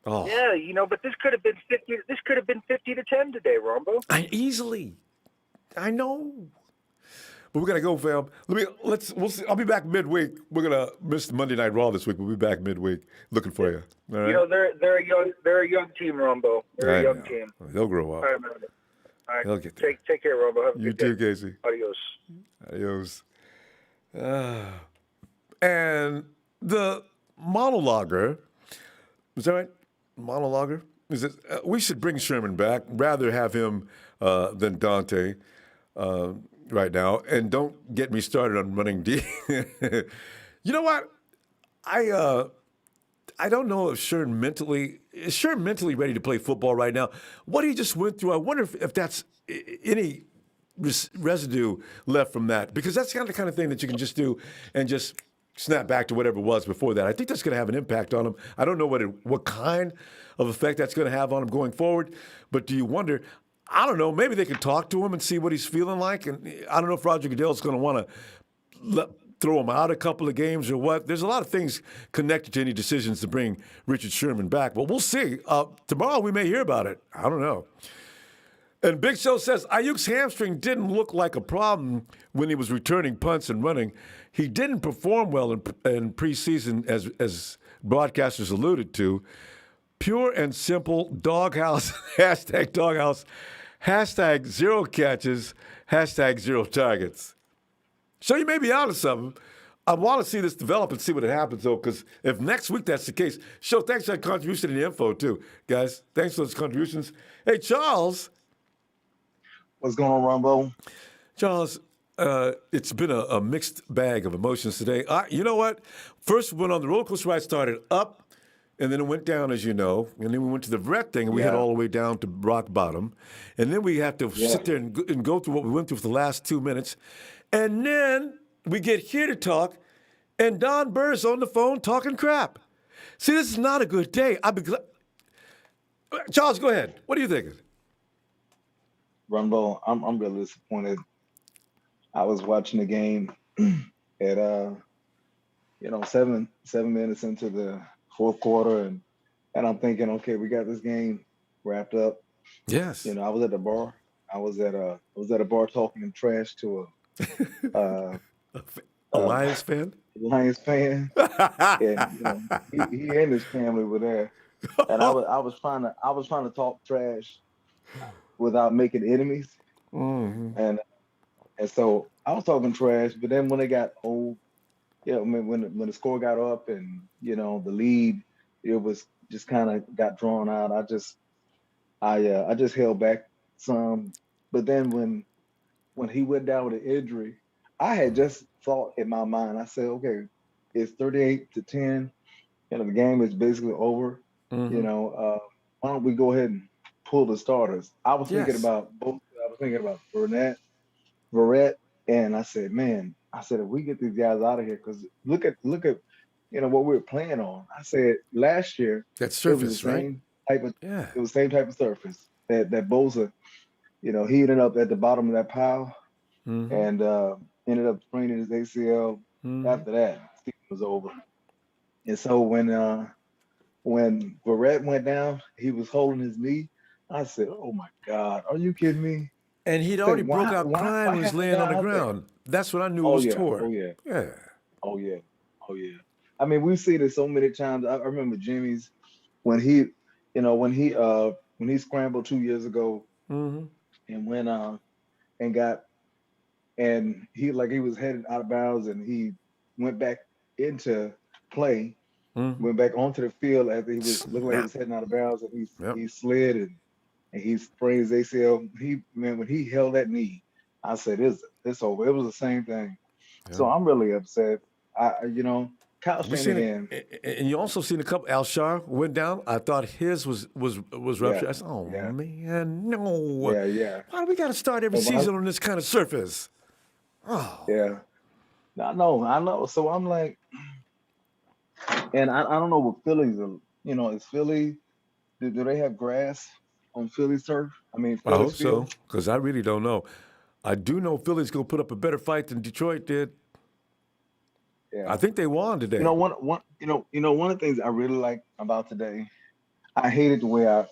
Oh. Yeah, but this could have been 50. This could have been 50-10 today, Ronbo. Easily. I know. But we gotta go, fam. We'll see. I'll be back midweek. We're gonna miss Monday Night Raw this week. We'll be back midweek. Looking for you. All right. They're a young team, Ronbo. They're a young team. They'll grow up. All right, man. All right. They'll get there. Take care, Ronbo. Have a You good too, day. Casey. Adios. And the monologuer, is that right? Monologuer? Is it? We should bring Sherman back. Rather have him than Dante right now. And don't get me started on running D. You know what? I don't know if is Sherman mentally ready to play football right now? What he just went through, I wonder if that's any residue left from that, because that's the kind of thing that you can just do and just snap back to whatever it was before that. I think that's going to have an impact on him. I don't know what kind of effect that's going to have on him going forward, but do you wonder, I don't know, maybe they could talk to him and see what he's feeling like, and I don't know if Roger Goodell's going to want to throw him out a couple of games or what. There's a lot of things connected to any decisions to bring Richard Sherman back, but we'll see. Tomorrow we may hear about it. I don't know. And Big Show says Ayuk's hamstring didn't look like a problem when he was returning punts and running. He didn't perform well in preseason, as broadcasters alluded to. Pure and simple doghouse, hashtag doghouse, hashtag 0 catches, hashtag 0 targets. So you may be out of something. I want to see this develop and see what happens, though, because if next week that's the case, Show, thanks for that contribution and the info, too, guys. Thanks for those contributions. Hey, Charles. What's going on, Ronbo? Charles, it's been a mixed bag of emotions today. You know what? First, we went on the roller coaster ride, started up, and then it went down, as you know. And then we went to the Verret thing, and we hit all the way down to rock bottom. And then we have to sit there and go through what we went through for the last 2 minutes. And then we get here to talk, and Don Burr's on the phone talking crap. See, this is not a good day. Charles, go ahead. What are you thinking? Ronbo, I'm really disappointed. I was watching the game at 7 minutes into the fourth quarter, and I'm thinking, okay, we got this game wrapped up. Yes. I was at the bar. I was at a bar talking trash to a Lions fan. Lions fan. And he and his family were there, and I was trying to talk trash without making enemies. Mm-hmm. And so I was talking trash, but then when it got old, when the score got up and the lead, it was just kind of got drawn out. I just held back some, but then when he went down with an injury, I had just thought in my mind, I said, okay, it's 38-10, the game is basically over. Mm-hmm. Why don't we go ahead and pull the starters? I was thinking about both. I was thinking about Verret, and I said, if we get these guys out of here, because look at what we were playing on. I said last year that surface, right? It was the same type of surface that Bosa, he ended up at the bottom of that pile, mm-hmm. and ended up spraining his ACL. Mm-hmm. After that, the season was over. And so when Verret went down, he was holding his knee. I said, "Oh my God, are you kidding me?" And he'd already broke out crying when he was laying on the ground. That's when I knew it was torn. Oh yeah. I mean, we've seen it so many times. I remember Jimmy's when he scrambled 2 years ago, mm-hmm. and went and he was headed out of bounds, and he went back into play, mm-hmm. went back onto the field after he was looking like he was heading out of bounds, and he slid and he sprained his ACL. When he held that knee, I said, it's over. It was the same thing. Yeah. So I'm really upset. Kyle Shanahan. And you also seen a couple. Alshar went down. I thought his was ruptured. I said, man, no. Yeah. Why do we got to start every season on this kind of surface? Oh. Yeah. I know. So I'm like, and I don't know what Phillies are. Is Philly? Do they have grass on Philly's turf? I hope so, because I really don't know. I do know Philly's gonna put up a better fight than Detroit did. Yeah. I think they won today. One of the things I really like about today, I hated the way our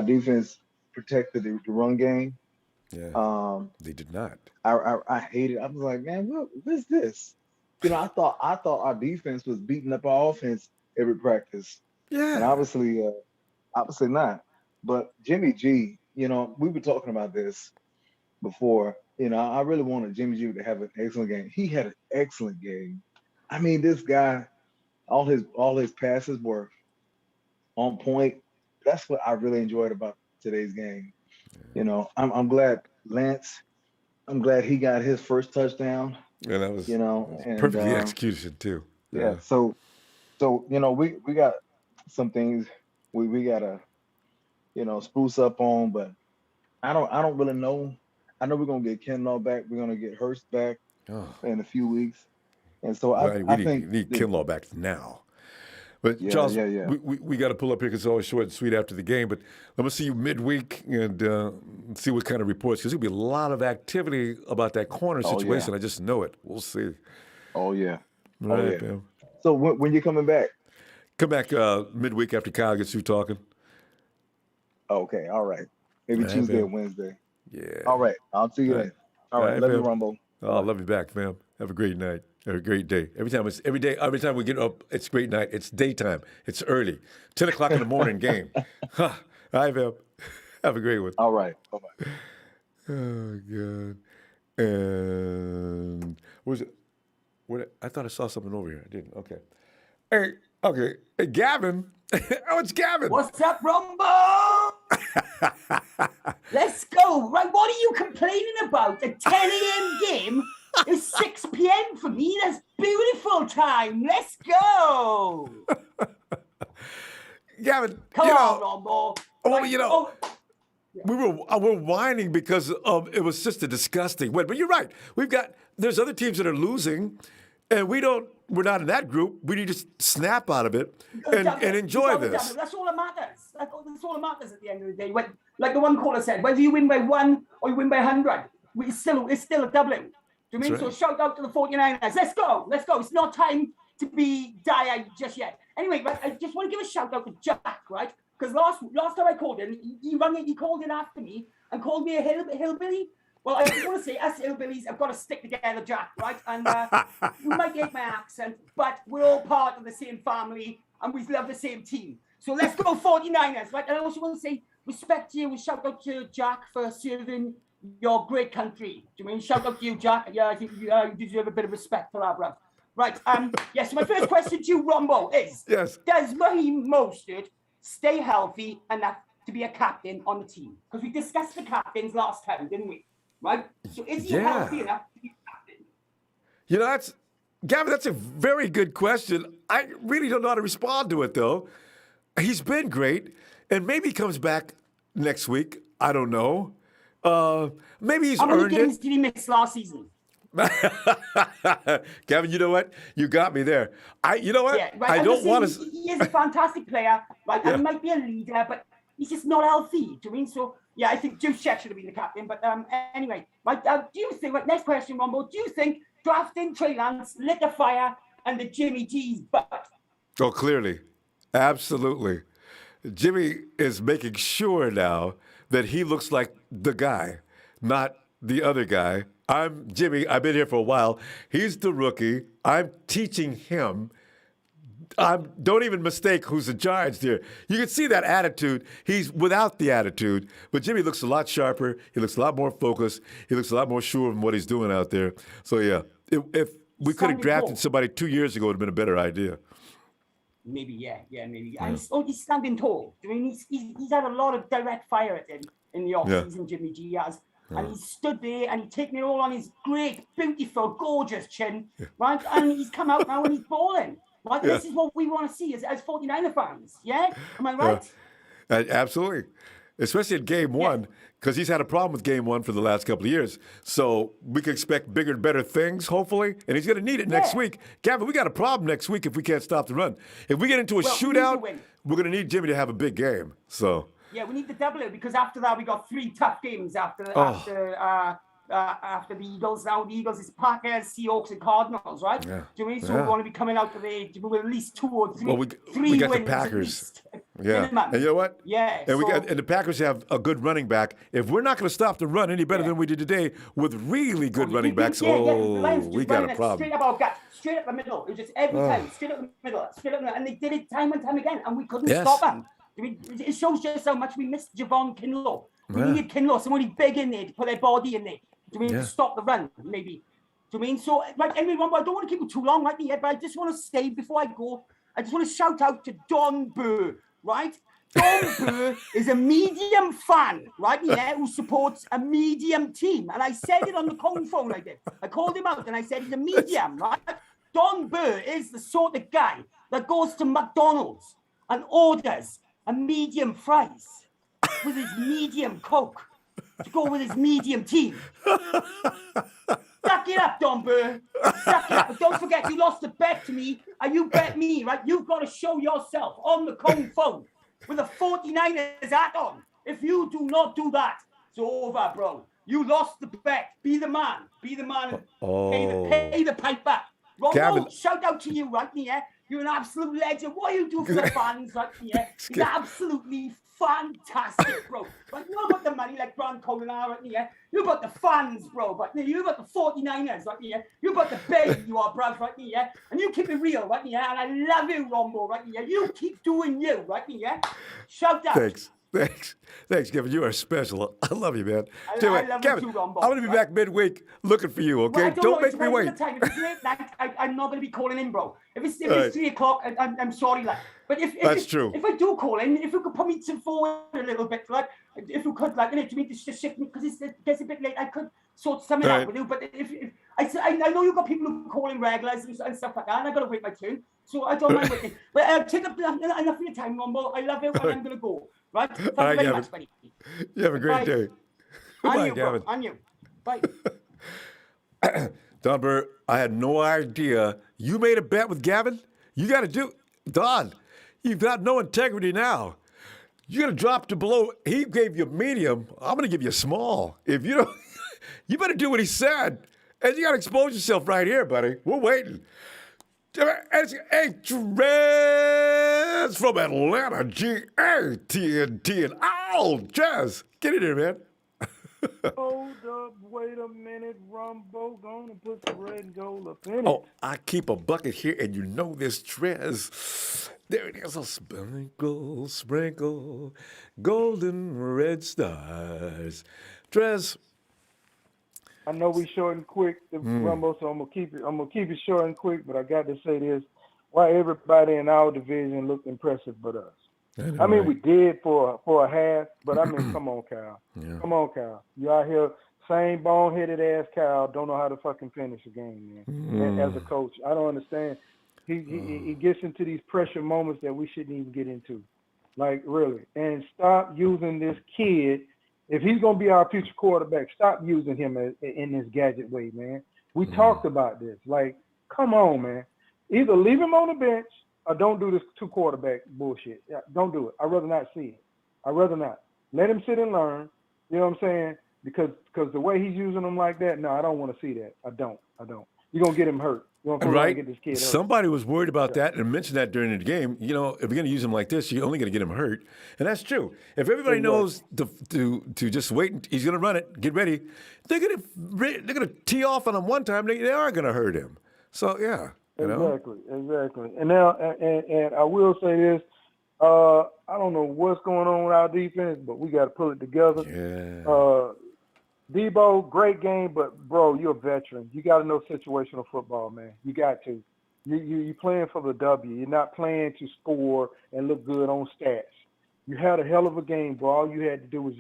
defense protected the run game. Yeah, they did not. I hated. I was like, man, what's this? I thought our defense was beating up our offense every practice, and Yeah. obviously not. But Jimmy G, we were talking about this before. I really wanted Jimmy G to have an excellent game. He had an excellent game. I mean, this guy, all his passes were on point. That's what I really enjoyed about today's game. I'm glad Lance. I'm glad he got his first touchdown. Yeah, that was And perfectly execution too. yeah. So we got some things we gotta spruce up on, but I don't really know. I know we're gonna get Kinlaw back. We're gonna get Hurst back in a few weeks, and so I think we need Kinlaw back now. But yeah, Charles, yeah. we got to pull up here because it's always short and sweet after the game. But I'm gonna see you midweek and see what kind of reports, because there'll be a lot of activity about that corner situation. Yeah. I just know it. We'll see. Oh yeah. Right, man. So when you coming back? Come back midweek after Kyle gets through talking. Okay, all right. Maybe Tuesday or Wednesday. Yeah. All right. I'll see you then. All right. Love you, Ronbo. Oh, I love you back, fam. Have a great night. Have a great day. Every time we get up, it's a great night. It's daytime. It's early. 10 o'clock in the morning game. All right, fam. Have a great one. All right. Bye-bye. Oh, God. And what was it? I thought I saw something over here. I didn't. Okay. Hey, Gavin. Oh, it's Gavin. What's up, Ronbo? Let's go. Right, what are you complaining about? A 10 a.m. game is 6 p.m. for me. That's beautiful time. Let's go. Gavin, Come on, Ronbo. we're whining because it was just a disgusting win. But you're right. There's other teams that are losing, and we're not in that group. We need to snap out of it and enjoy this. That's all that matters. That's all that matters at the end of the day. Like the one caller said, whether you win by 1 or you win by 100, it's still a W. Do you mean? Right. So shout out to the 49ers. Let's go. It's not time to be dire just yet. Anyway, but I just want to give a shout out to Jack, right? Because last time I called him, he called in after me and called me a hillbilly. Well, I just want to say, us hillbillies have got to stick together, Jack, right? And you might hate my accent, but we're all part of the same family and we love the same team. So let's go 49ers, right? And I also want to say respect to you and shout out to Jack for serving your great country. Do you mean shout out to you, Jack? Yeah, I think you deserve a bit of respect for that, bro. Right. Yes, so my first question to you, Ronbo, is does Raheem Mostert stay healthy enough to be a captain on the team? Because we discussed the captains last time, didn't we? Right? So is he healthy enough to be captain? Gavin, that's a very good question. I really don't know how to respond to it, though. He's been great, and maybe he comes back next week. I don't know. Maybe he's earned it. How many games did he miss last season? Gavin, you know what? You got me there. You know what? Yeah, right. I don't want to. He is a fantastic player, right? And he might be a leader, but he's just not healthy. Do you mean? So, yeah, I think Juice Check should have been the captain. But anyway, right, do you think, next question, Ronbo, do you think drafting Trey Lance lit a fire under Jimmy G's butt? Oh, clearly. Absolutely. Jimmy is making sure now that he looks like the guy, not the other guy. I'm Jimmy. I've been here for a while. He's the rookie. I'm teaching him. Don't even mistake who's in charge there. You can see that attitude. He's without the attitude, but Jimmy looks a lot sharper. He looks a lot more focused. He looks a lot more sure of what he's doing out there. So, yeah, if we could have drafted somebody 2 years ago, it would have been a better idea. Maybe, maybe. And he's standing tall. I mean, he's had a lot of direct fire at him in the offseason, Jimmy G has. And he stood there and he's taken it all on his great, beautiful, gorgeous chin, right? And he's come out now and he's balling. Right? This is what we want to see as 49er fans, yeah? Am I right? Absolutely. Especially in game one, because he's had a problem with game one for the last couple of years. So we can expect bigger and better things, hopefully, and he's going to need it next week. Gavin, we got a problem next week if we can't stop the run. If we get into a shootout, we're going to need Jimmy to have a big game. So. Yeah, we need the W because after that we got 3 tough games after after the Eagles. Now the Eagles is Packers, Seahawks, and Cardinals, right? Yeah. Do you know what I mean? So we want to be coming out of there with at least 2 or 3. Well, three we got wins the Packers. Yeah. minimum. And you know what? Yeah. And and the Packers have a good running back. If we're not going to stop the run any better than we did today with really good running backs, we got a problem. Straight up our gut, straight up the middle. It was just every time, straight up the middle, and they did it time and time again, and we couldn't stop them. I mean, it shows just how much we missed Javon Kinlaw. We needed Kinlaw, somebody big in there to put their body in there. Do you mean to stop the run, maybe? Do you mean? So, like, anyway, I don't want to keep it too long, right, yet, but I just want to say before I go, I just want to shout out to Don Burr, right? Don Burr is a medium fan, right, who supports a medium team. And I said it on the phone I did. I called him out and I said he's a medium, right? Don Burr is the sort of guy that goes to McDonald's and orders a medium fries with his medium Coke to go with his medium team. Suck it up, Don Burr. Suck it up. But don't forget, you lost a bet to me, and you bet me, right? You've got to show yourself on the phone with a 49ers hat on. If you do not do that, it's over, bro. You lost the bet. Be the man. Be the man and pay the piper. Ronbo, shout out to you, right here. You're an absolute legend. What do you do for the fans, right here? It's absolutely fantastic, bro. But you got the money like Grant Collinar, right here. You got the fans, bro. But you got the 49ers, right here. You got the baby, you are, bruv, right here. And you keep it real, right here. And I love you, Ronbo, right here. You keep doing you, right here. Shout out. Thanks, Kevin. You are special. I love you, man. I love Kevin, you too, Ronbo. I'm going to be back midweek looking for you, okay? Well, don't make me wait. If it's late night, I'm not going to be calling in, bro. If it's 3 o'clock, I'm sorry, like. But if true. If I do call in, if you could put me to forward a little bit, like, if you could, like, to me to shift me, because it gets a bit late, I could sort something out with you. But if I know you've got people who call in regulars and stuff like that, and I got to wait my turn, so I don't mind waiting. But take up enough of your time, Ronbo. I love you, and I'm going to go. Right? Thank you very much, buddy. You have a great day. Bye, Gavin. On you. Bye. Don Burr, I had no idea. You made a bet with Gavin? You got to do Don, you've got no integrity now. You got to drop to below. He gave you medium. I'm going to give you small. If you don't, you better do what he said. And you got to expose yourself right here, buddy. We're waiting. Hey, Trez from Atlanta, GATNT, and Jazz. Get in here, man. Hold up, wait a minute, Ronbo, gonna put the red and gold up in it. Oh, I keep a bucket here, and you know this, Trez. There it is, a sprinkle, sprinkle, golden red stars. Trez. I know we short and quick, Ronbo, so I'm gonna keep it short and quick. But I got to say this: why everybody in our division looked impressive but us? I mean, we did for a half, but I mean, come on, Kyle. Yeah. Come on, Kyle. You out here, same boneheaded ass Kyle, don't know how to fucking finish a game, man. As a coach, I don't understand. He gets into these pressure moments that we shouldn't even get into, like really. And stop using this kid. If he's going to be our future quarterback, stop using him in this gadget way, man. We talked about this. Like, come on, man. Either leave him on the bench or don't do this 2-quarterback bullshit. Yeah, don't do it. I'd rather not see it. I'd rather not. Let him sit and learn. You know what I'm saying? Because the way he's using them like that, no, I don't want to see that. I don't. You're going to get him hurt. You're going to get this kid hurt. Somebody was worried about that and mentioned that during the game. You know, if you're going to use him like this, you're only going to get him hurt. And that's true. If everybody knows to just wait, he's going to run it, get ready, they're going to tee off on him one time. They are going to hurt him. So, yeah. You know? Exactly. And now, and I will say this, I don't know what's going on with our defense, but we got to pull it together. Yeah. Debo, great game, but bro, you're a veteran. You got to know situational football, man. You got to. You're playing for the W. You're not playing to score and look good on stats. You had a hell of a game, bro. All you had to do was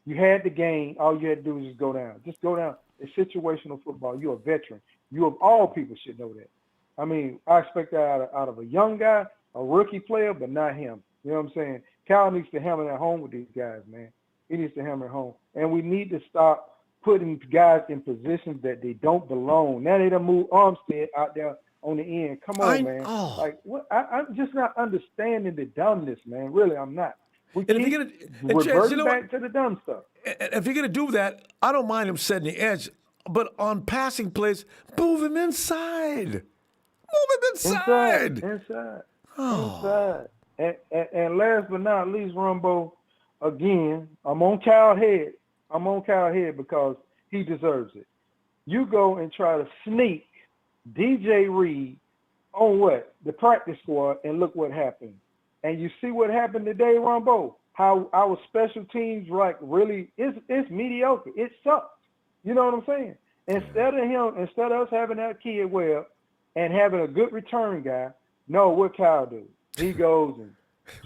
you had the game. All you had to do was just go down. Just go down. It's situational football. You're a veteran. You of all people should know that. I mean, I expect that out of a young guy, a rookie player, but not him. You know what I'm saying? Cal needs to hammer that home with these guys, man. He needs to hammer it home. And we need to stop putting guys in positions that they don't belong. Now they done move Armstead out there on the end. Come on, man. Like, what? I'm just not understanding the dumbness, man. Really, I'm not. We And if keep you're gonna reverting back to the dumb stuff. If you're gonna do that, I don't mind him setting the edge, but on passing plays, move him inside. Move him inside. Inside. Oh. And last but not least, Ronbo, again, I'm on Cal Head. Because he deserves it. You go and try to sneak DJ Reed on what? The practice squad, and look what happened. And you see what happened today, Ronbo, how our special teams, like, really, it's mediocre. It sucks. You know what I'm saying? Instead of us having that kid Webb and having a good return guy, no, what Kyle do? He goes and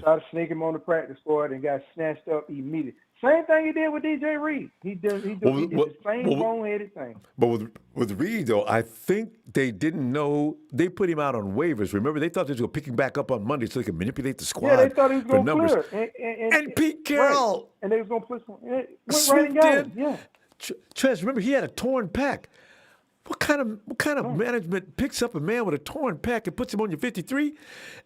try to sneak him on the practice squad and got snatched up immediately. Same thing he did with DJ Reed. He did the same wrong-headed thing. But with Reed, though, I think they didn't know. They put him out on waivers. Remember, they thought they were going to pick him back up on Monday so they could manipulate the squad. Yeah, they thought he was going to numbers. clear. And Pete Carroll. Right. And they was going to put some. It went right and got him. Yeah. Trez, remember, he had a torn pec. What kind of management picks up a man with a torn pec and puts him on your 53?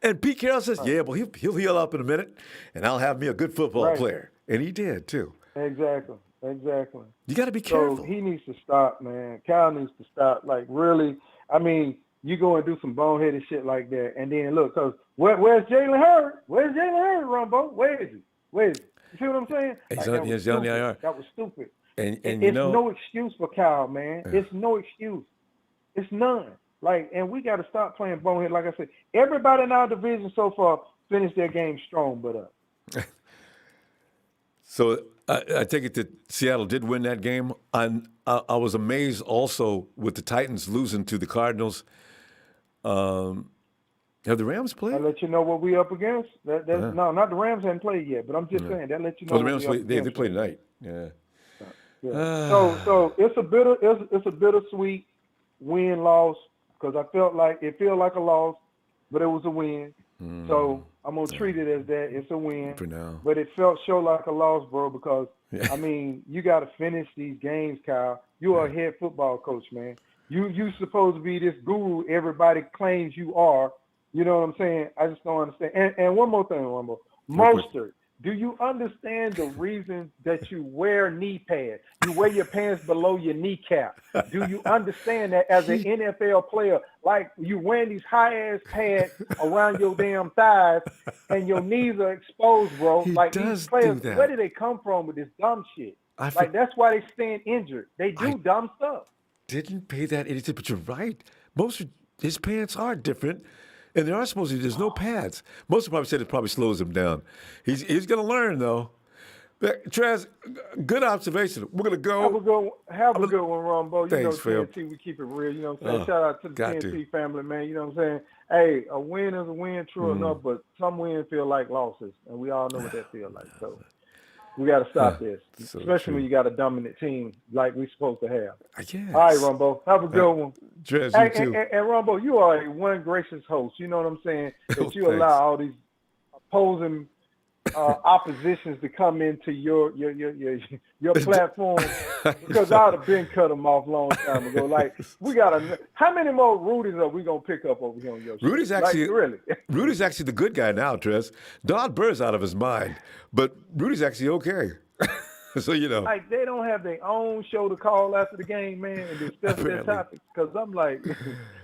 And Pete Carroll says, yeah, well, he'll heal up in a minute, and I'll have me a good football player. And he did, too. Exactly. You got to be careful. So he needs to stop, man. Cal needs to stop. Like, really, I mean, you go and do some boneheaded shit like that, and then look, because where's Jalen Hurd? Where's Jalen Hurd, Ronbo? Where is he? You see what I'm saying? He's on the IR. That was stupid. And it's no excuse for Cal, man. It's no excuse. It's none. Like, and we got to stop playing bonehead. Like I said, everybody in our division so far finished their game strong, but us. So I take it that Seattle did win that game. I was amazed also with the Titans losing to the Cardinals. Have the Rams played? I'll let you know what we up against. No, not the Rams haven't played yet, but I'm just saying that let you know. Oh, the Rams they play tonight. Yeah. So it's a bittersweet win-loss because I felt like it felt like a loss, but it was a win. So I'm gonna treat it as that. It's a win for now, but it felt like a loss, bro. Because I mean, you got to finish these games, Kyle. You are a head football coach, man. You supposed to be this guru everybody claims you are. You know what I'm saying? I just don't understand. And one more thing, Ronbo. Mostert, do you understand the reason that you wear knee pads? You wear your pants below your kneecap. Do you understand that as an NFL player, like you wearing these high-ass pads around your damn thighs and your knees are exposed, bro? Like these players, where do they come from with this dumb shit? Like that's why they stand injured. They do dumb stuff. Didn't pay that attention, but you're right. Most of his pants are different. And there are supposed to be, there's no pads. Most of them probably said it probably slows him down. He's going to learn, though. Trez, good observation. We're going to go. Have a good one, Ronbo. Thanks, Phil. TNT, we keep it real. You know what I'm saying? Shout out to the TNT family, man. You know what I'm saying? Hey, a win is a win, true enough, but some wins feel like losses, and we all know what that feels like. So we got to stop this, especially when you got a dominant team like we're supposed to have. Yes. All right, Ronbo. Have a good one. Trez, you too. And Ronbo, you are a one gracious host. You know what I'm saying? That you allow all these opposing oppositions to come into your platform because I'd have been cut them off long time ago. Like how many more Rudies are we gonna pick up over here on your show? Rudy's actually really. Rudy's actually the good guy now, Trez. Don Burr's out of his mind, but Rudy's actually okay. So you know, like they don't have their own show to call after the game, man, and discuss their topics. Because I'm like,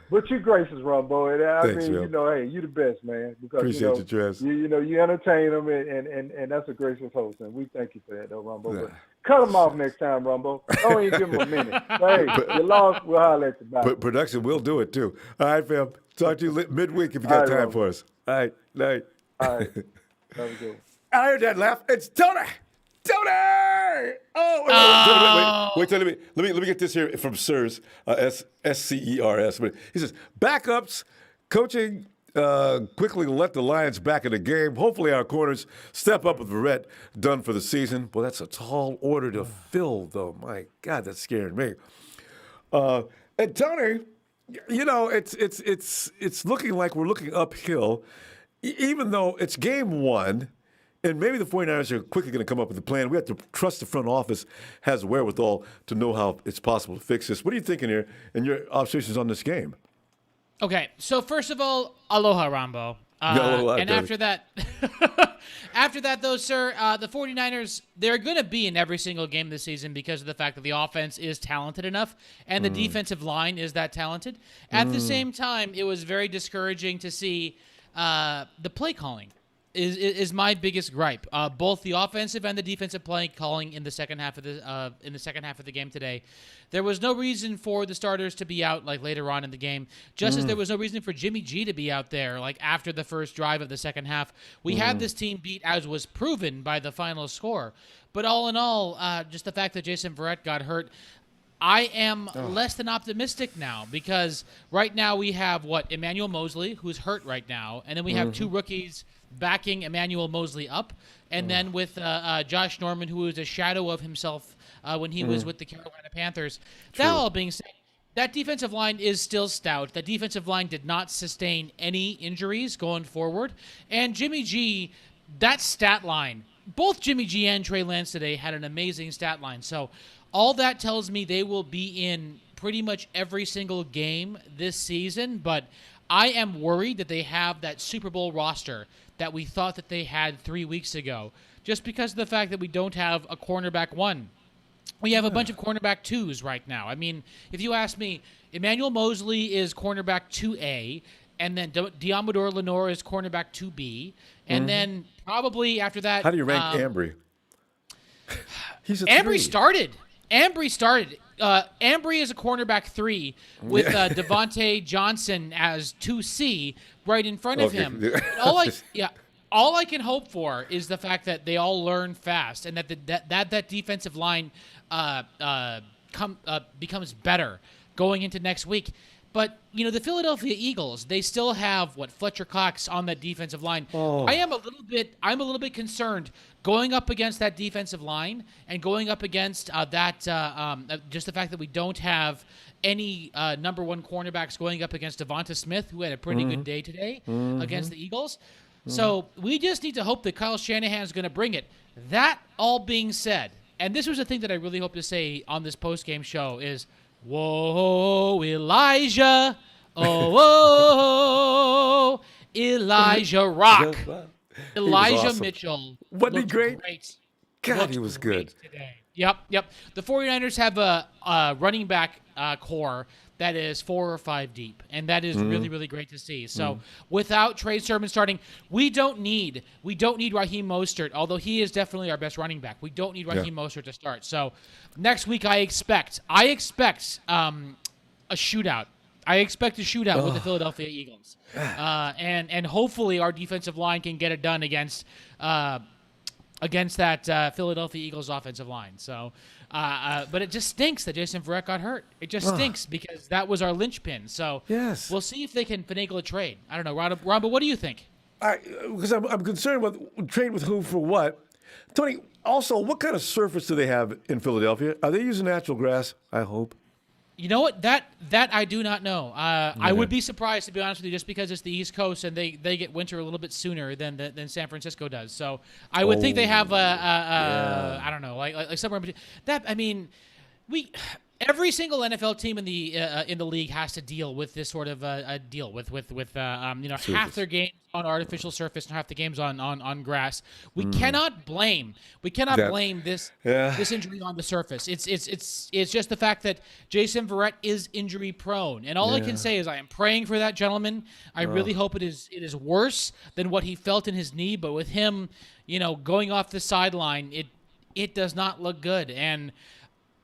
but you gracious, Ronbo. And Thanks, you know, hey, you the best, man. Because appreciate you, Trez. You entertain them, and that's a gracious host, and we thank you for that, though, Ronbo. But cut them off next time, Ronbo. Don't even give them a minute. Hey, you lost. We'll holler at you back. But production will do it too. All right, fam. Talk to you midweek if you got time for us. All right, night. All right, have a good one. I heard that laugh. It's Tony. Tony! Oh, wait, let me get this here from Sirs, SCERS. He says, backups, coaching quickly let the Lions back in the game. Hopefully our corners step up with Verrett done for the season. Well, that's a tall order to fill, though. My God, that's scaring me. And Tony, you know, it's looking like we're looking uphill, even though it's game one. And maybe the 49ers are quickly going to come up with a plan. We have to trust the front office has wherewithal to know how it's possible to fix this. What are you thinking here and your observations on this game? Okay, so first of all, aloha, Ronbo. And after that, though, sir, the 49ers, they're going to be in every single game this season because of the fact that the offense is talented enough and the defensive line is that talented. At the same time, it was very discouraging to see the play calling is my biggest gripe. Both the offensive and the defensive play calling in the second half of the game today. There was no reason for the starters to be out like later on in the game, just as there was no reason for Jimmy G to be out there like after the first drive of the second half. We had this team beat, as was proven by the final score. But all in all, just the fact that Jason Verrett got hurt, I am less than optimistic now because right now we have Emmanuel Mosley, who's hurt right now, and then we have two rookies backing Emmanuel Mosley up, and then with Josh Norman, who was a shadow of himself when he was with the Carolina Panthers. That all being said, that defensive line is still stout. That defensive line did not sustain any injuries going forward. And Jimmy G, that stat line, both Jimmy G and Trey Lance today had an amazing stat line. So all that tells me they will be in pretty much every single game this season, but I am worried that they have that Super Bowl roster that we thought that they had 3 weeks ago, just because of the fact that we don't have a cornerback one. We have a bunch of cornerback twos right now. I mean, if you ask me, Emmanuel Mosley is cornerback 2A, and then Diamador Lenore is cornerback 2B, and then probably after that... How do you rank Ambry? He's a Ambry 3. started. Ambry is a cornerback 3 with Devontae Johnson as 2C right in front of him. All I can hope for is the fact that they all learn fast and that defensive line becomes better going into next week. But, the Philadelphia Eagles, they still have, Fletcher Cox on that defensive line. I'm a little bit concerned going up against that defensive line and going up against just the fact that we don't have any number one cornerbacks going up against Devonta Smith, who had a pretty good day today against the Eagles. So we just need to hope that Kyle Shanahan is going to bring it. That all being said, and this was a thing that I really hope to say on this post-game show is, whoa, Elijah. Oh, Elijah Rock. Elijah awesome. Mitchell. Wasn't he great? God, Looked he was good. Today. Yep. The 49ers have a running back core that is 4 or 5 deep, and that is really, really great to see. So without Trey Sermon starting, we don't need Raheem Mostert, although he is definitely our best running back. We don't need Raheem Mostert to start. So next week I expect a shootout. I expect a shootout with the Philadelphia Eagles, and hopefully our defensive line can get it done against that Philadelphia Eagles offensive line. So, but it just stinks that Jason Verrett got hurt. It just stinks because that was our linchpin. So we'll see if they can finagle a trade. I don't know, Ronbo, what do you think? Because I'm concerned with trade with who for what. Tony, also, what kind of surface do they have in Philadelphia? Are they using natural grass? I hope. You know what? That I do not know. I would be surprised, to be honest with you, just because it's the East Coast and they get winter a little bit sooner than San Francisco does. So I would think they have I don't know, like somewhere in between. That, I mean, every single NFL team in the league has to deal with this sort of a deal with half their games on artificial surface and half the games on grass. We cannot blame this injury on the surface. It's just the fact that Jason Verrett is injury prone, and all I can say is I am praying for that gentleman. I really hope it is worse than what he felt in his knee, but with him, going off the sideline, it does not look good. And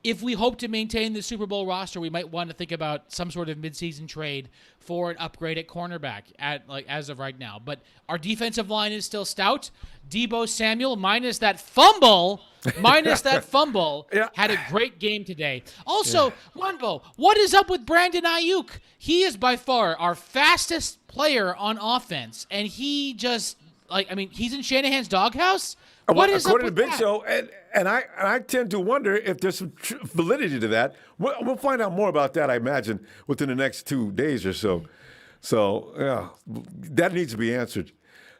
if we hope to maintain the Super Bowl roster, we might want to think about some sort of midseason trade for an upgrade at cornerback as of right now. But our defensive line is still stout. Deebo Samuel, minus that fumble, had a great game today. Also, Ronbo, what is up with Brandon Ayuk? He is by far our fastest player on offense, and he just he's in Shanahan's doghouse. What is according up with to Big that? Show, and I tend to wonder if there's some validity to that. We'll find out more about that, I imagine, within the next 2 days or so. So that needs to be answered.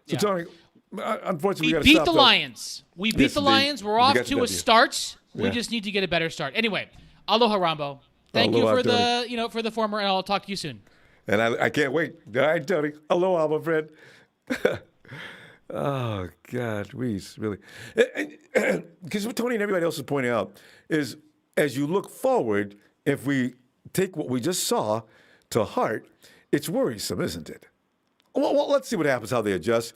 So Tony, unfortunately, we beat the Lions. We beat the Lions. We're off to a start. We just need to get a better start. Anyway, aloha, Ronbo. Thank you for the former, and I'll talk to you soon. And I can't wait. All right, Tony. Aloha, my friend. Oh, God, Reese, really. Because what Tony and everybody else is pointing out is as you look forward, if we take what we just saw to heart, it's worrisome, isn't it? Well, let's see what happens, how they adjust.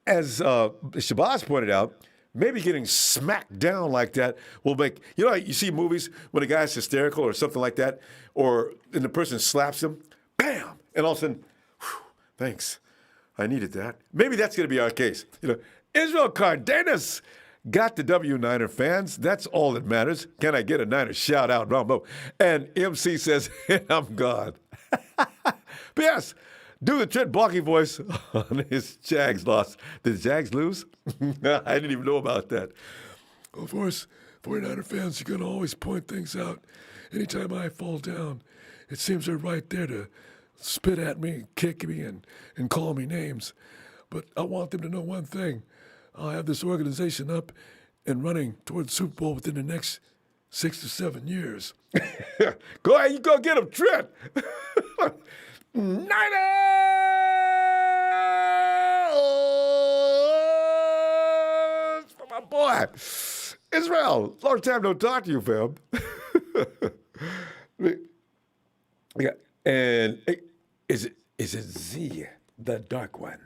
As Shabazz pointed out, maybe getting smacked down like that will make, you see movies when a guy's hysterical or something like that, and the person slaps him, bam, and all of a sudden, whew, thanks. I needed that. Maybe that's going to be our case. Israel Cardenas got the W, Niner fans. That's all that matters. Can I get a Niner shout out, Ronbo? And MC says, I'm gone. P.S. Do the Trent Baalke voice on his Jags loss. Did the Jags lose? I didn't even know about that. Of course, 49er fans are going to always point things out. Anytime I fall down, it seems they're right there to spit at me, kick me, and call me names. But I want them to know one thing. I'll have this organization up and running towards Super Bowl within the next 6 to 7 years. Go ahead, you go get him, Trent. Niners! For my boy. Israel, long time no talk to you, fam. Yeah. And is it Z, the dark one?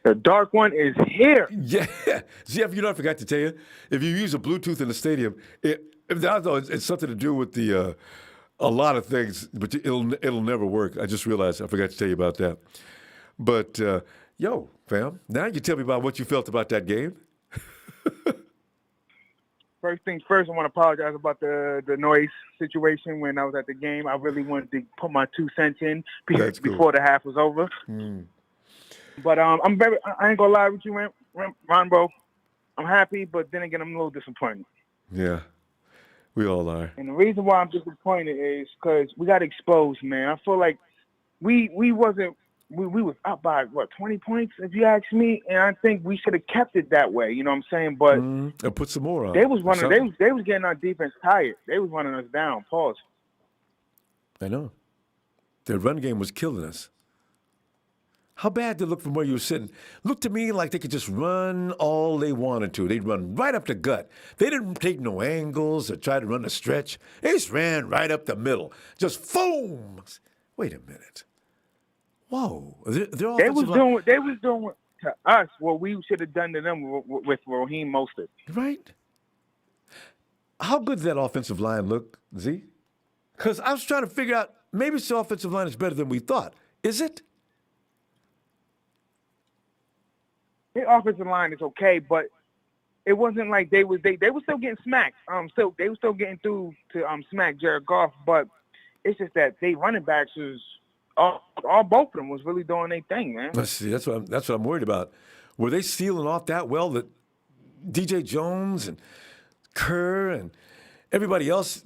The dark one is here. Yeah. Z, I forgot to tell you, if you use a Bluetooth in the stadium, it's something to do with the a lot of things, but it'll never work. I just realized I forgot to tell you about that. But yo, fam, now you tell me about what you felt about that game. First things first, I want to apologize about the noise situation when I was at the game. I really wanted to put my 2 cents in before the half was over. But I ain't gonna lie with you, Ronbo. I'm happy, but then again, I'm a little disappointed. Yeah, we all are. And the reason why I'm disappointed is because we got exposed, man. I feel like we was up by 20 points, if you ask me, and I think we should have kept it that way. You know what I'm saying? But and put some more on. They was getting our defense tired. They was running us down. Pause. I know. Their run game was killing us. How bad did it look from where you were sitting? Looked to me like they could just run all they wanted to. They'd run right up the gut. They didn't take no angles or try to run a stretch. They just ran right up the middle. Just boom. Wait a minute. Whoa. They was doing to us what we should have done to them with Raheem Mostert. Right. How good did that offensive line look, Z? Because I was trying to figure out, maybe this offensive line is better than we thought. Is it? The offensive line is okay, but it wasn't like they were still getting smacked. They were still getting through to smack Jared Goff, but it's just that they running backs was all both of them was really doing their thing, man. Let's see. That's what I'm worried about. Were they sealing off that well that DJ Jones and Kerr and everybody else,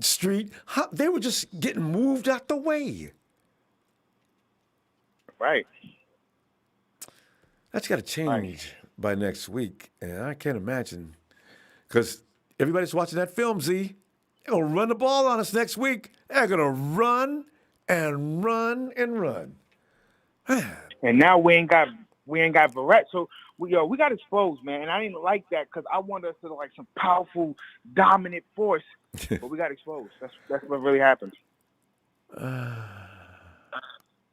Street, they were just getting moved out the way? Right. That's got to change by next week, and I can't imagine because everybody's watching that film. Z, they're gonna run the ball on us next week. They're gonna run and run and run. And now we ain't got Verrett, so we got exposed, man. And I didn't like that because I wanted us to look like some powerful, dominant force, but we got exposed. That's what really happened.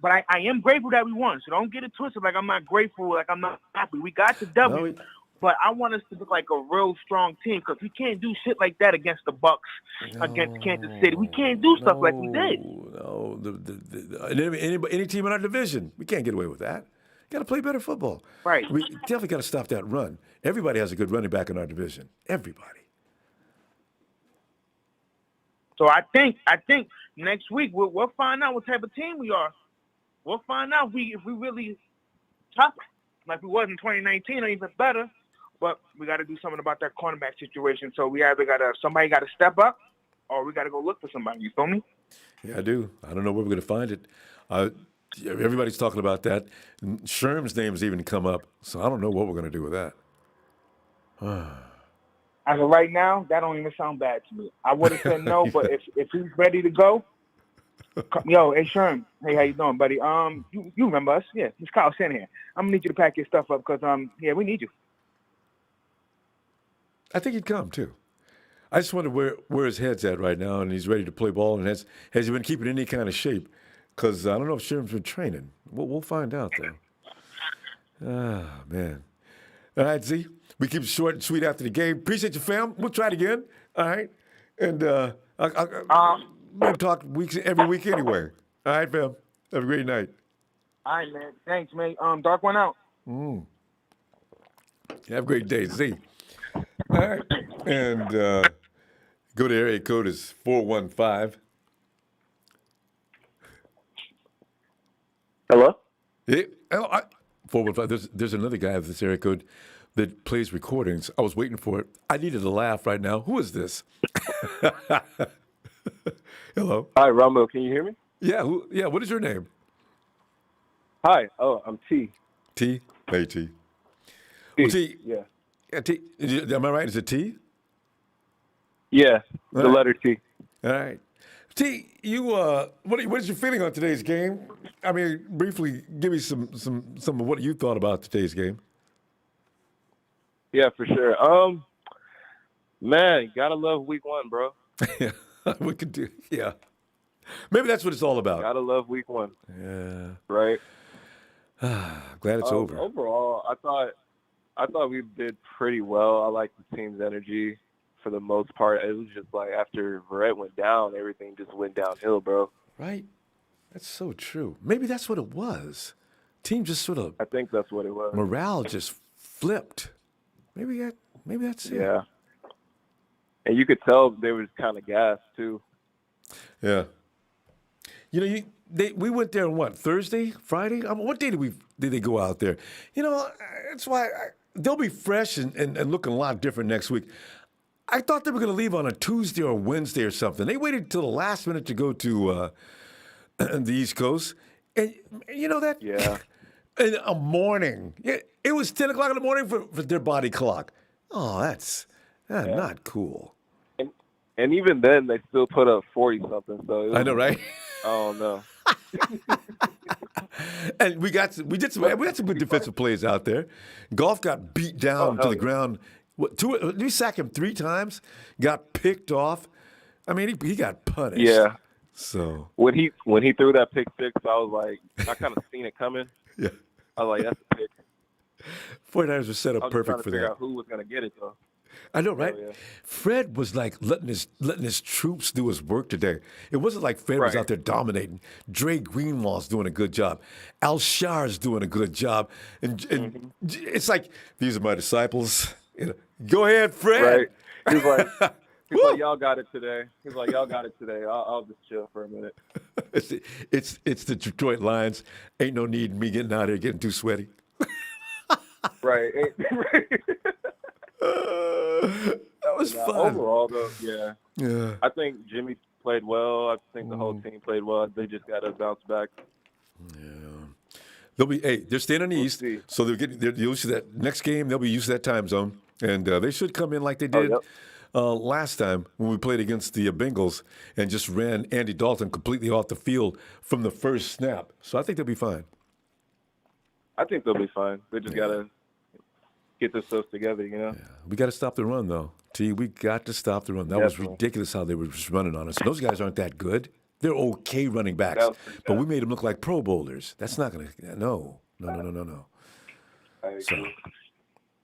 But I am grateful that we won, so don't get it twisted like I'm not grateful, like I'm not happy. We got the W, but I want us to look like a real strong team because we can't do shit like that against the Bucks, against Kansas City. We can't do stuff like we did. No, any team in our division, we can't get away with that. Got to play better football. Right. We definitely got to stop that run. Everybody has a good running back in our division. Everybody. So I think next week we'll find out what type of team we are. We'll find out if we really tough like we was in 2019 or even better. But we got to do something about that cornerback situation. So we either somebody got to step up, or we got to go look for somebody. You feel me? Yeah, I do. I don't know where we're going to find it. Everybody's talking about that. Sherm's name's even come up, so I don't know what we're going to do with that. As of right now, that don't even sound bad to me. I would have said no, but if he's ready to go, Yo, hey Sherm. Hey, how you doing, buddy? You remember us? Yeah, it's Kyle Shanahan. I'm gonna need you to pack your stuff up because yeah, we need you. I think he'd come too. I just wonder where his head's at right now, and he's ready to play ball. And has he been keeping any kind of shape? Because I don't know if Sherm's been training. We'll find out though. Ah, man. All right, Z. We keep it short and sweet after the game. Appreciate you, fam. We'll try it again. All right. And we'll talk every week anyway. All right, fam. Have a great night. All right, man. Thanks, man. Dark one out. Have a great day, Z. All right. And go to area code is 415. Hello? Yeah. 415. There's another guy with this area code that plays recordings. I was waiting for it. I needed a laugh right now. Who is this? Hello. Hi, Ronbo. Can you hear me? Yeah. What is your name? Hi. Oh, I'm T. T? Hey, T. T. Well, T. Yeah. Yeah, T. Am I right? Is it T? Yeah, the letter T. All right. T, you what is your feeling on today's game? I mean, briefly give me some of what you thought about today's game. Yeah, for sure. Man, gotta love week 1, bro. Yeah, we could do. Yeah, maybe that's what it's all about. Gotta love week 1. Yeah. Right. Glad it's over. Overall, I thought we did pretty well. I liked the team's energy for the most part. It was just like after Verrett went down, everything just went downhill, bro. Right. That's so true. Maybe that's what it was. Team just sort of. I think that's what it was. Morale just flipped. Maybe that's it. Yeah. And you could tell they were kind of gassed too. Yeah. You know, we went there on what, Thursday, Friday? I mean, what day did they go out there? You know, that's why they'll be fresh and looking a lot different next week. I thought they were going to leave on a Tuesday or Wednesday or something. They waited until the last minute to go to the East Coast. And you know that? Yeah. In a morning. It was 10 o'clock in the morning for their body clock. Oh, that's not cool. And even then, they still put up 40-something. So I know, right? I don't know. And we had some good defensive plays out there. Golf got beat down to the ground. We sacked him 3 times. Got picked off. I mean, he got punished. Yeah. So when he threw that pick 6, I was like, I kind of seen it coming. Yeah. I was like, that's a pick. 49ers were set up perfect for that. I was trying to figure out who was going to get it though. I know, right? Yeah. Fred was like letting his troops do his work today. It wasn't like Fred was out there dominating. Dre Greenlaw's doing a good job. Al-Shar's doing a good job. And it's like, these are my disciples. You know, go ahead, Fred. Right. He's like, y'all got it today. He's like, y'all got it today. I'll just chill for a minute. It's the Detroit Lions. Ain't no need in me getting out here getting too sweaty. Right. That was fun. Overall, though, yeah. Yeah. I think Jimmy played well. I think the whole team played well. They just got to bounce back. Yeah. They're staying on the East, so they're used to that. Next game, they'll be used to that time zone, and they should come in like they did last time when we played against the Bengals and just ran Andy Dalton completely off the field from the first snap. So I think they'll be fine. I think they'll be fine. They just got to get themselves together, you know? Yeah. We got to stop the run, though. We got to stop the run. That was ridiculous how they were just running on us. Those guys aren't that good. They're okay running backs, but we made them look like Pro Bowlers. That's not going to – no. So.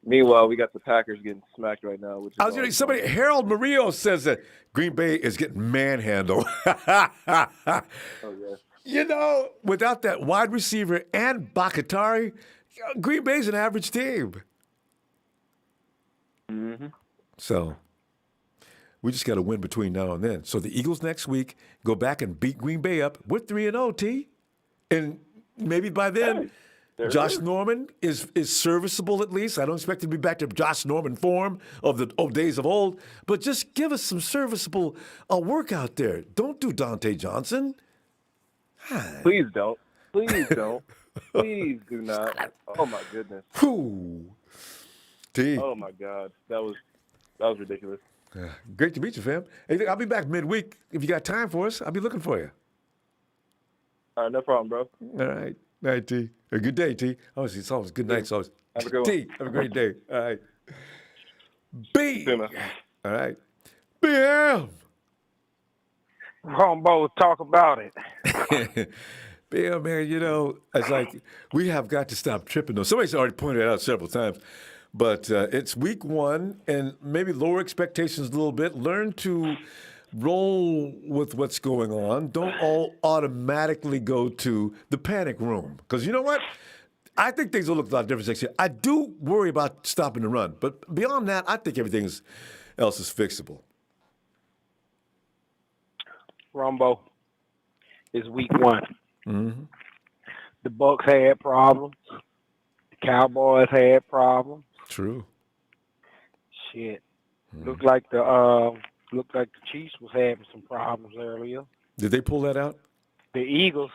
Meanwhile, we got the Packers getting smacked right now. Which is Harold Murillo says that Green Bay is getting manhandled. You know, without that wide receiver and Bakatari, Green Bay's an average team. Mm-hmm. So we just got to win between now and then. So the Eagles next week go back and beat Green Bay up. We're 3-0, T. And maybe by then, Josh Norman is serviceable at least. I don't expect him to be back to Josh Norman form of the days of old. But just give us some serviceable work out there. Don't do Dante Johnson. Please don't. Please don't. Please do not. Oh, my goodness. T. Oh, my God. That was ridiculous. Great to meet you, fam. Hey, I'll be back midweek. If you got time for us, I'll be looking for you. All right, no problem, bro. All right. Night, T. A good day, T. Always, it's always good nights. Always. Have a good one. T, have a great day. All right. B. See you, man. All right. BM. Ronbo, talk about it. BM, man, you know, it's like we have got to stop tripping, though. Somebody's already pointed it out several times. But it's week 1, and maybe lower expectations a little bit. Learn to roll with what's going on. Don't all automatically go to the panic room. Because you know what? I think things will look a lot different next year. I do worry about stopping the run. But beyond that, I think everything else is fixable. Ronbo, it's week 1. Mm-hmm. The Bucks had problems. The Cowboys had problems. True. Shit. Looked like the Chiefs was having some problems earlier. Did they pull that out? The Eagles,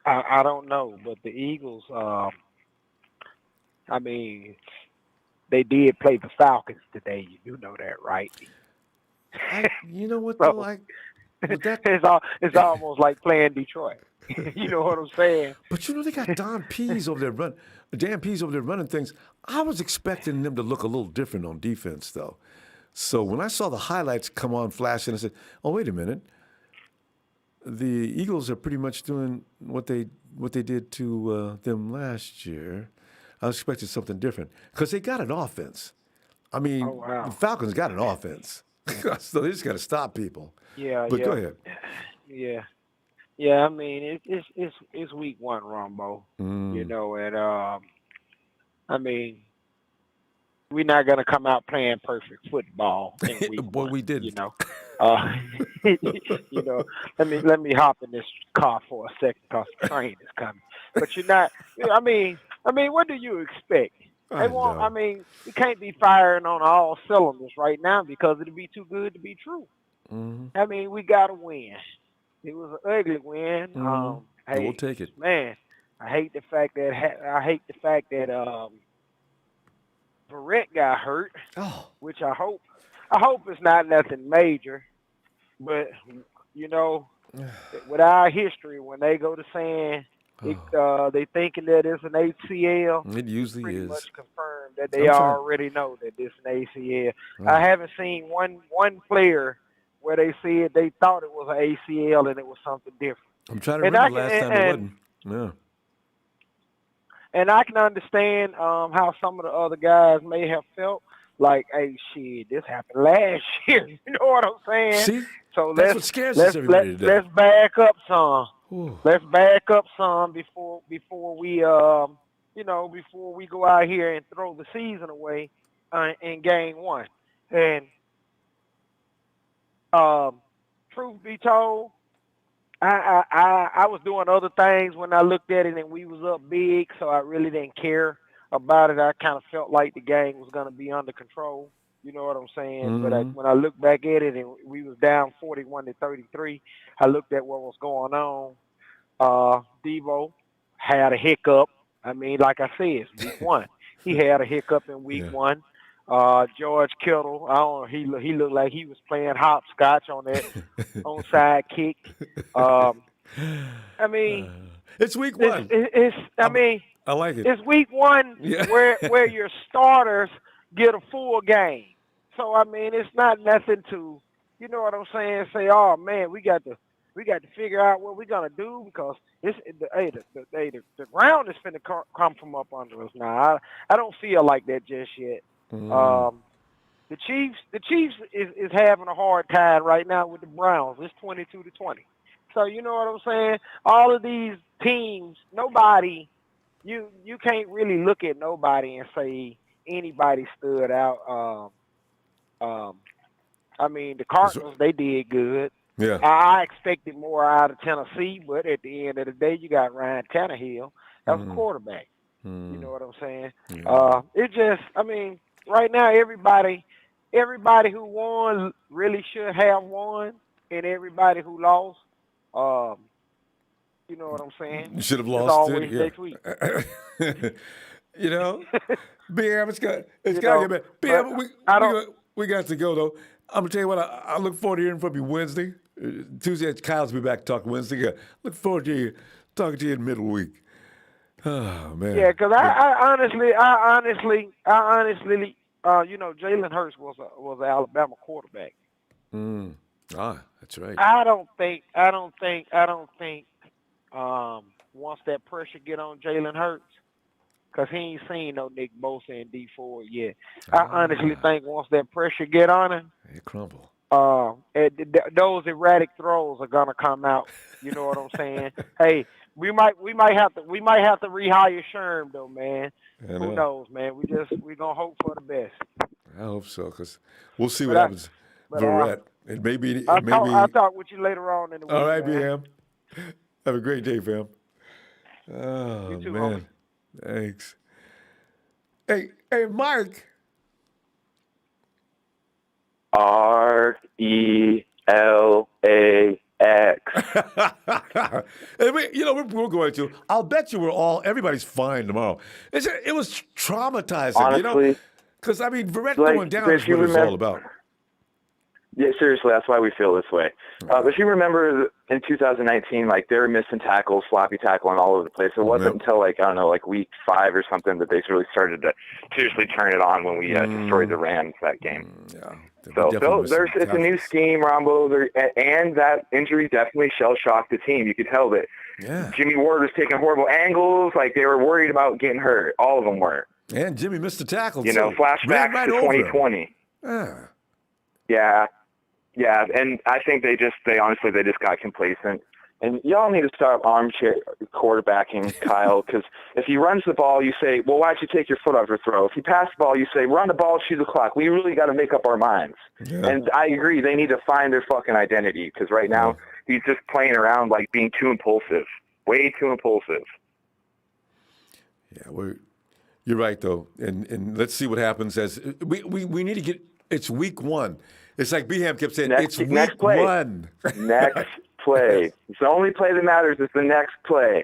I don't know, but the Eagles, I mean, they did play the Falcons today. You do know that, right? You know what, though? It's almost like playing Detroit. You know what I'm saying? But you know they got Dan Pease over there running things. I was expecting them to look a little different on defense, though. So when I saw the highlights come on flashing, I said, "Oh, wait a minute. The Eagles are pretty much doing what they did to them last year." I was expecting something different because they got an offense. I mean, the Falcons got an offense, so they just got to stop people. Yeah, but go ahead. Yeah. I mean, it's week 1, Ronbo. You know, and I mean, we're not gonna come out playing perfect football in week 1. We did. You know, you know. Let me hop in this car for a second because the train is coming. But you're not. I mean, what do you expect? You can't be firing on all cylinders right now because it'd be too good to be true. Mm-hmm. I mean, we got to win. It was an ugly win. Hey, we'll take it. Man, I hate the fact that Barrett got hurt. Which I hope it's not nothing major. But you know, with our history, when they go to saying they thinking that it's an ACL, it usually pretty is. much confirmed that they already know that it's an ACL. I haven't seen one player where they said they thought it was an ACL and it was something different. I'm trying to remember the last time it wasn't. Yeah. And I can understand how some of the other guys may have felt like, hey, shit, this happened last year. You know what I'm saying? See? So that's what scares us everybody today. Let's back up some. Let's back up some before we before we go out here and throw the season away in game 1. And truth be told, I was doing other things when I looked at it and we was up big, so I really didn't care about it. I kind of felt like the game was going to be under control. You know what I'm saying? But when I look back at it and we was down 41-33, I looked at what was going on. Devo had a hiccup. I mean, like I said, it's week 1. He had a hiccup in week 1. George Kittle, I don't know, he looked like he was playing hopscotch on that onside kick. I mean, it's week 1. I like it. It's week 1 where your starters get a full game. So I mean, it's not nothing to, you know what I'm saying? Say, oh man, we got to figure out what we're gonna do because the ground is finna come from up under us now. I don't feel like that just yet. The Chiefs is having a hard time right now with the Browns. It's 22-20. So you know what I'm saying? All of these teams, nobody, you can't really look at nobody and say anybody stood out. I mean, the Cardinals, they did good. Yeah. I expected more out of Tennessee, but at the end of the day, you got Ryan Tannehill. That was a quarterback. You know what I'm saying? Yeah. It just, I mean, right now, everybody who won really should have won, and everybody who lost, you know what I'm saying? You should have It's lost. always Yeah. next week. You know, BM, it's got to get better. BM, we got to go though. I'm gonna tell you what. I look forward to hearing from you Wednesday, Tuesday. Kyle's be back to talk Wednesday. Yeah. Look forward to you talking to you in midweek. Oh man. Yeah, because I honestly, Jalen Hurts was an Alabama quarterback. That's right. I don't think. Once that pressure get on Jalen Hurts, because he ain't seen no Nick Bosa and D Ford yet. I honestly think once that pressure get on him, it crumble. Those erratic throws are gonna come out. You know what I'm saying? Hey, we might have to rehire Sherm though, man. Who knows, man? We gonna hope for the best. I hope so, because we'll see what happens. Verrett. I'll talk with you later on in the week. All right, man. BM. Have a great day, fam. Oh, you too, man. Homie. Thanks. Hey, Mark. RELAX. We're going to. I'll bet you everybody's fine tomorrow. It was traumatizing, Honestly, because Verrett going down is what it's all about. Yeah, seriously, that's why we feel this way. But if you remember in 2019, they were missing tackles, sloppy tackling all over the place. It wasn't until week 5 or something that they really started to seriously turn it on when we destroyed the Rams that game. So it's a new scheme, Ronbo, and that injury definitely shell-shocked the team. You could tell that Jimmy Ward was taking horrible angles, they were worried about getting hurt. All of them were. And Jimmy missed a tackle, too. Flashbacks to 2020. Yeah, and I think they just got complacent. And y'all need to start armchair quarterbacking, Kyle, because if he runs the ball, you say, well, why'd you take your foot off your throw? If he passed the ball, you say, run the ball, shoot the clock. We really got to make up our minds. Yeah. And I agree, they need to find their fucking identity, because right now he's just playing around being too impulsive, way too impulsive. Yeah, you're right, though. And let's see what happens as we need to get – it's week 1. It's like Beham kept saying, it's week 1. Next play. It's the only play that matters. It's the next play.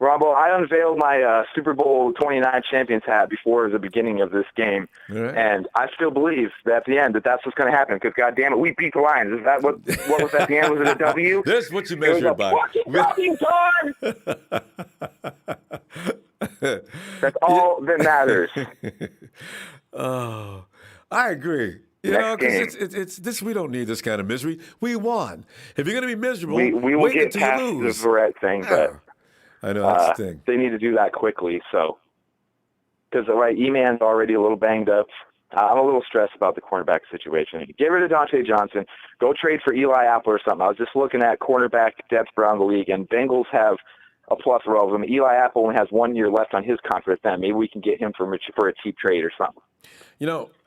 Ronbo, I unveiled my Super Bowl 29 champions hat before the beginning of this game, and I still believe that at the end that's what's going to happen, because, God damn it, we beat the Lions. Is that what was at the end? Was it a W? This is what you measured by. Fucking time! That's all that matters. Oh, I agree. Because it's this. We don't need this kind of misery. We won. If you're going to be miserable, we will wait get until past you lose. the Verrett thing, but I know that's the thing. They need to do that quickly. So, because E-Man's already a little banged up. I'm a little stressed about the cornerback situation. Get rid of Dante Johnson. Go trade for Eli Apple or something. I was just looking at cornerback depth around the league, and Bengals have a plethora of them. Eli Apple only has 1 year left on his contract. Then maybe we can get him for a cheap trade or something.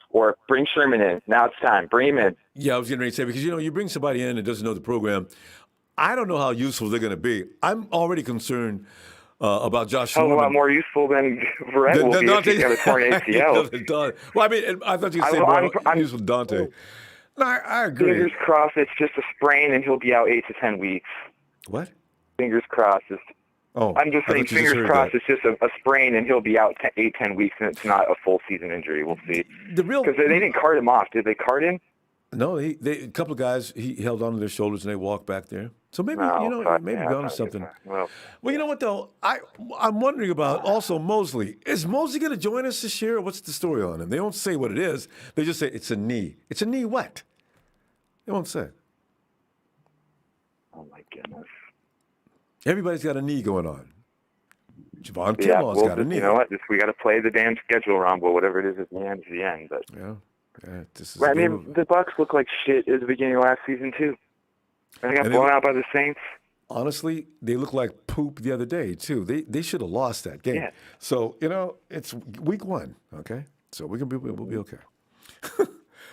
Or bring Sherman in. Now it's time. Bring him in. Yeah, I was getting ready to say, because, you bring somebody in that doesn't know the program. I don't know how useful they're going to be. I'm already concerned about Josh Norman. A lot more useful than Verrett will be if he's got a torn ACL. Well, I thought you could say more useful than Dante. No, I agree. Fingers crossed it's just a sprain and he'll be out 8 to 10 weeks. What? Fingers crossed. I'm just saying, fingers crossed, it's just a sprain and he'll be out 8-10 weeks, and it's not a full season injury. We'll see. Because they didn't cart him off. Did they cart him? No, a couple of guys, he held onto their shoulders and they walked back there. So maybe, maybe gone to something. Well, you know what, though? I'm wondering about also Mosley. Is Mosley going to join us this year, or what's the story on him? They don't say what it is. They just say it's a knee. It's a knee what? They won't say. Oh, my goodness. Everybody's got a knee going on. Javon Kinlaw's got a knee. You know what? We got to play the damn schedule, Ronbo. Whatever it is at the end is the end. But this is the Bucs look like shit at the beginning of last season too. They got blown out by the Saints. Honestly, they look like poop the other day too. They should have lost that game. Yeah. So it's week 1. Okay, so we'll be okay.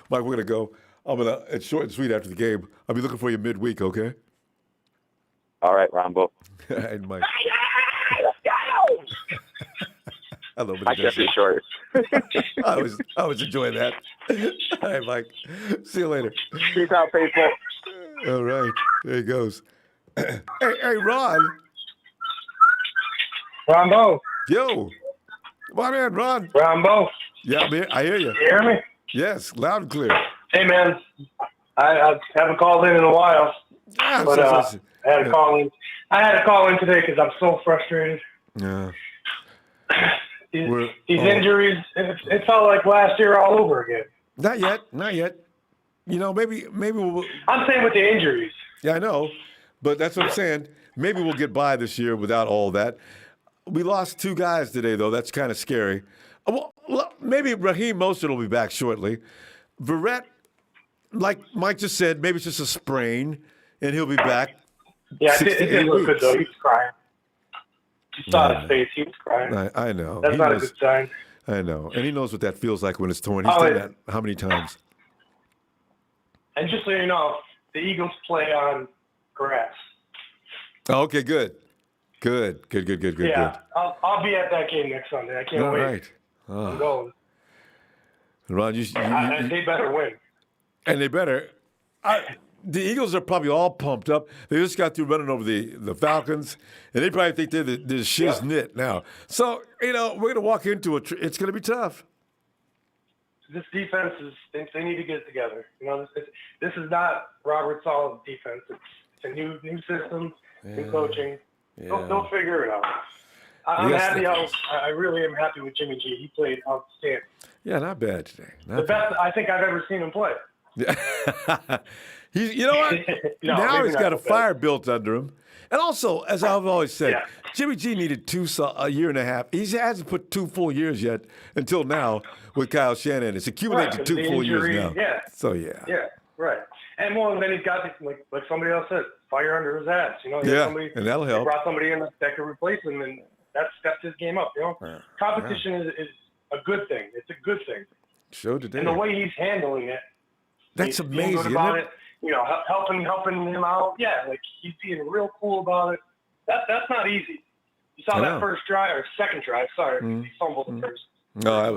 Mike, we're gonna go. It's short and sweet after the game. I'll be looking for you midweek. Okay. All right, Ronbo. And Mike. Let's go! I love it. I kept it short. I was enjoying that. All right, Mike. See you later. Peace out, faithful. All right. There he goes. Hey, Ron. Ronbo. Yo. My man, Ron. Ronbo. Yeah, man. I hear you. You hear me? Yes, loud and clear. Hey, man. I haven't called in a while. Yeah, but I had to call in. I had to call in today because I'm so frustrated. Yeah. These injuries, it felt like last year all over again. Not yet. You know, maybe we'll. I'm saying with the injuries. Yeah, I know, but that's what I'm saying. Maybe we'll get by this year without all that. We lost 2 guys today, though. That's kind of scary. Well, maybe Raheem Mostert will be back shortly. Verrett, like Mike just said, maybe it's just a sprain, and he'll be back. Yeah, it didn't look good, though. He was crying. You saw his face. He was crying. I know. That's not a good sign. I know. And he knows what that feels like when it's torn. He's done that how many times? And just so you know, the Eagles play on grass. Oh, okay, good. Yeah, I'll be at that game next Sunday. I can't wait. Right. I'm going. Ron, they better win. And they better. The Eagles are probably all pumped up. They just got through running over the Falcons, and they probably think they're the shiznit now. So, you know, we're going to walk into it. It's going to be tough. This defense they need to get it together. You know, this is not Robert Sala's defense. It's a new system, new coaching. Yeah. They'll figure it out. I'm happy. I really am happy with Jimmy G. He played outstanding. Yeah, not bad today. The best I think I've ever seen him play. You know what? Now he's got a fire built under him. And also, as I've always said, Jimmy G needed a year and a half. He hasn't put 2 full years yet until now with Kyle Shanahan. It's accumulated to 2 full years now. Yeah. So, yeah. Yeah, right. And then he's got, like somebody else said, fire under his ass. You know, and that'll help. Brought somebody in that could replace him, and that steps his game up. You know, competition is a good thing. It's a good thing. Showed today. And the way he's handling it, that's amazing. Good about it. You know, helping him out. Yeah, like he's being real cool about it. That's not easy. You saw that first drive or second drive. Sorry, he fumbled the first. No, that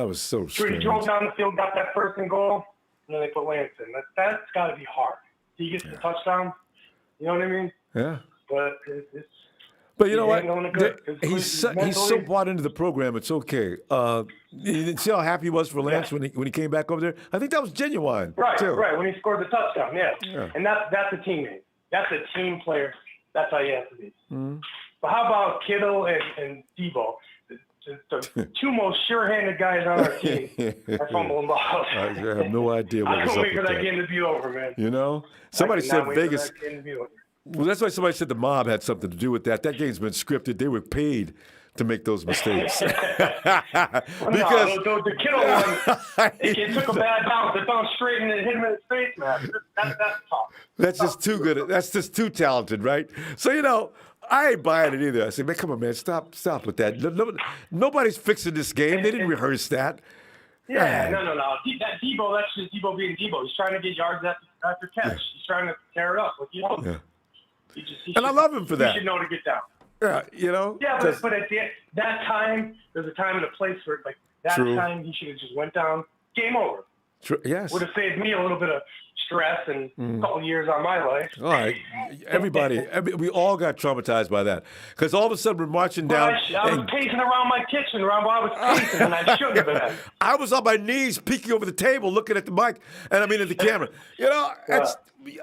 was so strange. He drove down the field, got that first and goal, and then they put Lance in. That's got to be hard. He gets the touchdown. You know what I mean? Yeah. But But you know what? He's so bought into the program. It's okay. You see how happy he was for Lance when he came back over there? I think that was genuine. Right, too. right. When he scored the touchdown, yeah. And that's a teammate. That's a team player. That's how he has to be. Mm-hmm. But how about Kittle and Debo? The 2 most sure-handed guys on our team are fumbling balls. I have no idea what was up with that. I couldn't wait for that game to be over, man. You know? Somebody said Vegas. Well, that's why somebody said the mob had something to do with that. That game's been scripted. They were paid to make those mistakes. Because the Kittle one, it took a bad bounce. It bounced straight and it hit him in his face, man. That's tough. That's just too good. That's just too talented, right? So, you know, I ain't buying it either. I say, man, come on, man, stop with that. Nobody's fixing this game. They didn't rehearse that. Yeah, no. That Debo, that's just Debo being Debo. He's trying to get yards after catch. He's trying to tear it up. Like, you know, and I love him for that. He should know to get down. Yeah, you know. Yeah, but at that time, there's a time and a place for it. Like that time, he should have just went down. Game over. Yes. Would have saved me a little bit of stress and a couple years on my life. All right. We all got traumatized by that. Because all of a sudden we're marching down. I was pacing around my kitchen, Ronbo. I was pacing, and I shouldn't have been. I was on my knees, peeking over the table, looking at the mic, and at the camera. You know,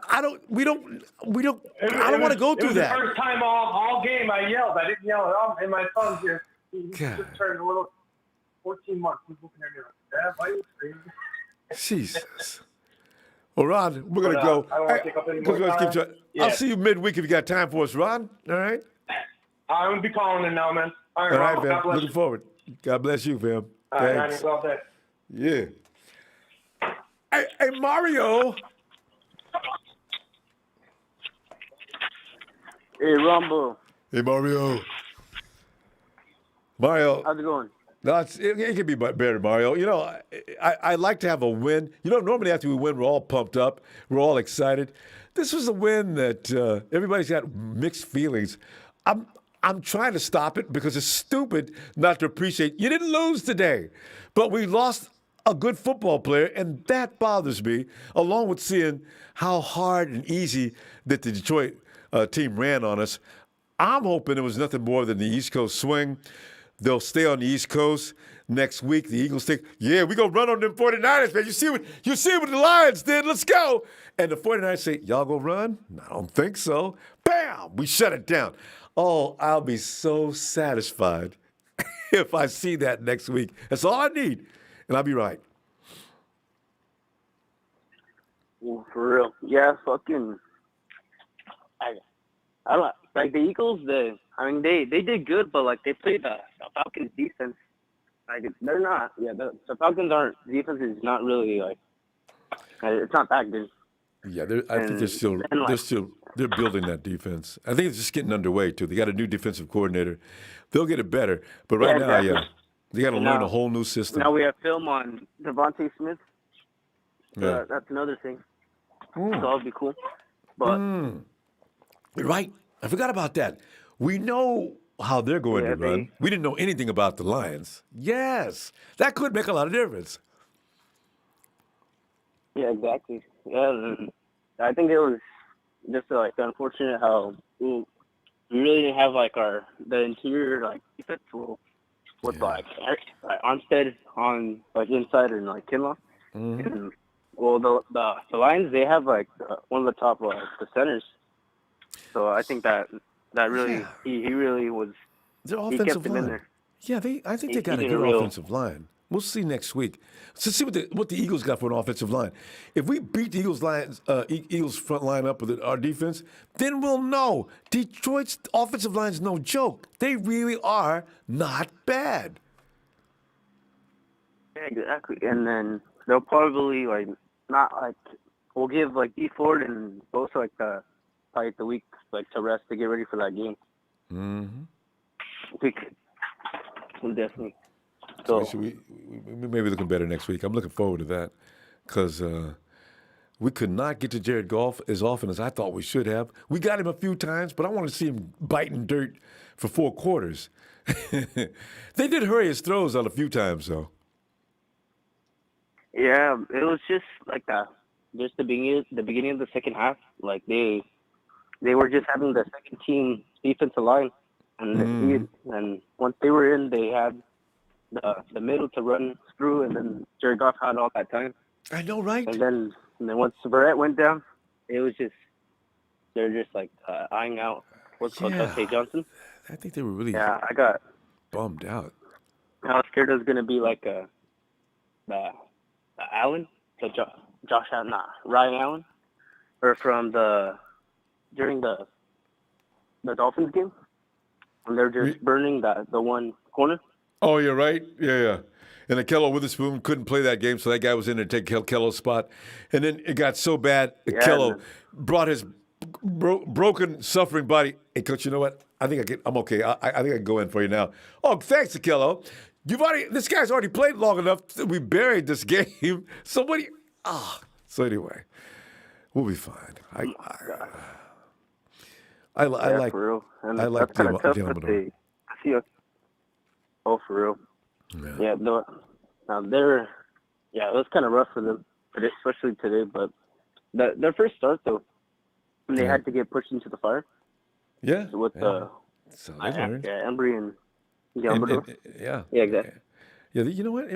I don't want to go through that. The first time all game I yelled. I didn't yell at all. And my son's here. He just turned a little 14 months. He's looking at me like, Dad, why are you screaming? Jesus. Well, Ron, we're going to go. I don't want to take up any more time. I'll see you midweek if you got time for us, Ron. All right? I'm going to be calling in now, man. All right, Ron, fam. God bless Looking forward. God bless you, fam. All right, Niners all day. Yeah. Hey, Mario. Hey, Ronbo. Hey, Mario. Mario. How's it going? No, it could be better, Mario. You know, I like to have a win. You know, normally after we win, we're all pumped up. We're all excited. This was a win that everybody's got mixed feelings. I'm trying to stop it because it's stupid not to appreciate. You didn't lose today, but we lost a good football player, and that bothers me, along with seeing how hard and easy that the Detroit team ran on us. I'm hoping it was nothing more than the East Coast swing. They'll stay on the East Coast. Next week, the Eagles think, yeah, we're going to run on them 49ers, man. You see what the Lions did. Let's go. And the 49ers say, y'all going to run? I don't think so. Bam! We shut it down. Oh, I'll be so satisfied if I see that next week. That's all I need. And I'll be right. Well, for real. Yeah, fucking. I don't like the Eagles. They did good, but like they played the Falcons defense. Like they're not. Yeah, the Falcons aren't. Defense is not really like. It's not that good. Yeah, I think they're building that defense. I think it's just getting underway too. They got a new defensive coordinator. They'll get it better, but right now, they got to learn a whole new system. Now we have film on Devontae Smith. Yeah, that's another thing. So that'll be cool. But you're right. I forgot about that. We know how they're going to run. We didn't know anything about the Lions. Yes, that could make a lot of difference. Yeah, exactly. Yeah, I think it was just like unfortunate how we really didn't have like the interior like defense with like Armstead on like inside and like Kinlaw. And, well, the Lions, they have like one of the top the centers. So I think that really he really was. Their offensive kept him in line. there. Yeah, I think they got a good offensive line. We'll see next week. So see what the Eagles got for an offensive line. If we beat the Eagles front line up with our defense, then we'll know Detroit's offensive line is no joke. They really are not bad. Yeah, exactly. And then they'll probably we'll give like D Ford and both like probably the week like to rest to get ready for that game. We'll definitely. So we may be looking better next week. I'm looking forward to that because we could not get to Jared Goff as often as I thought we should have. We got him a few times, but I want to see him biting dirt for 4 quarters. They did hurry his throws on a few times, though. Yeah, it was just like the beginning of the second half. Like they were just having the second team defensive line, and once they were in, they had the middle to run through, and then Jared Goff had all that time. I know, right? And then once Barrett went down, it was just they're just like eyeing out what's called Dante Johnson. I think they were really I got bummed out. I was scared it was gonna be like Allen, Ryan Allen, or from during the Dolphins game when they're just burning the one corner. Oh, you're right. Yeah. And Akello Witherspoon couldn't play that game, so that guy was in there to take Kello's spot. And then it got so bad, Akello brought his broken, suffering body. Hey, Coach, you know what? I think I'm okay. I think I can go in for you now. Oh, thanks, Akello. This guy's already played long enough that we buried this game. So So anyway, we'll be fine. I like. For real. And I like that's kind of tough, Diamond. but they see us. Oh, for real. Yeah. It was kind of rough for them, especially today. But their first start though, when they had to get pushed into the fire. Yeah. With Embry and Gilbert. Yeah, exactly. Yeah, you know what?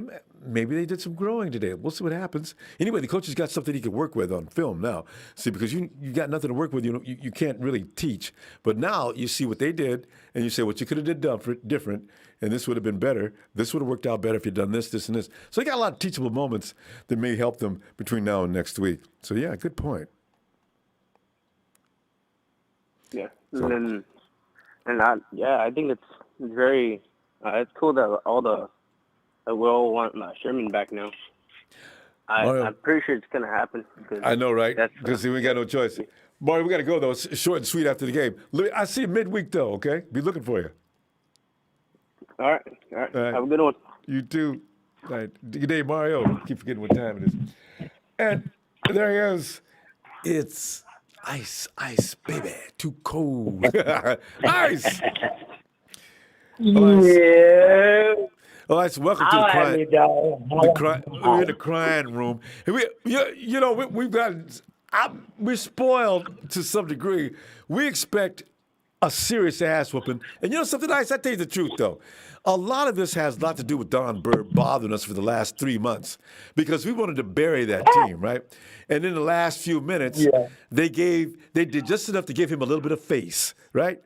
Maybe they did some growing today. We'll see what happens. Anyway, the coach has got something he can work with on film now. See, because you got nothing to work with, you can't really teach. But now you see what they did, and you say what you could have did different, and this would have been better. This would have worked out better if you'd done this, this, and this. So they got a lot of teachable moments that may help them between now and next week. So yeah, good point. Yeah, I think it's very it's cool that we all want Sherman back now. I'm pretty sure it's gonna happen. I know, right? Because we got no choice. Mario, we got to go though. It's short and sweet after the game. I see you midweek though. Okay, be looking for you. All right. Have a good one. You too. All right. Good day, Mario. Keep forgetting what time it is. And there he is. It's ice, baby. Too cold. Ice. Yeah. All right, so welcome to the crying. We're in the crying room. And we've got. We're spoiled to some degree. We expect a serious ass whooping. And you know something nice? I tell you the truth, though. A lot of this has a lot to do with Don Bird bothering us for the last 3 months because we wanted to bury that team, right? And in the last few minutes, they did just enough to give him a little bit of face, right?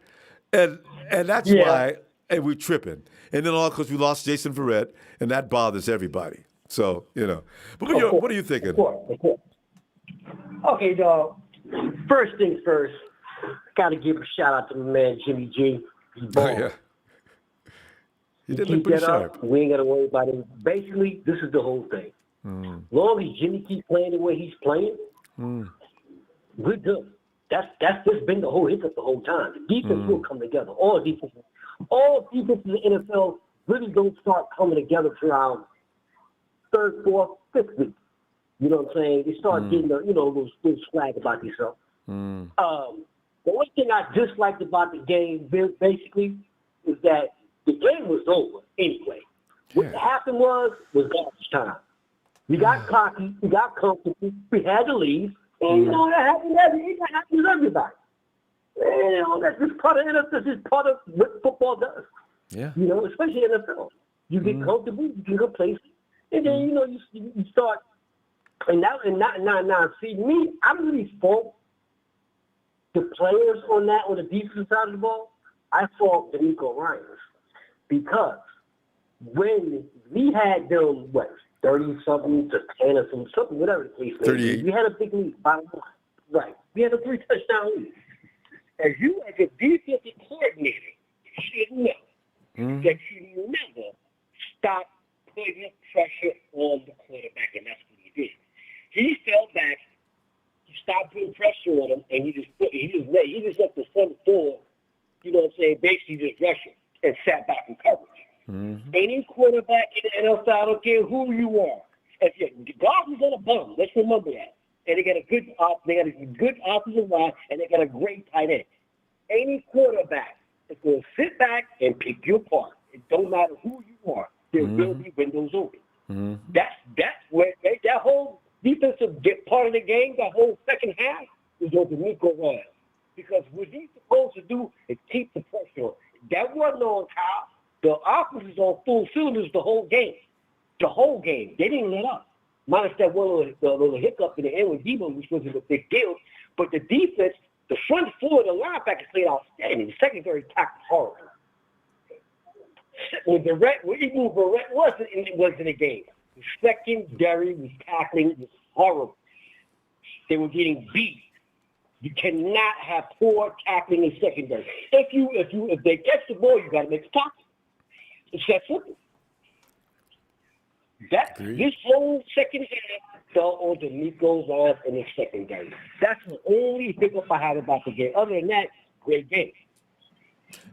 And that's why we tripping. And then all because we lost Jason Verrett, and that bothers everybody. So, you know. But what are you thinking? Of course. Okay, dog. First things first, got to give a shout out to my man Jimmy G. He balled. Yeah. He did Keep look pretty that sharp. up. We ain't got to worry about it. Basically, this is the whole thing. Long as Jimmy keeps playing the way he's playing, we're good. That's just been the whole hiccup the whole time. The defense will come together. All defenses in the NFL really don't start coming together around third, fourth, fifth week. You know what I'm saying? They start getting those swag about themselves. The one thing I disliked about the game, basically, is that the game was over anyway. What happened was garbage time. We got cocky, we got comfortable, we had to leave, and that happens to everybody. And that's just part of NFL. That's just part of what football does. Yeah. Especially NFL. You get comfortable, you get complacent, and then you start. And now, see me, I don't really fault the players on the defensive side of the ball. I fault D'Amico Ryans because when we had them 30-something to 10 or something, whatever the case may be, we had a big lead, bottom line. Right. We had a 3-touchdown lead. As you as a defensive coordinator, you should know that you never stop putting pressure on the quarterback, and that's what he did. He fell back, he stopped putting pressure on him, and he just let the front four, basically just rush him and sat back in coverage. Any quarterback in the NFL, I don't care who you are. The Dolphins on a bum, let's remember that. And they got a good offensive line, and they got a great tight end. Any quarterback is going to sit back and pick you apart. It don't matter who you are. There will be windows open. That's where that whole defensive part of the game, that whole second half, is on D'Amico Ryans. Because what he's supposed to do is keep the pressure on. That wasn't on top. The offense was on full cylinders the whole game. The whole game. They didn't let up. Minus that one little hiccup in the end with Debo, which wasn't a big deal. But the defense, the front four of the linebackers played outstanding. The secondary tackled horrible. When Verrett wasn't in the game. The secondary was tackling was horrible. They were getting beat. You cannot have poor tackling in secondary. If they catch the ball, you got to make a tackle. It's that simple. This whole second half fell on D'Amico Ryans in the secondary. That's the only hiccup I had about the game. Other than that, great game.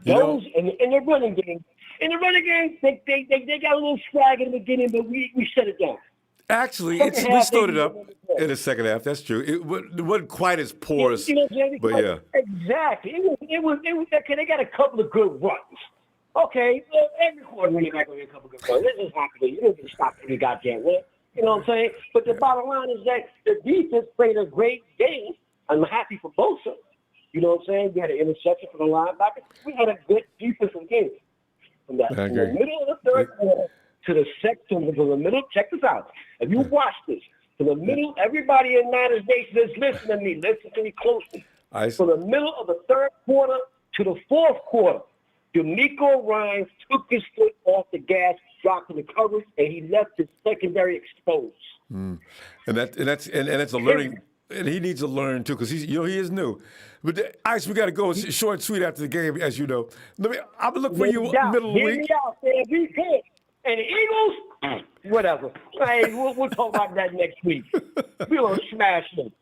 In the running game, they got a little swag in the beginning, but we shut it down. Actually, we slowed it up in the second half. That's true. It wasn't quite as porous, but yeah. Exactly. It was. Okay, they got a couple of good runs. Okay, well, every quarter running back will get a couple of good runs. This is happening. You don't get to stop every goddamn win. You know what I'm saying? But the bottom line is that the defense played a great game. I'm happy for Bosa. You know what I'm saying? We had an interception from the linebacker. We had a good defensive game. From the middle of the third quarter to the middle. Check this out. If you watch this, to the middle, everybody in Niners Nation is listening to me closely. From the middle of the third quarter to the fourth quarter, D'Amico Ryans took his foot off the gas, dropped in the coverage, and he left his secondary exposed. And that's a learning. And he needs to learn too, because he is new. But Ice, we got to go short and sweet after the game, as you know. I'm gonna look for you middle of the week. We good. And the Eagles, whatever. Hey, we'll talk about that next week. We're gonna smash them.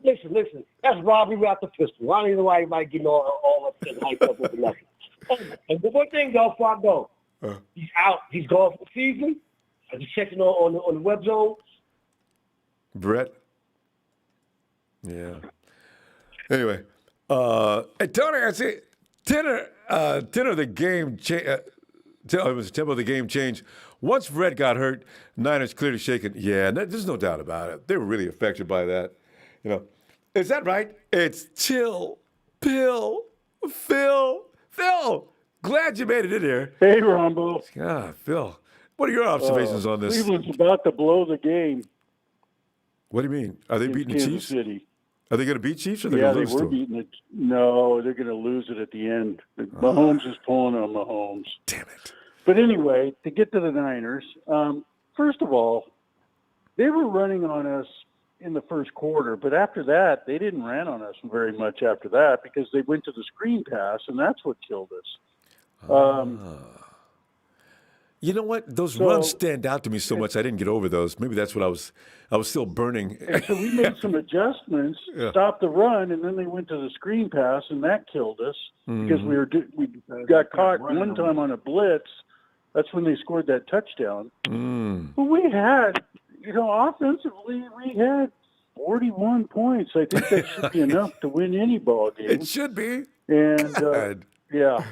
Listen. That's robbery without the pistol. I don't even know why anybody getting all upset and hyped up with the nothing. And the one thing, though, before I go, he's out. He's gone for the season. I just checking on the web zone. Brett. Yeah. Anyway, Tony, I say, tenor of the game tempo of the game changed. Once Brett got hurt, Niners clearly shaken. Yeah, there's no doubt about it. They were really affected by that. Is that right? It's chill, pill, Phil, glad you made it in there. Hey, Ronbo. Phil, what are your observations on this? Cleveland's about to blow the game. What do you mean? Are they beating the Chiefs? City. Are they going to beat Chiefs or are they going to lose they were beating it. No, they're going to lose it at the end. Mahomes is pulling on Mahomes. Damn it. But anyway, to get to the Niners, first of all, they were running on us in the first quarter, but after that, they didn't run on us very much after that because they went to the screen pass, and that's what killed us. You know what? Those runs stand out to me so much. I didn't get over those. Maybe that's what I was still burning. And so we made some adjustments, stopped the run, and then they went to the screen pass, and that killed us because we got caught one time on a blitz. That's when they scored that touchdown. But we had, offensively, we had 41 points. I think that should be enough to win any ball game. It should be. And yeah.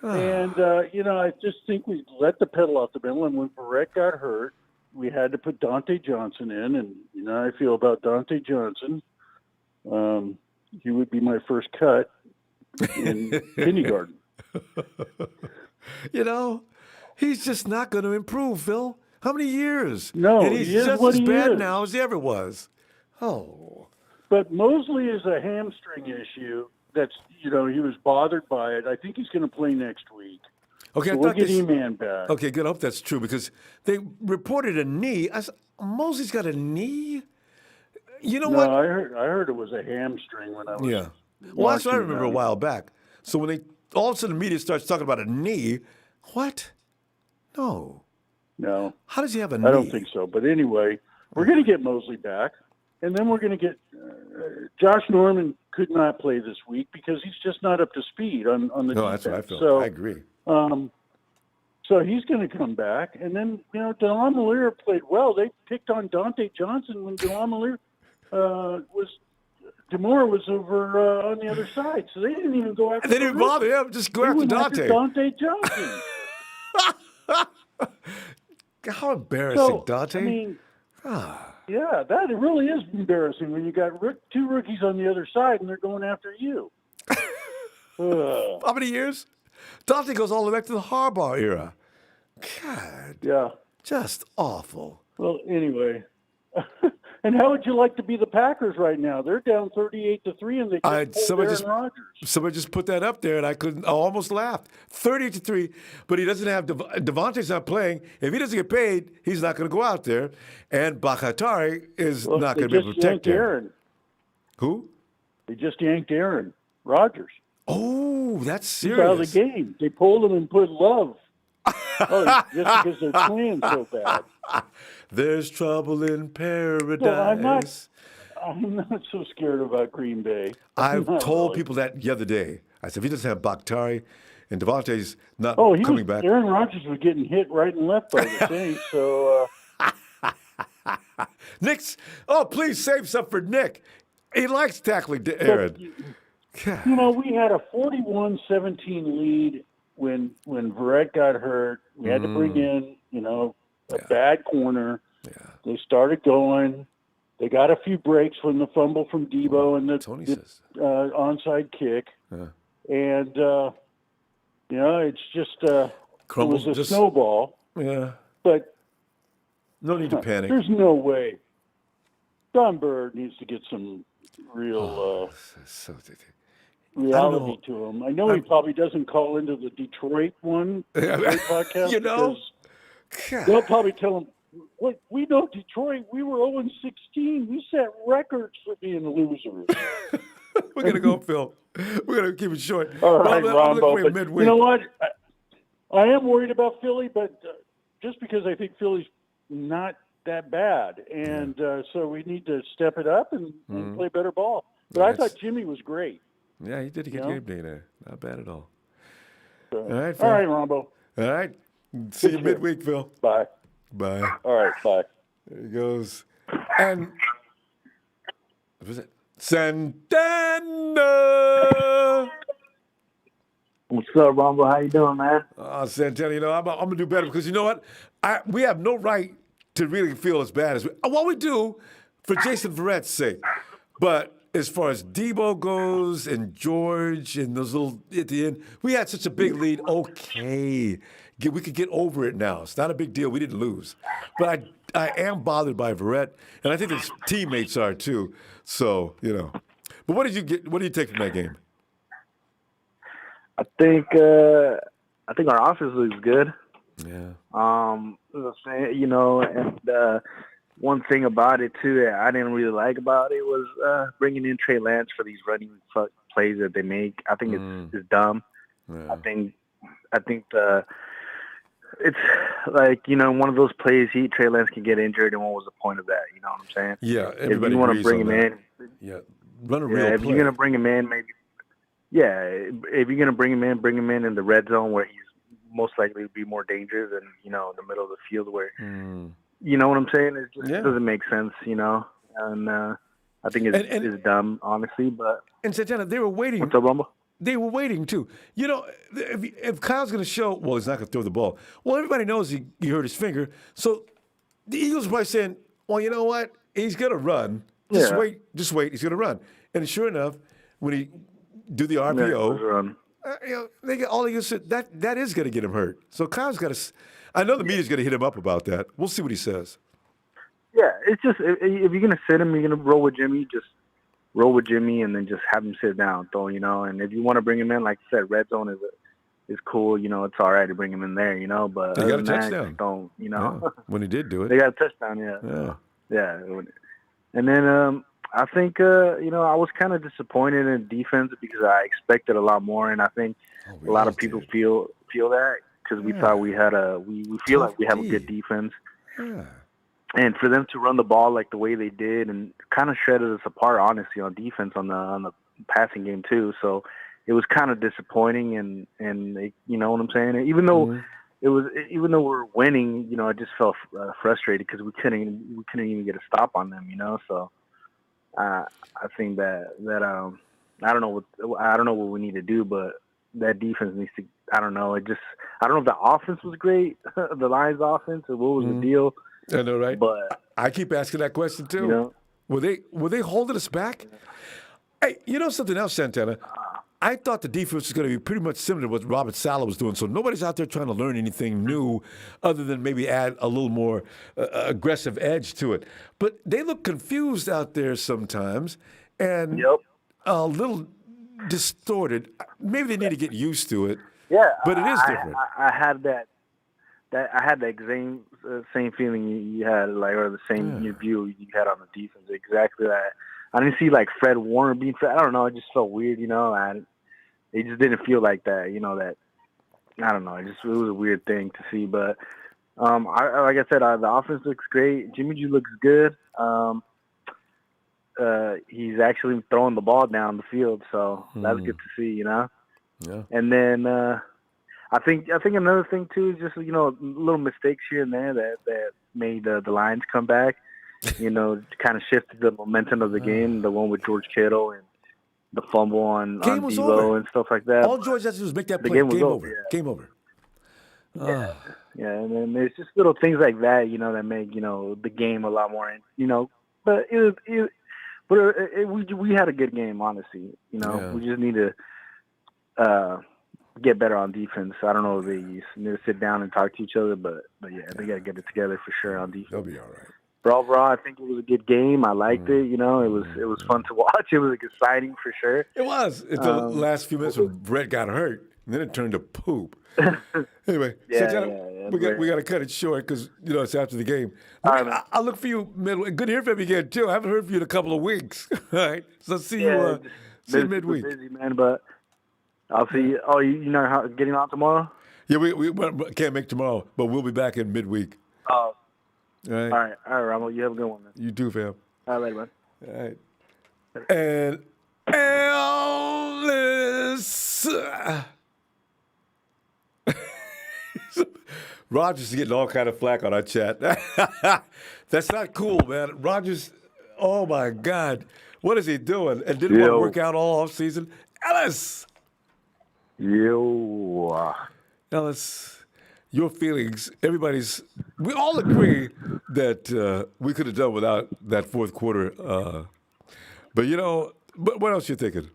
And, I just think we let the pedal off the metal. And when Barrett got hurt, we had to put Dante Johnson in. And, I feel about Dante Johnson. He would be my first cut in kindergarten. He's just not going to improve, Phil. How many years? No, and he's just as bad now as he ever was. Oh. But Mosley is a hamstring issue. That's, he was bothered by it. I think he's going to play next week. Okay, so we'll get E-Man back. Okay, good. I hope that's true because they reported a knee. Mosley's got a knee? You know what? I heard it was a hamstring when I was Well, that's what I remember a while back. So when all of a sudden the media starts talking about a knee, what? No. How does he have a knee? I don't think so. But anyway, we're going to get Mosley back. And then we're going to get Josh Norman could not play this week because he's just not up to speed on the defense. That's what I feel. So, I agree. So he's going to come back. And then, DeLon Malier played well. They picked on Dante Johnson when DeLon Malier DeMore was over on the other side. So they didn't even go after They didn't bother him. Just go after Dante. Dante Johnson. How embarrassing, Dante. I mean, yeah, that really is embarrassing when you got two rookies on the other side and they're going after you. How many years? Dante goes all the way back to the Harbaugh era. God. Yeah. Just awful. Well, anyway. And how would you like to be the Packers right now? They're down 38-3, and they just pulled Aaron Rodgers. Somebody just put that up there, and I almost laughed. 38-3, but he doesn't have Devontae's not playing. If he doesn't get paid, he's not going to go out there, and Bakatari is not going to be able to protect him. Who? They just yanked Aaron Rodgers. Oh, that's serious. He's out of the game. They pulled him and put Love. Just because they're playing so bad. There's trouble in paradise. Well, I'm not so scared about Green Bay. I've told people that the other day. I said, if he doesn't have Bakhtari and Devontae's not coming back. Aaron Rodgers was getting hit right and left by the Saints. So, Nick's. Oh, please save some for Nick. He likes tackling Aaron. We had a 41-17 lead when Verrett got hurt. We had to bring in, a bad corner. Yeah. They started going. They got a few breaks from the fumble from Debo and the onside kick. Yeah. And, it's just it was a snowball. Yeah. But no need to panic. There's no way. Don Bird needs to get some real reality to him. I know he probably doesn't call into the Detroit podcast. They'll probably tell him, "What we know, Detroit. We were 0-16. We set records for being losers." We're gonna go, Phil. We're gonna keep it short. All right, Ronbo. But you know what? I am worried about Philly, but just because I think Philly's not that bad, and so we need to step it up and play better ball. But I thought Jimmy was great. Yeah, he did a good game day there. Not bad at all. All right, Phil. All right, Ronbo. All right. See you midweek, Phil. Bye. Bye. All right, bye. There he goes. And what was it? Santana. What's up, Ronbo? How you doing, man? Santana, I'm going to do better because you know what? We have no right to really feel as bad as we do for Jason Verrett's sake. But as far as Debo goes and George and those little at the end, we had such a big lead. Okay, we could get over it now. It's not a big deal. We didn't lose. But I am bothered by Verrett, and I think his teammates are too. So, But what do you take from that game? I think our offense looks good. Yeah. And one thing about it too that I didn't really like about it was bringing in Trey Lance for these running plays that they make. I think it's dumb. Yeah. I think it's like one of those plays. Trey Lance can get injured, and what was the point of that? You know what I'm saying? Yeah. If you want to bring him in, run a real if play. you're gonna bring him in, maybe. Yeah, if you're gonna bring him in the red zone where he's most likely to be more dangerous than in the middle of the field where. You know what I'm saying? It just doesn't make sense, and I think it's dumb, honestly. But Santana, they were waiting. What's up, Ronbo? They were waiting too. If Kyle's going to show, well, he's not going to throw the ball. Well, everybody knows he hurt his finger. So the Eagles are probably saying, well, you know what? He's going to run. Just wait. He's going to run. And sure enough, when he do the RPO, they get all he said that is going to get him hurt. So Kyle's got to. I know the media's going to hit him up about that. We'll see what he says. Yeah, it's just if you're going to sit him, you're going to roll with Jimmy. Just roll with Jimmy, and then just have him sit down, though. And if you want to bring him in, like you said, red zone is cool. It's all right to bring him in there. But they got a touchdown. Don't Yeah, when he did do it, they got a touchdown. Yeah. And then I think I was kind of disappointed in defense because I expected a lot more, and I think a lot of people feel that. Because we thought we had we feel like we have a good defense. Yeah. And for them to run the ball like the way they did and kind of shredded us apart, honestly, on defense on the passing game too. So it was kind of disappointing, and you know what I'm saying. Even though even though we're winning, I just felt frustrated because we couldn't even get a stop on them. So I think that I don't know what we need to do, but that defense needs to. I don't know. I don't know if the offense was great, the Lions' offense, or what was the deal. I know, right? But I keep asking that question too. Were they holding us back? Hey, something else, Santana? I thought the defense was going to be pretty much similar to what Robert Saleh was doing. So nobody's out there trying to learn anything new, other than maybe add a little more aggressive edge to it. But they look confused out there sometimes, and a little distorted. Maybe they need to get used to it. Yeah, but it is different. I had that same feeling you had, or the same view you had on the defense. Exactly that. I didn't see Fred Warner being. I don't know. It just felt weird, It just didn't feel like that, that. I don't know. It was a weird thing to see, but like I said, the offense looks great. Jimmy G looks good. He's actually throwing the ball down the field, so that's good to see, Yeah. And then I think another thing too is just little mistakes here and there that made the Lions come back. Kind of shifted the momentum of the game. The one with George Kittle and the fumble on Debo and stuff like that. All George has to do is make that play. Game over. Yeah. Game over. Yeah. And then there's just little things like that, that make the game a lot more. But we had a good game, honestly. We just need to get better on defense. I don't know if they need to sit down and talk to each other, but yeah, they got to get it together for sure on defense. They'll be all right. But overall, I think it was a good game. I liked it. It was fun to watch. It was exciting for sure. It was until the last few minutes when Brett got hurt, and then it turned to poop. Anyway, we got to cut it short because it's after the game. I'll look for you midweek. Good to hear from you again too. I haven't heard from you in a couple of weeks. All right, so see you midweek. Busy, man, but I'll see you. Oh, you know getting on tomorrow? Yeah, we can't make tomorrow, but we'll be back in midweek. Oh. All right. All right, Ramo. You have a good one, man. You too, fam. All right, later, man. All right. And Ellis. Rogers is getting all kind of flack on our chat. That's not cool, man. Rogers, oh, my God. What is he doing? And didn't want to work out all offseason? Ellis. Ellis. Your feelings, we all agree that we could have done without that fourth quarter. But, What else you thinking?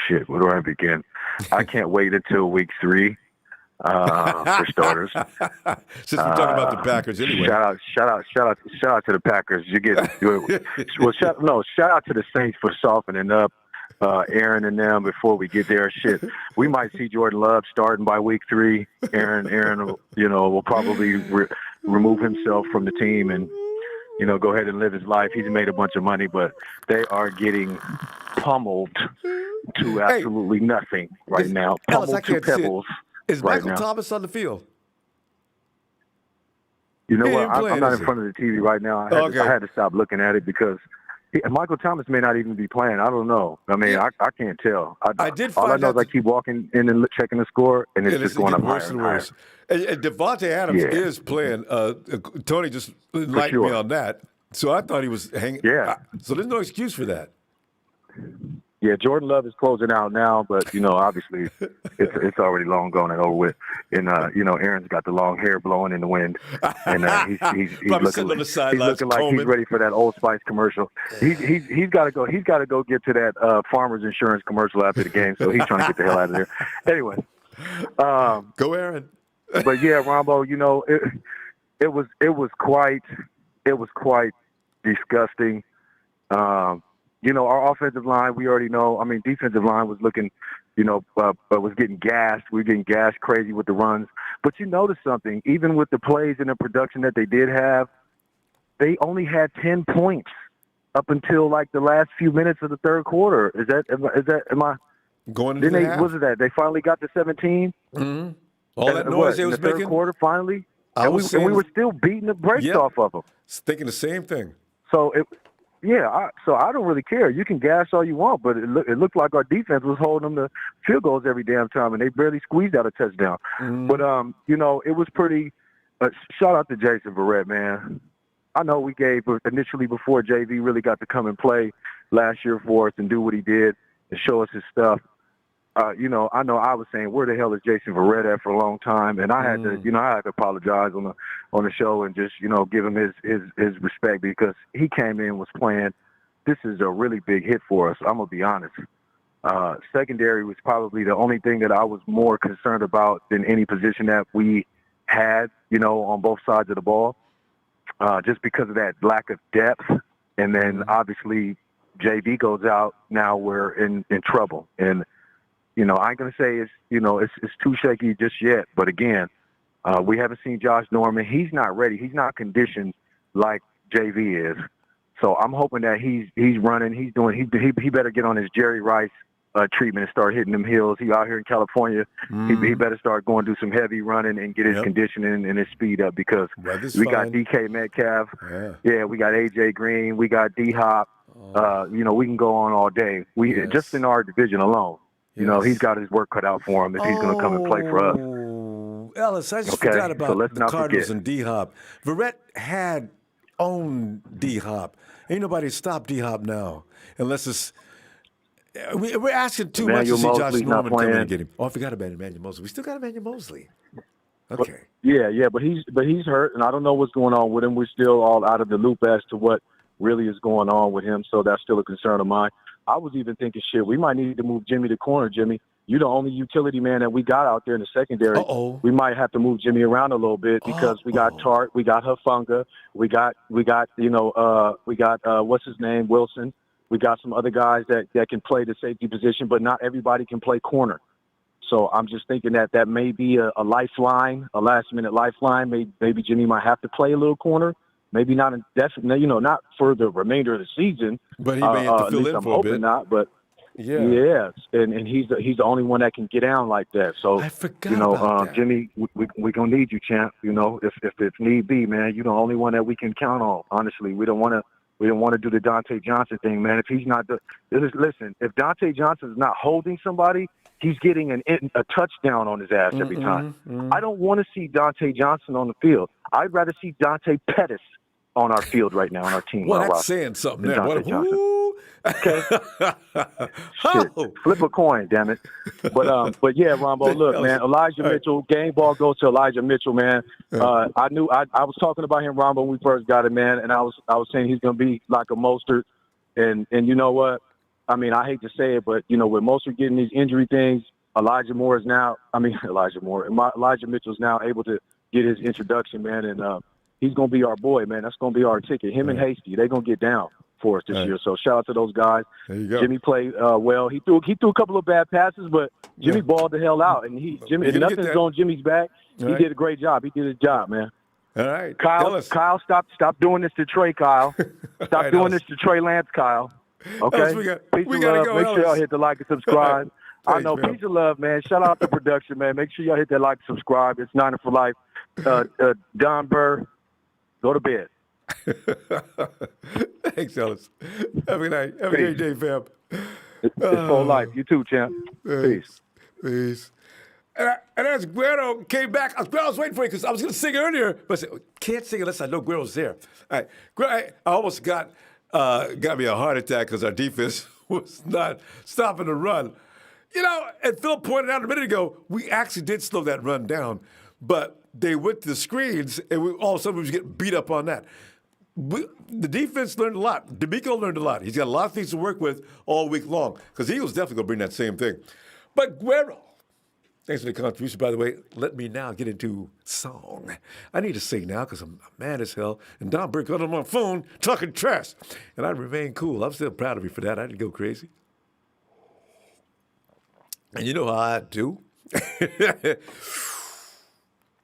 Shit, where do I begin? I can't wait until week 3 for starters. Since we're talking about the Packers anyway. Shout out to the Packers. You get well. Shout out to the Saints for softening up Aaron and them before we get there. Shit, we might see Jordan Love starting by week 3. Aaron, will probably remove himself from the team and go ahead and live his life. He's made a bunch of money, but they are getting pummeled to absolutely nothing right now. Pummeled to pebbles. Is right Michael now. Thomas on the field? You know He what? ain't playing, I'm not is in front of the TV right now. I had to stop looking at it because Michael Thomas may not even be playing. I don't know. I mean, I can't tell. All I know is I keep walking in and checking the score, and it's just going up higher and higher. And Devontae Adams is playing. Tony just enlightened me on that. So I thought he was hanging. Yeah. So there's no excuse for that. Yeah, Jordan Love is closing out now, but obviously it's already long gone and over with. And Aaron's got the long hair blowing in the wind, and he's looking, like he's ready for that Old Spice commercial. He's got to go. He's got to go get to that Farmers Insurance commercial after the game. So he's trying to get the hell out of there. Anyway, go Aaron. But yeah, Ronbo, it was quite disgusting. Our offensive line, we already know. I mean, defensive line was looking, was getting gassed. We were getting gassed crazy with the runs. But you notice something, even with the plays and the production that they did have, they only had 10 points up until like the last few minutes of the third quarter. Am I going into the half? Was it that they finally got to 17? Mm-hmm. All that noise they was in the making. Third quarter, finally, and we were still beating the brakes off of them. Thinking the same thing. So I don't really care. You can gas all you want, but it looked like our defense was holding them to field goals every damn time, and they barely squeezed out a touchdown. Mm-hmm. But it was pretty. Shout out to Jason Verrett, man. I know we gave initially before JV really got to come and play last year for us and do what he did and show us his stuff. I know I was saying, where the hell is Jason Verrett at for a long time, and I had to apologize on the show and just give him his respect because he came in was playing. This is a really big hit for us. I'm gonna be honest. Secondary was probably the only thing that I was more concerned about than any position that we had, on both sides of the ball, just because of that lack of depth. And then obviously JV goes out. Now we're in trouble. And I ain't gonna say it's too shaky just yet, but again, we haven't seen Josh Norman. He's not ready. He's not conditioned like JV is. So I'm hoping that he's running. He's doing. He better get on his Jerry Rice treatment and start hitting them hills. He out here in California. He better start going do some heavy running and get his conditioning and his speed up because we got DK Metcalf. Yeah, we got AJ Green. We got D Hop. We can go on all day. Just in our division alone. He's got his work cut out for him if he's going to come and play for us. Ellis, I just forgot about the Cardinals and D-Hop. Verrett had owned D-Hop. Ain't nobody stop D-Hop now unless it's – we're asking too much to see Josh Norman come in and get him. Oh, I forgot about Emmanuel Mosley. We still got Emmanuel Mosley. Okay. But he's hurt, and I don't know what's going on with him. We're still all out of the loop as to what really is going on with him, so that's still a concern of mine. I was even thinking, we might need to move Jimmy to corner. Jimmy, you're the only utility man that we got out there in the secondary. We might have to move Jimmy around a little bit because we got Tart, we got Hufanga, we got what's his name, Wilson. We got some other guys that can play the safety position, but not everybody can play corner. So I'm just thinking that may be a lifeline, a last-minute lifeline. Maybe Jimmy might have to play a little corner. Maybe not indefinitely, not for the remainder of the season. But he may have to fill in for a bit. Not, but and he's the only one that can get down like that. So I forgot about that. Jimmy, we gonna need you, champ. If need be, man, you're the only one that we can count on. Honestly, we don't want to do the Dante Johnson thing, man. If he's not listen, if Dante Johnson is not holding somebody, he's getting a touchdown on his ass every time. I don't want to see Dante Johnson on the field. I'd rather see Dante Pettis on our field right now on our team. Well, that's saying something. Okay. Shit. Flip a coin, damn it. But yeah, Ronbo, look, man, Elijah Mitchell, game ball goes to Elijah Mitchell, man. I was talking about him, Ronbo, when we first got him, man, and I was saying he's gonna be like a Mostert. And you know what? I mean, I hate to say it, but you know, with Mostert getting these injury things, Elijah Mitchell's now able to get his introduction, man, and he's gonna be our boy, man. That's gonna be our ticket. Him and Hasty, they're gonna get down for us this year. So shout out to those guys. There you go. Jimmy played well. He threw a couple of bad passes, but Jimmy balled the hell out. And nothing's on Jimmy's back. He did a great job. He did his job, man. All right. Kyle, stop doing this to Trey, Kyle. Stop doing this to Trey Lance, Kyle. Okay? Peace and love. Make sure y'all hit the like and subscribe. I know. Man. Peace and love, man. Shout out to production, man. Make sure y'all hit that like and subscribe. It's Niner for Life. Don Burr, go to bed. Thanks, Ellis. Have a good night. Have a great day, fam. It's full life. You too, champ. Peace. Peace. And as Guerrero came back, I was waiting for you because I was going to sing earlier, but I said, can't sing unless I know Guerrero's there. All right. I almost got me a heart attack because our defense was not stopping the run. You know, and Phil pointed out a minute ago, we actually did slow that run down, but they went to the screens, and all of a sudden we was getting beat up on that. The defense learned a lot. D'Amico learned a lot. He's got a lot of things to work with all week long because he was definitely going to bring that same thing. But Guerrero, thanks for the contribution, by the way. Let me now get into song. I need to sing now because I'm mad as hell. And Don Burke got on my phone talking trash. And I remain cool. I'm still proud of me for that. I didn't go crazy. And you know how I do.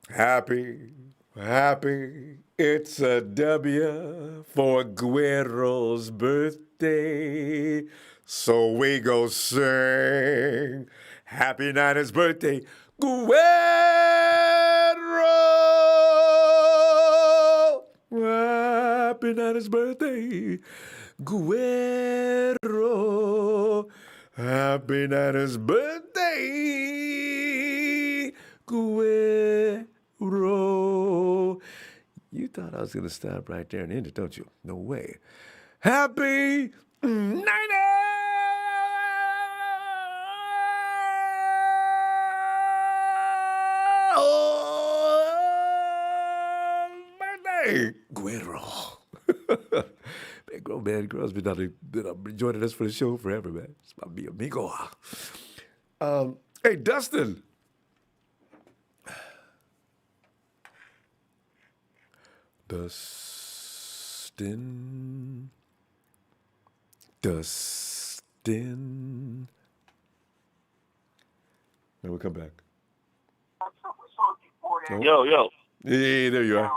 Happy, it's a W for Guerrero's birthday. So we go sing Happy Niners birthday, Guerrero. Happy Niners birthday, Guerrero. Happy Niners birthday, Guerrero. You thought I was going to stop right there and end it, don't you? No way. Happy Niners birthday, Guerrero. Big grown man, girls been joining us for the show forever, man. It's my amigo. Hey, Dustin. Dustin. Then we'll come back. Yo. Yeah, there you are.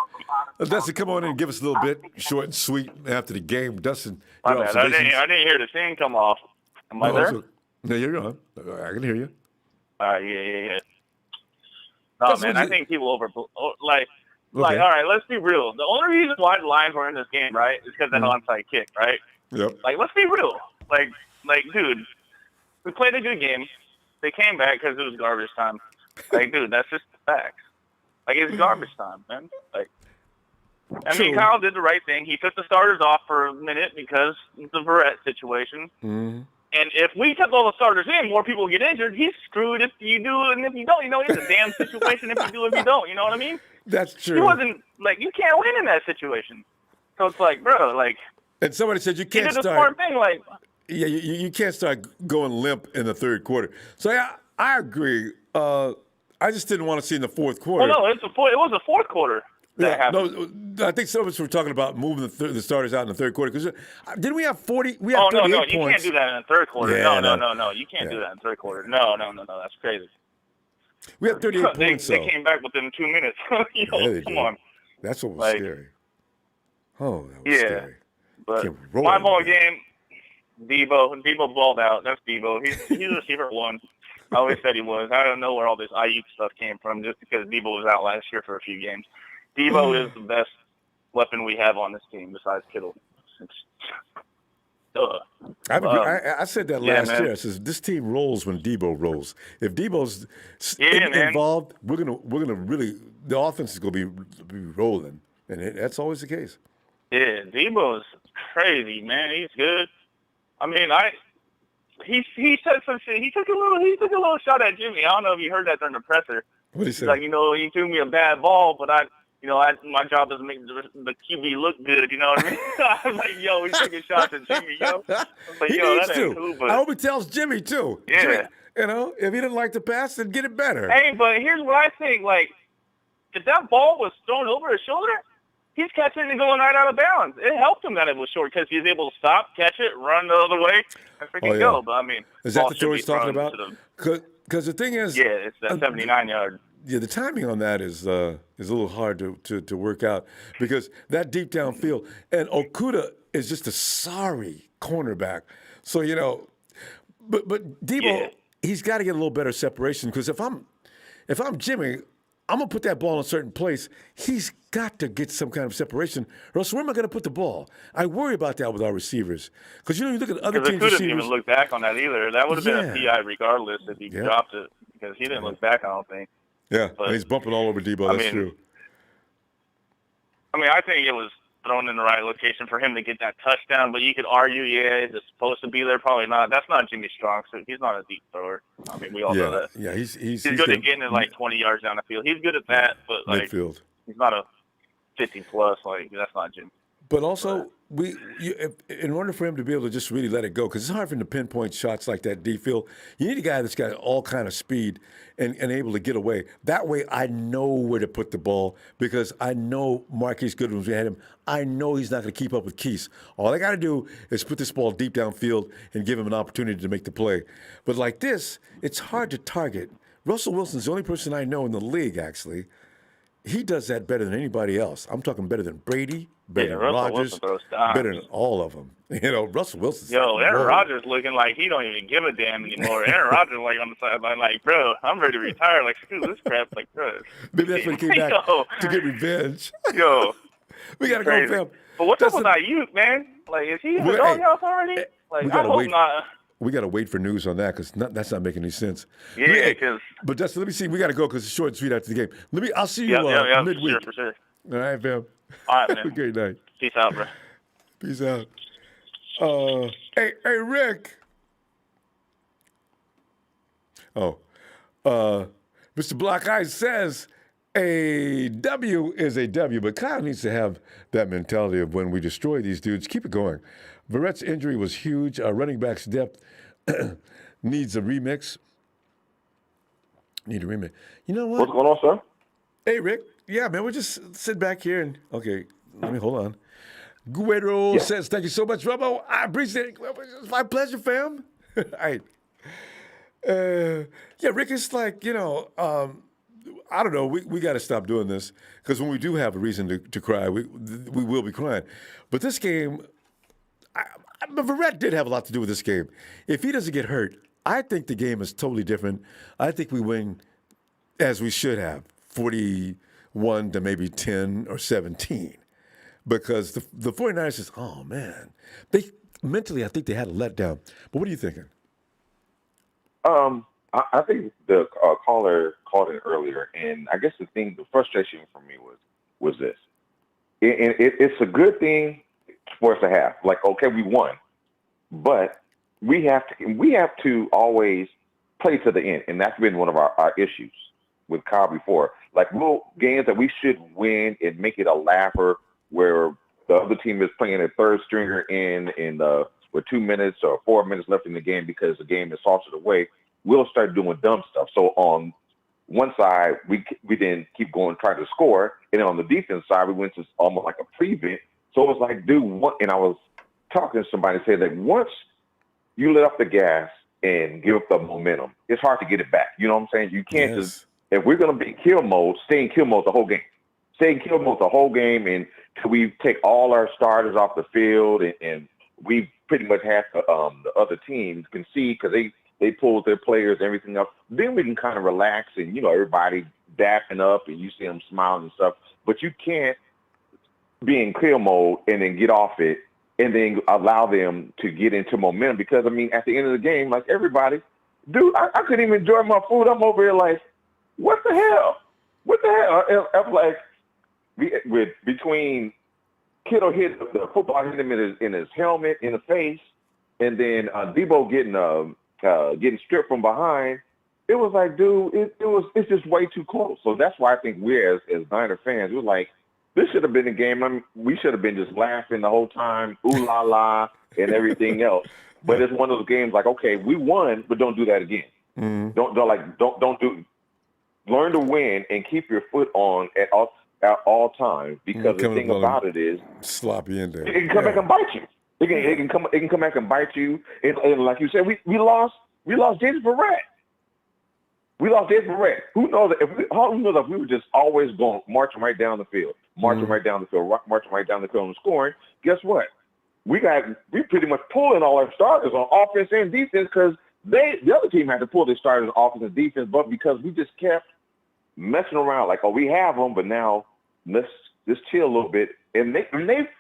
Dustin, come on in and give us a little bit, short and sweet, after the game. Dustin, My bad. I didn't hear the thing come off. Am I there? No, you're on. I can hear you. All right, yeah. No, man, I think people all right, let's be real. The only reason why the Lions were in this game, right, is because that onside kick, right? Yep. Like, let's be real. Like, dude, we played a good game. They came back because it was garbage time. Like, dude, that's just the facts. Like, it's garbage time, man. Like, I mean, Kyle did the right thing. He took the starters off for a minute because of the Verrett situation. Mm-hmm. And if we took all the starters in, more people would get injured. He's screwed if you do and if you don't. You know, it's a damn situation if you do, if you don't. You know what I mean? That's true. He wasn't, like, you can't win in that situation. So it's like, bro, like. And somebody said you can't did start. The smart thing, like. Yeah, you can't start going limp in the third quarter. So, yeah, I agree. I just didn't want to see in the fourth quarter. Well, no, it was a fourth quarter. No, I think some of us were talking about moving the starters out in the third quarter. Because didn't we have 40? We had 38 points. You can't do that in the third quarter. Yeah, no. You can't do that in the third quarter. No. That's crazy. We had 38 points, They came back within 2 minutes. Come on. That's what was scary. Oh, that was scary. But my ball game, Debo balled out. That's Debo. He's a receiver one. I always said he was. I don't know where all this Ayuk stuff came from just because Debo was out last year for a few games. Debo is the best weapon we have on this team besides Kittle. I said that last year. I said this team rolls when Debo rolls. If Debo's involved, we're gonna really the offense is gonna be rolling, and that's always the case. Yeah, Debo's crazy, man. He's good. I mean, he said some shit. He took a little shot at Jimmy. I don't know if you heard that during the presser. What did he He's say? like, he threw me a bad ball, but my job is to make the QB look good. You know what I mean? I was like, yo, he's taking shots at Jimmy, yo. I was like, He yo, needs that to. ain't cool. But I hope he tells Jimmy too. yeah. Jimmy, if he didn't like the pass, then get it better. Hey, but here's what I think. Like, if that ball was thrown over his shoulder, he's catching it and going right out of bounds. It helped him that it was short because he's able to stop, catch it, run the other way, and freaking go. But, I mean, is that ball the should throw be he's talking thrown about? to Because the thing is, yeah, it's that 79-yard. Yeah, the timing on that is a little hard to work out because that deep downfield, and Okuda is just a sorry cornerback. So but Debo, he's got to get a little better separation because if I'm Jimmy, I'm gonna put that ball in a certain place. He's got to get some kind of separation, or else where am I gonna put the ball? I worry about that with our receivers because you look at other teams' Because receivers. didn't even look back on that either. That would have been a PI regardless if he dropped it because he didn't look back. I don't think. Yeah, But, and he's bumping all over Debo. That's true. I mean, I think it was thrown in the right location for him to get that touchdown. But you could argue, is it supposed to be there? Probably not. That's not Jimmy's strong suit. He's not a deep thrower. I mean, we all know that. Yeah, he's good at getting it like 20 yards down the field. He's good at that, but like midfield. He's not a 50-plus. Like that's not Jimmy. But also, in order for him to be able to just really let it go, because it's hard for him to pinpoint shots like that deep field, you need a guy that's got all kind of speed and able to get away. That way, I know where to put the ball because I know Marquise Goodwin, we had him, I know he's not going to keep up with Keese. All I got to do is put this ball deep downfield and give him an opportunity to make the play. But like this, it's hard to target. Russell Wilson's the only person I know in the league, actually. He does that better than anybody else. I'm talking better than Brady, better than Rodgers, better than all of them. Russell Wilson's Aaron Rodgers looking like he don't even give a damn anymore. Aaron Rodgers like on the sideline like, bro, I'm ready to retire. Like, screw this crap. Like, bro. Maybe that's when he came back to get revenge. Yo. We got to go, fam. But what's up with Ayuk, man? Like, is he in the doghouse already? Like, I hope not. We got to wait for news on that because that's not making any sense. Yeah, because. But Justin, let me see. We got to go because it's short and sweet after the game. I'll see you midweek. For sure. All right, fam. All right, man. Have a great night. Peace out, bro. Peace out. Hey, Rick. Mr. Black Eyes says a W is a W, but Kyle needs to have that mentality of when we destroy these dudes, keep it going. Verrett's injury was huge. Our running back's depth needs a remix. Need a remix. You know what? What's going on, sir? Hey, Rick. Yeah, man, we'll just sit back here and, okay, let me hold on. Guerrero says, thank you so much, Ronbo. I appreciate it. It's my pleasure, fam. All right. Rick, it's like, I don't know. We got to stop doing this because when we do have a reason to cry, we will be crying. But this game, Verrett did have a lot to do with this game. If he doesn't get hurt, I think the game is totally different. I think we win as we should have, 41 to maybe 10 or 17. Because the 49ers says, oh, man. Mentally, I think they had a letdown. But what are you thinking? I think the caller called it earlier, and I guess the frustration for me was this. It's a good thing for us to have. Like, okay, we won, but we have to always play to the end, and that's been one of our issues with Kyle before. Like little games that we should win and make it a laugher, where the other team is playing a third stringer with 2 minutes or 4 minutes left in the game because the game is salted away. We'll start doing dumb stuff. So on one side, we didn't keep going trying to score, and then on the defense side, we went to almost like a prevent. So it was like, dude, and I was talking to somebody and said that once you let off the gas and give up the momentum, it's hard to get it back. You know what I'm saying? You can't just, if we're going to be in kill mode, stay in kill mode the whole game. Stay in kill mode the whole game until we take all our starters off the field, and we pretty much have the other teams concede because they pulled their players and everything else. Then we can kind of relax and, everybody dapping up and you see them smiling and stuff. But you can't be in clear mode and then get off it and then allow them to get into momentum because, at the end of the game, like everybody, dude, I couldn't even enjoy my food. I'm over here like, what the hell? What the hell? I'm like, between Kittle hit the football hit him in his helmet in the face, and then Debo getting stripped from behind. It was like, dude, it's just way too close. So that's why I think we're as Niner fans, we're like, this should have been a game. I mean, we should have been just laughing the whole time, ooh la la, and everything else. But it's one of those games like, okay, we won, but don't do that again. Mm-hmm. Don't do. Learn to win and keep your foot on at all times, because the thing about it is sloppy in there. It can come back and bite you. It can come back and bite you. And like you said, we lost Jason Verrett. We lost Jason Verrett. Who knows if we were just always going marching right down the field, marching right down the field and scoring? Guess what? We pretty much pulling all our starters on offense and defense, because the other team had to pull their starters on offense and defense, but because we just kept messing around like, oh, we have them, but now let's just chill a little bit. And they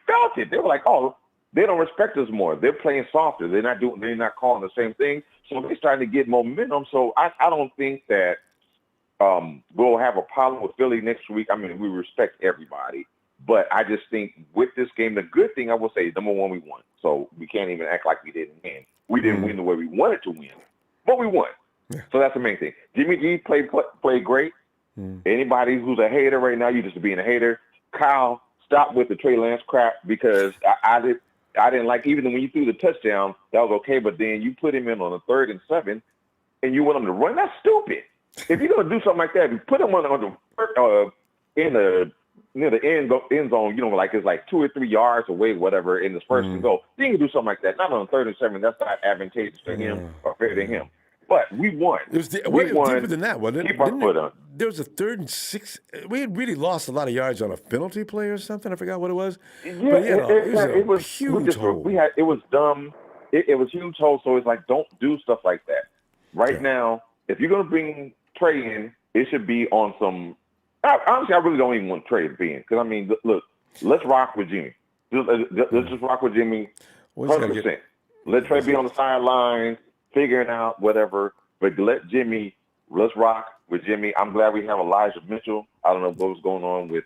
felt it. They were like, oh, they don't respect us more. They're playing softer. They're not calling the same thing. So they're starting to get momentum. So I don't think that we'll have a problem with Philly next week. I mean, we respect everybody. But I just think with this game, the good thing I will say, number one, we won. So we can't even act like we didn't win. We didn't win the way we wanted to win, but we won. Yeah. So that's the main thing. Jimmy G played great. Anybody who's a hater right now, you're just being a hater. Kyle, stop with the Trey Lance crap, because I didn't like, even when you threw the touchdown, that was okay, but then you put him in on a 3rd and 7, and you want him to run. That's stupid. If you're going to do something like that, you put him near the end zone, like it's like 2 or 3 yards away, whatever, in this first and go. Then you can do something like that. Not on 3rd and 7. That's not advantageous to him or fair to him. But we won. It was deeper than that, wasn't it? Keep our foot on. There was a 3rd and 6. We had really lost a lot of yards on a penalty play or something. I forgot what it was. Yeah, but, it was huge hole. It was dumb. It was huge hole. So it's like, don't do stuff like that. Right now, if you're going to bring Trey in, it should be on some. Honestly, I really don't even want Trey to be in, because I mean, look, let's rock with Jimmy. Let's just rock with Jimmy, 100%. Let Trey be on the sidelines, figuring out whatever, but let's rock with Jimmy. I'm glad we have Elijah Mitchell. I don't know what was going on with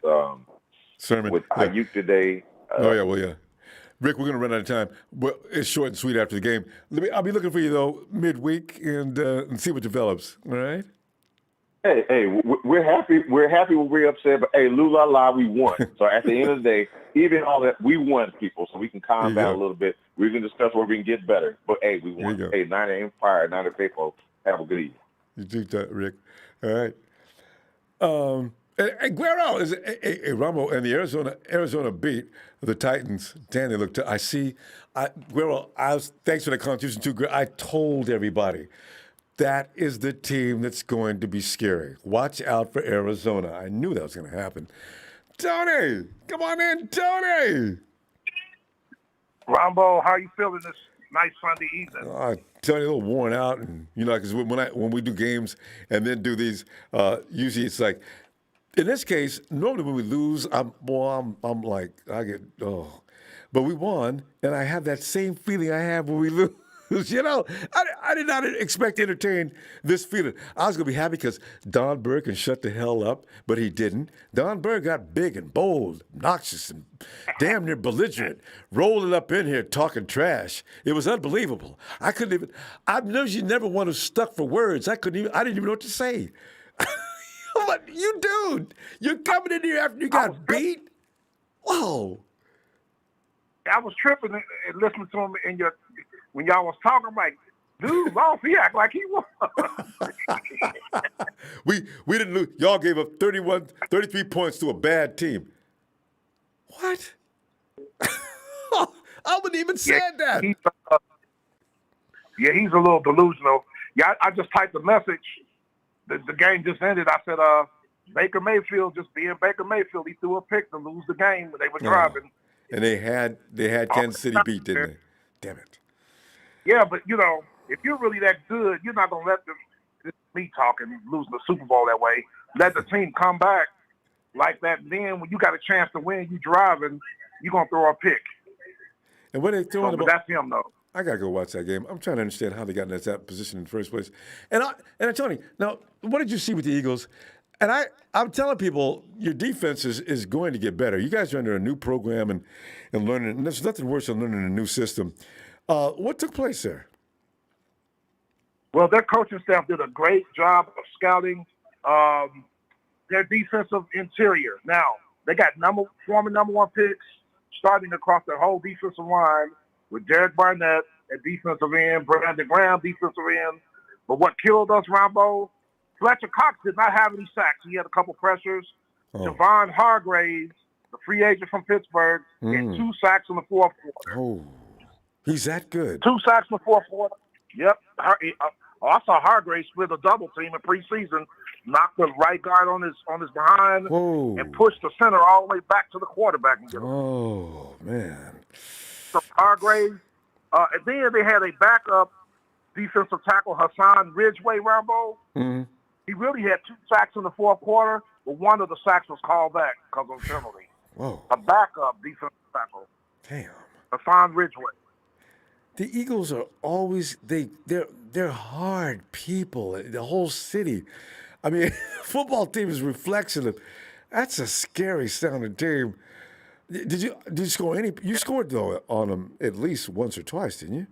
Sermon with Ayuk today. Rick, we're going to run out of time. Well, it's short and sweet after the game. I'll be looking for you, though, midweek and see what develops, all right? Hey, we're happy. We're happy when we're upset, but hey, la la, we won. So at the end of the day, even all that, we won, people. So we can calm down a little bit. We can discuss where we can get better. But hey, we won. Hey, Niner Empire, Niner faithful. Have a good evening. You do that, Rick. All right. And Guerrero is a Ronbo and the Arizona beat the Titans. Dan, they looked. Guerrero. Thanks for the contribution too. I told everybody. That is the team that's going to be scary. Watch out for Arizona. I knew that was going to happen. Tony, come on in, Tony. Ronbo, how are you feeling this nice Sunday evening? Tony, a little worn out, and because when we do games and then do these, usually it's like, in this case, normally when we lose, I'm like but we won, and I have that same feeling I have when we lose. I did not expect to entertain this feeling. I was going to be happy because Don Berg can shut the hell up, but he didn't. Don Berg got big and bold, obnoxious, and damn near belligerent, rolling up in here talking trash. It was unbelievable. I couldn't even. I've never one who's stuck for words. I didn't even know what to say. What, you're coming in here after you got beat? Whoa. I was tripping and listening to him when y'all was talking. I'm like, dude, lost. He act like he won. We didn't lose. Y'all gave up 33 points to a bad team. What? I wouldn't even said that. He's a little delusional. Yeah, I just typed a message. The game just ended. I said, Baker Mayfield just being Baker Mayfield. He threw a pick to lose the game when they were driving. And they had Kansas City beat, didn't they? Damn it. Yeah, but if you're really that good, you're not gonna let them. This is me talking, losing the Super Bowl that way. Let the team come back like that. And then when you got a chance to win, you driving, you're gonna throw a pick. And when they throwing but that's him though. I gotta go watch that game. I'm trying to understand how they got in that position in the first place. And Tony, now what did you see with the Eagles? And I'm telling people your defense is going to get better. You guys are under a new program and learning. And there's nothing worse than learning a new system. What took place there? Well, their coaching staff did a great job of scouting their defensive interior. Now, they got former number one picks starting across their whole defensive line with Derek Barnett at defensive end, Brandon Graham defensive end. But what killed us, Ronbo, Fletcher Cox did not have any sacks. He had a couple pressures. Javon Hargraves, the free agent from Pittsburgh, had 2 sacks in the fourth quarter. Oh, he's that good. 2 sacks in the fourth quarter. Yep. I saw Hargraves split a double team in preseason, knocked the right guard on his behind, and pushed the center all the way back to the quarterback. Oh, man. So Hargraves. And then they had a backup defensive tackle, Hassan Ridgeway, Ronbo. He really had 2 sacks in the fourth quarter, but one of the sacks was called back because of a penalty. Whoa. A backup defensive tackle. Damn. Hassan Ridgeway. The Eagles are always they're hard people. The whole city. I mean, football team is reflection of. That's a scary sounding team. Did you score any? You scored though on them at least once or twice, didn't you?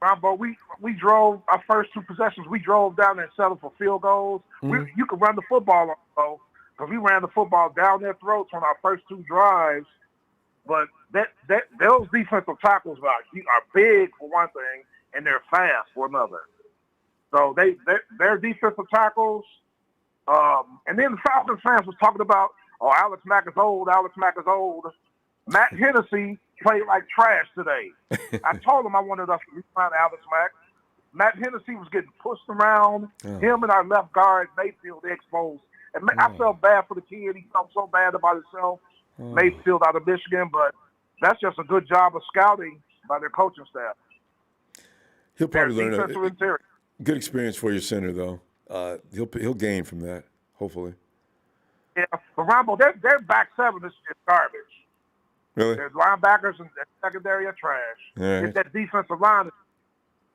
Ronbo, we drove our first 2 possessions. We drove down there and settled for field goals. You could run the football though, because we ran the football down their throats on our first 2 drives. But those defensive tackles are big for one thing, and they're fast for another. So they're defensive tackles. And then the Falcons fans was talking about, Alex Mack is old. Matt Hennessy played like trash today. I told him I wanted us to re-sign Alex Mack. Matt Hennessy was getting pushed around. Him and our left guard, Mayfield, they exposed. And I felt bad for the kid. He felt so bad about himself. Mayfield out of Michigan, but that's just a good job of scouting by their coaching staff. He'll probably learn a good experience for your center, though. He'll gain from that, hopefully. Yeah, but Ronbo, their back 7 is garbage. Really? Their linebackers and secondary are trash. Right. It's that defensive line.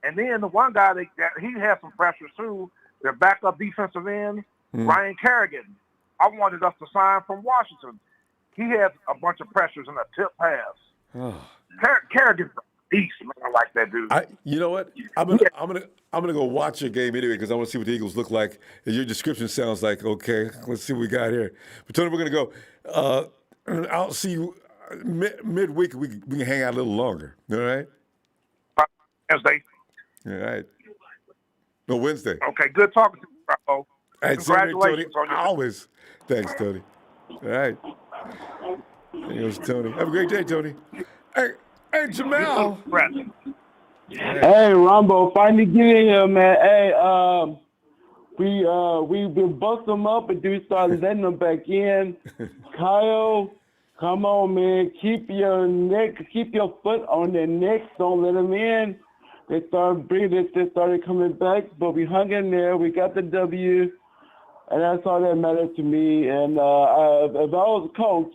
And then the one guy, he had some pressure, too. Their backup defensive end, Ryan Kerrigan. I wanted us to sign from Washington. He had a bunch of pressures in a tip pass. Oh. Kerrigan's a beast, man. I like that dude. You know what? I'm gonna go watch your game anyway because I want to see what the Eagles look like. Your description sounds like okay. Let's see what we got here. But Tony, we're gonna go. I'll see you midweek. We can hang out a little longer. All right? Wednesday. All right. No, Wednesday. Okay. Good talking to you, Bravo. Hey, Congratulations Tony. Always. Thanks, Tony. All right. There goes Tony. Have a great day, Tony. Hey, Jamal. Hey, Ronbo, finally get in here, man. Hey, we been busting them up, and we started letting them back in. Kyle, come on, man. Keep your foot on their necks. Don't let them in. They started coming back, but we hung in there. We got the W, and that's all that mattered to me. And if I was a coach,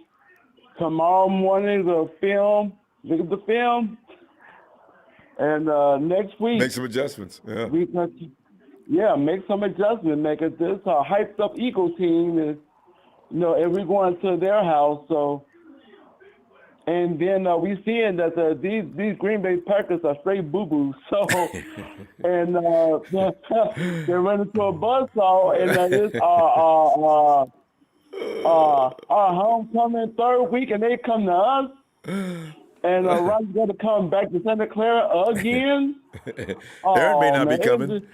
tomorrow morning the film. Look at the film. And next week, make some adjustments. Yeah. Make some adjustments. Make it this a hyped up Eagle team, and and we're going to their house. So, and then we seeing that these Green Bay Packers are straight boo boo. So, and they're running to a buzzsaw, and it's our homecoming 3rd week, and they come to us. And Ron's going to come back to Santa Clara again. Aaron may not be coming.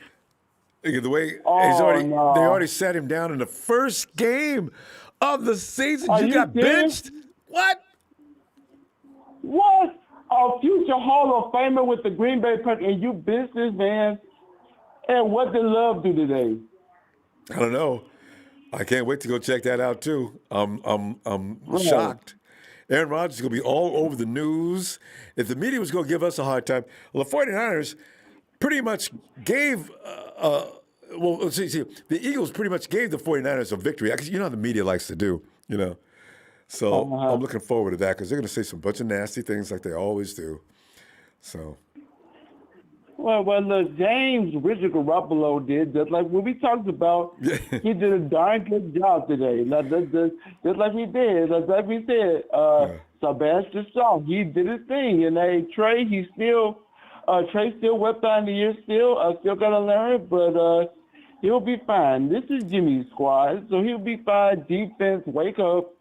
The way they already sat him down in the first game of the season. You got benched? What? What? A future Hall of Famer with the Green Bay Packers, and you businessman. And what did Love do today? I don't know. I can't wait to go check that out too. I'm shocked. Aaron Rodgers is going to be all over the news. If the media was going to give us a hard time, well, the 49ers pretty much gave the Eagles pretty much gave the 49ers a victory. You know how the media likes to do, So I'm looking forward to that because they're going to say some bunch of nasty things like they always do. So. Well, look, Richard Garoppolo did just like what we talked about. He did a darn good job today. Just like we did. Like we said, Sebastian Shaw, he did his thing. And Trey, Trey still wet behind the year still gotta learn, but he'll be fine. This is Jimmy's squad, so he'll be fine. Defense, wake up.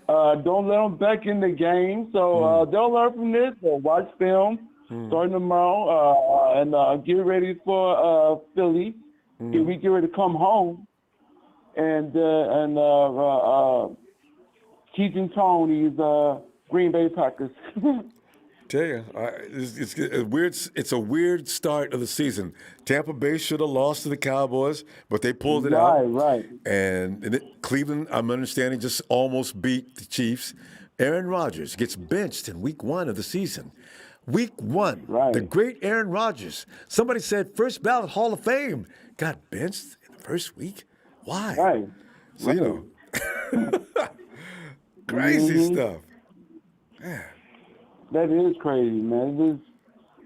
Don't let them back in the game. So they'll learn from this. They'll watch film starting tomorrow and get ready for Philly. We get ready to come home and Keith and Tony's Green Bay Packers. Tell you, it's a weird start of the season. Tampa Bay should have lost to the Cowboys, but they pulled it out. Right. And Cleveland, I'm understanding, just almost beat the Chiefs. Aaron Rodgers gets benched in week 1 of the season. Week 1, the great Aaron Rodgers. Somebody said first ballot Hall of Fame. Got benched in the first week? Why? Right. So, you know, crazy stuff. Man. That is crazy, man.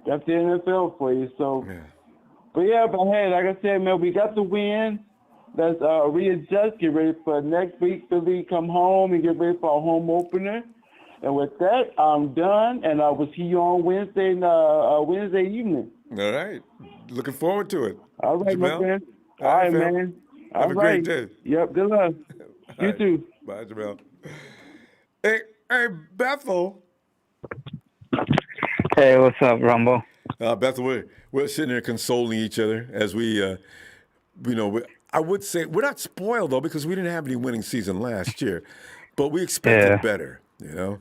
That's the NFL for you. So, but hey, like I said, man, we got the win. Let's readjust, get ready for next week. Philly come home and get ready for our home opener. And with that, I'm done, and I will see you on Wednesday evening. All right. Looking forward to it. All right, Jamel? my friend. All All right, fam. man. Have All a right. great day. Yep, good luck. You right. too. Bye, Jamel. Hey, Bethel. Hey, what's up, Ronbo? Bethel, we're sitting here consoling each other as we, I would say we're not spoiled, though, because we didn't have any winning season last year, but we expected better, you know?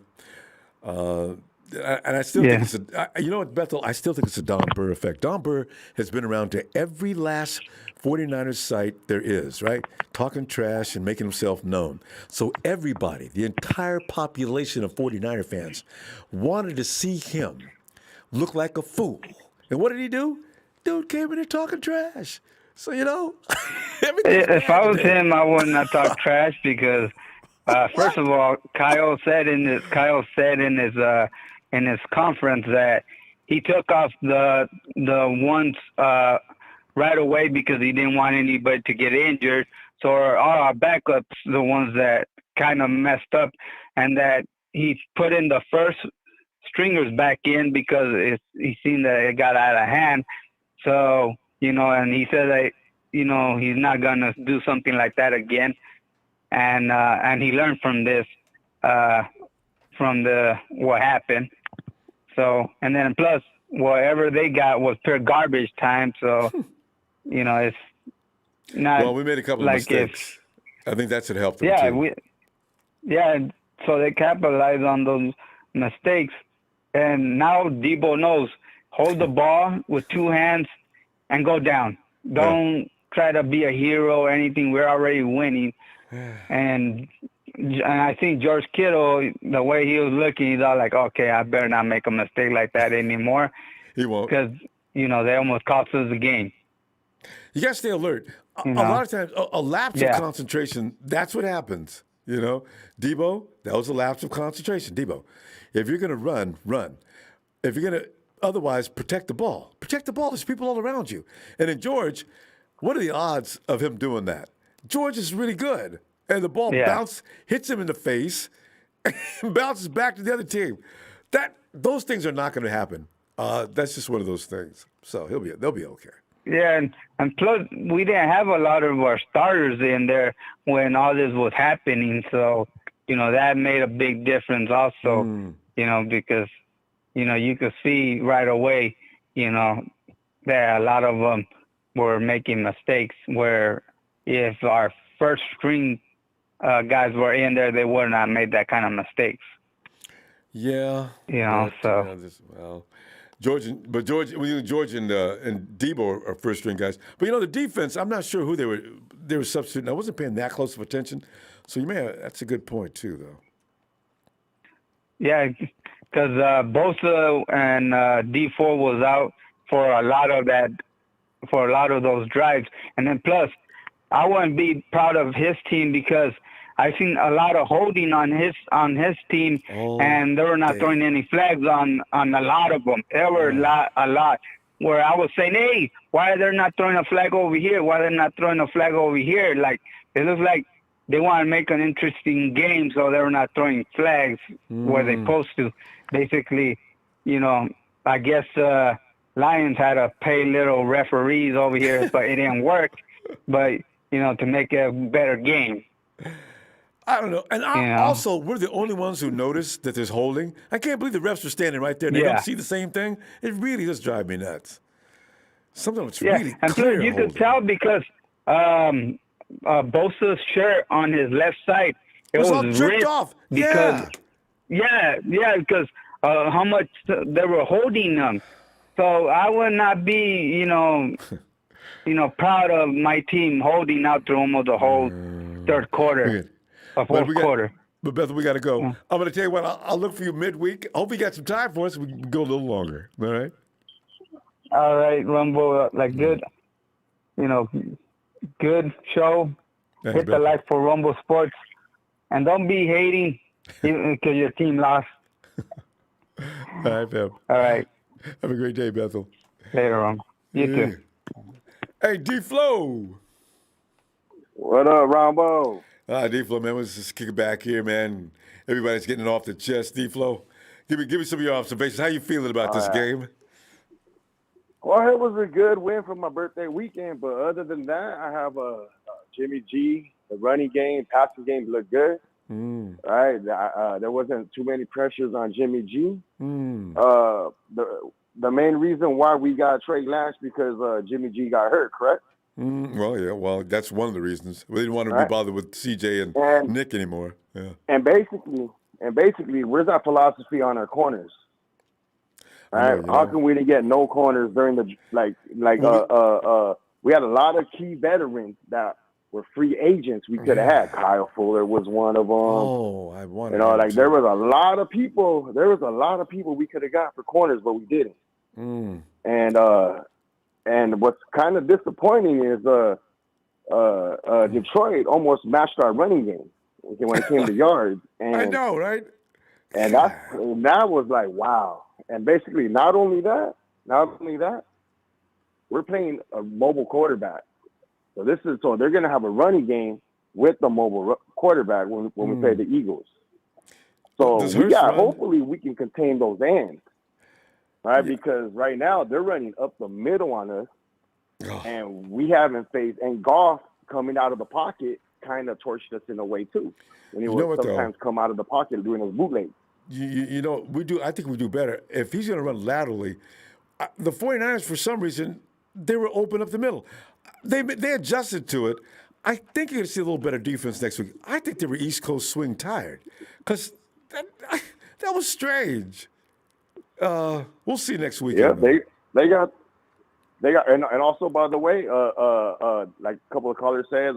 And I still think you know what, Bethel, I still think it's a Don Burr effect. Don Burr has been around to every last 49ers site there is, right? Talking trash and making himself known. So everybody, the entire population of 49er fans, wanted to see him look like a fool. And what did he do? Dude came in there talking trash. So, you know, if I was him, I wouldn't have talked trash because, first of all, Kyle said in his conference that he took off the ones right away because he didn't want anybody to get injured. So all our backups, the ones that kind of messed up, and that he put in the first stringers back in because he seen that it got out of hand. So, you know, and he said that, you know, he's not going to do something like that again. And he learned from this, what happened. So, and then plus whatever they got was pure garbage time. So, you know, it's not. Well, we made a couple of mistakes. I think that should help them too. So they capitalized on those mistakes. And now Debo knows, hold the ball with 2 hands and go down. Don't try to be a hero or anything. We're already winning. And I think George Kittle, the way he was looking, he's all like, okay, I better not make a mistake like that anymore. He won't. Because, you know, they almost cost us the game. You got to stay alert. A lot of times, a lapse of concentration, that's what happens. You know, Debo, that was a lapse of concentration. Debo, if you're going to run. If you're going to otherwise protect the ball. Protect the ball. There's people all around you. And in George, what are the odds of him doing that? George is really good. And the ball hits him in the face, and bounces back to the other team. Those things are not going to happen. That's just one of those things. So they'll be okay. Yeah, and plus we didn't have a lot of our starters in there when all this was happening. So, you know, that made a big difference also, you know, because, you know, you could see right away, you know, that a lot of them were making mistakes where if our first string guys were in there, they would not made that kind of mistakes. Yeah. You know, George and Debo are first string guys. But you know, the defense, I'm not sure who they were substituting. I wasn't paying that close of attention. So that's a good point too, though. Yeah, because Bosa and D4 was out for a lot of those drives, and then plus, I wouldn't be proud of his team because I've seen a lot of holding on his team, and they were not throwing any flags on a lot of them. There were a lot where I was saying, hey, why are they not throwing a flag over here? Why are they not throwing a flag over here? Like, it looks like they want to make an interesting game, so they're not throwing flags where they're supposed to. Basically, I guess Lions had to pay little referees over here, but it didn't work. But, to make a better game. I don't know. And also, we're the only ones who noticed that there's holding. I can't believe the refs are standing right there and they don't see the same thing. It really does drive me nuts. Sometimes it's really and clear you holding. could tell because Bosa's shirt on his left side, it was all jerked ripped off. Because, because how much they were holding them. So I would not be, proud of my team holding out through almost the whole third quarter, fourth quarter. But Bethel, we got to go. I'm going to tell you what, I'll look for you midweek. I hope you got some time for us. We can go a little longer. All right? All right, Ronbo, good show. Thanks, Hit the Bethel. like for Ronbo Sports. And don't be hating because your team lost. All right, Pep. All right. Have a great day, Bethel. Later on. You too. Hey, D-Flow. What up, Ronbo? D-Flow, man. Let's just kick it back here, man. Everybody's getting it off the chest. D-Flow, give me some of your observations. How you feeling about this game? Well, it was a good win for my birthday weekend, but other than that, I have Jimmy G. The running game, passing game looked good. Right? There wasn't too many pressures on Jimmy G. The main reason why we got Trey Lance because Jimmy G got hurt, correct? Well, that's one of the reasons. We didn't want to be bothered with CJ and Nick anymore. Yeah. And basically, where's our philosophy on our corners? Right? How come we didn't get no corners during the we had a lot of key veterans that were free agents we could have had. Kyle Fuller was one of them. Oh, I wanted there was a lot of people. There was a lot of people we could have got for corners, but we didn't. And what's kind of disappointing is Detroit almost matched our running game when it came to yards. And, I know, right? And that was like, wow. And basically, not only that, we're playing a mobile quarterback. So they're going to have a running game with the mobile quarterback when we play the Eagles. So hopefully we can contain those ends, right? Because right now they're running up the middle on us, and we haven't faced. And Goff coming out of the pocket kind of torched us in a way too, when he would sometimes come out of the pocket doing those bootlegs. We do. I think we do better if he's going to run laterally. The 49ers, for some reason, they were open up the middle. They adjusted to it. I think you're going to see a little better defense next week. I think they were East Coast swing tired because that was strange. We'll see next week. Yeah, they got, and also, by the way, like a couple of callers said,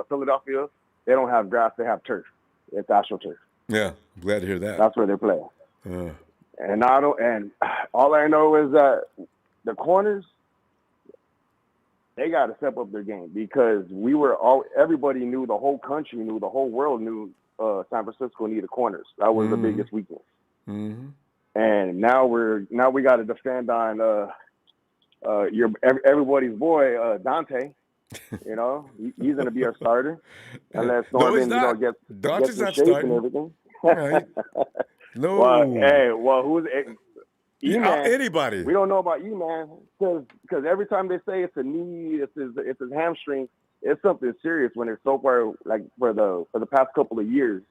Philadelphia, they don't have grass, they have turf. It's actual turf. Yeah, I'm glad to hear that. That's where they play. And all I know is that the corners, they got to step up their game because everybody knew, the whole country knew, the whole world knew San Francisco needed corners. That was the biggest weakness. And now we got to defend on everybody's boy Dante. He's going to be our starter unless Norman gets in shape and everything. Right. No. Well, who's E-Man? Anybody? We don't know about E-Man because every time they say it's a knee, it's his hamstring, it's something serious. When it's so far, like for the past couple of years,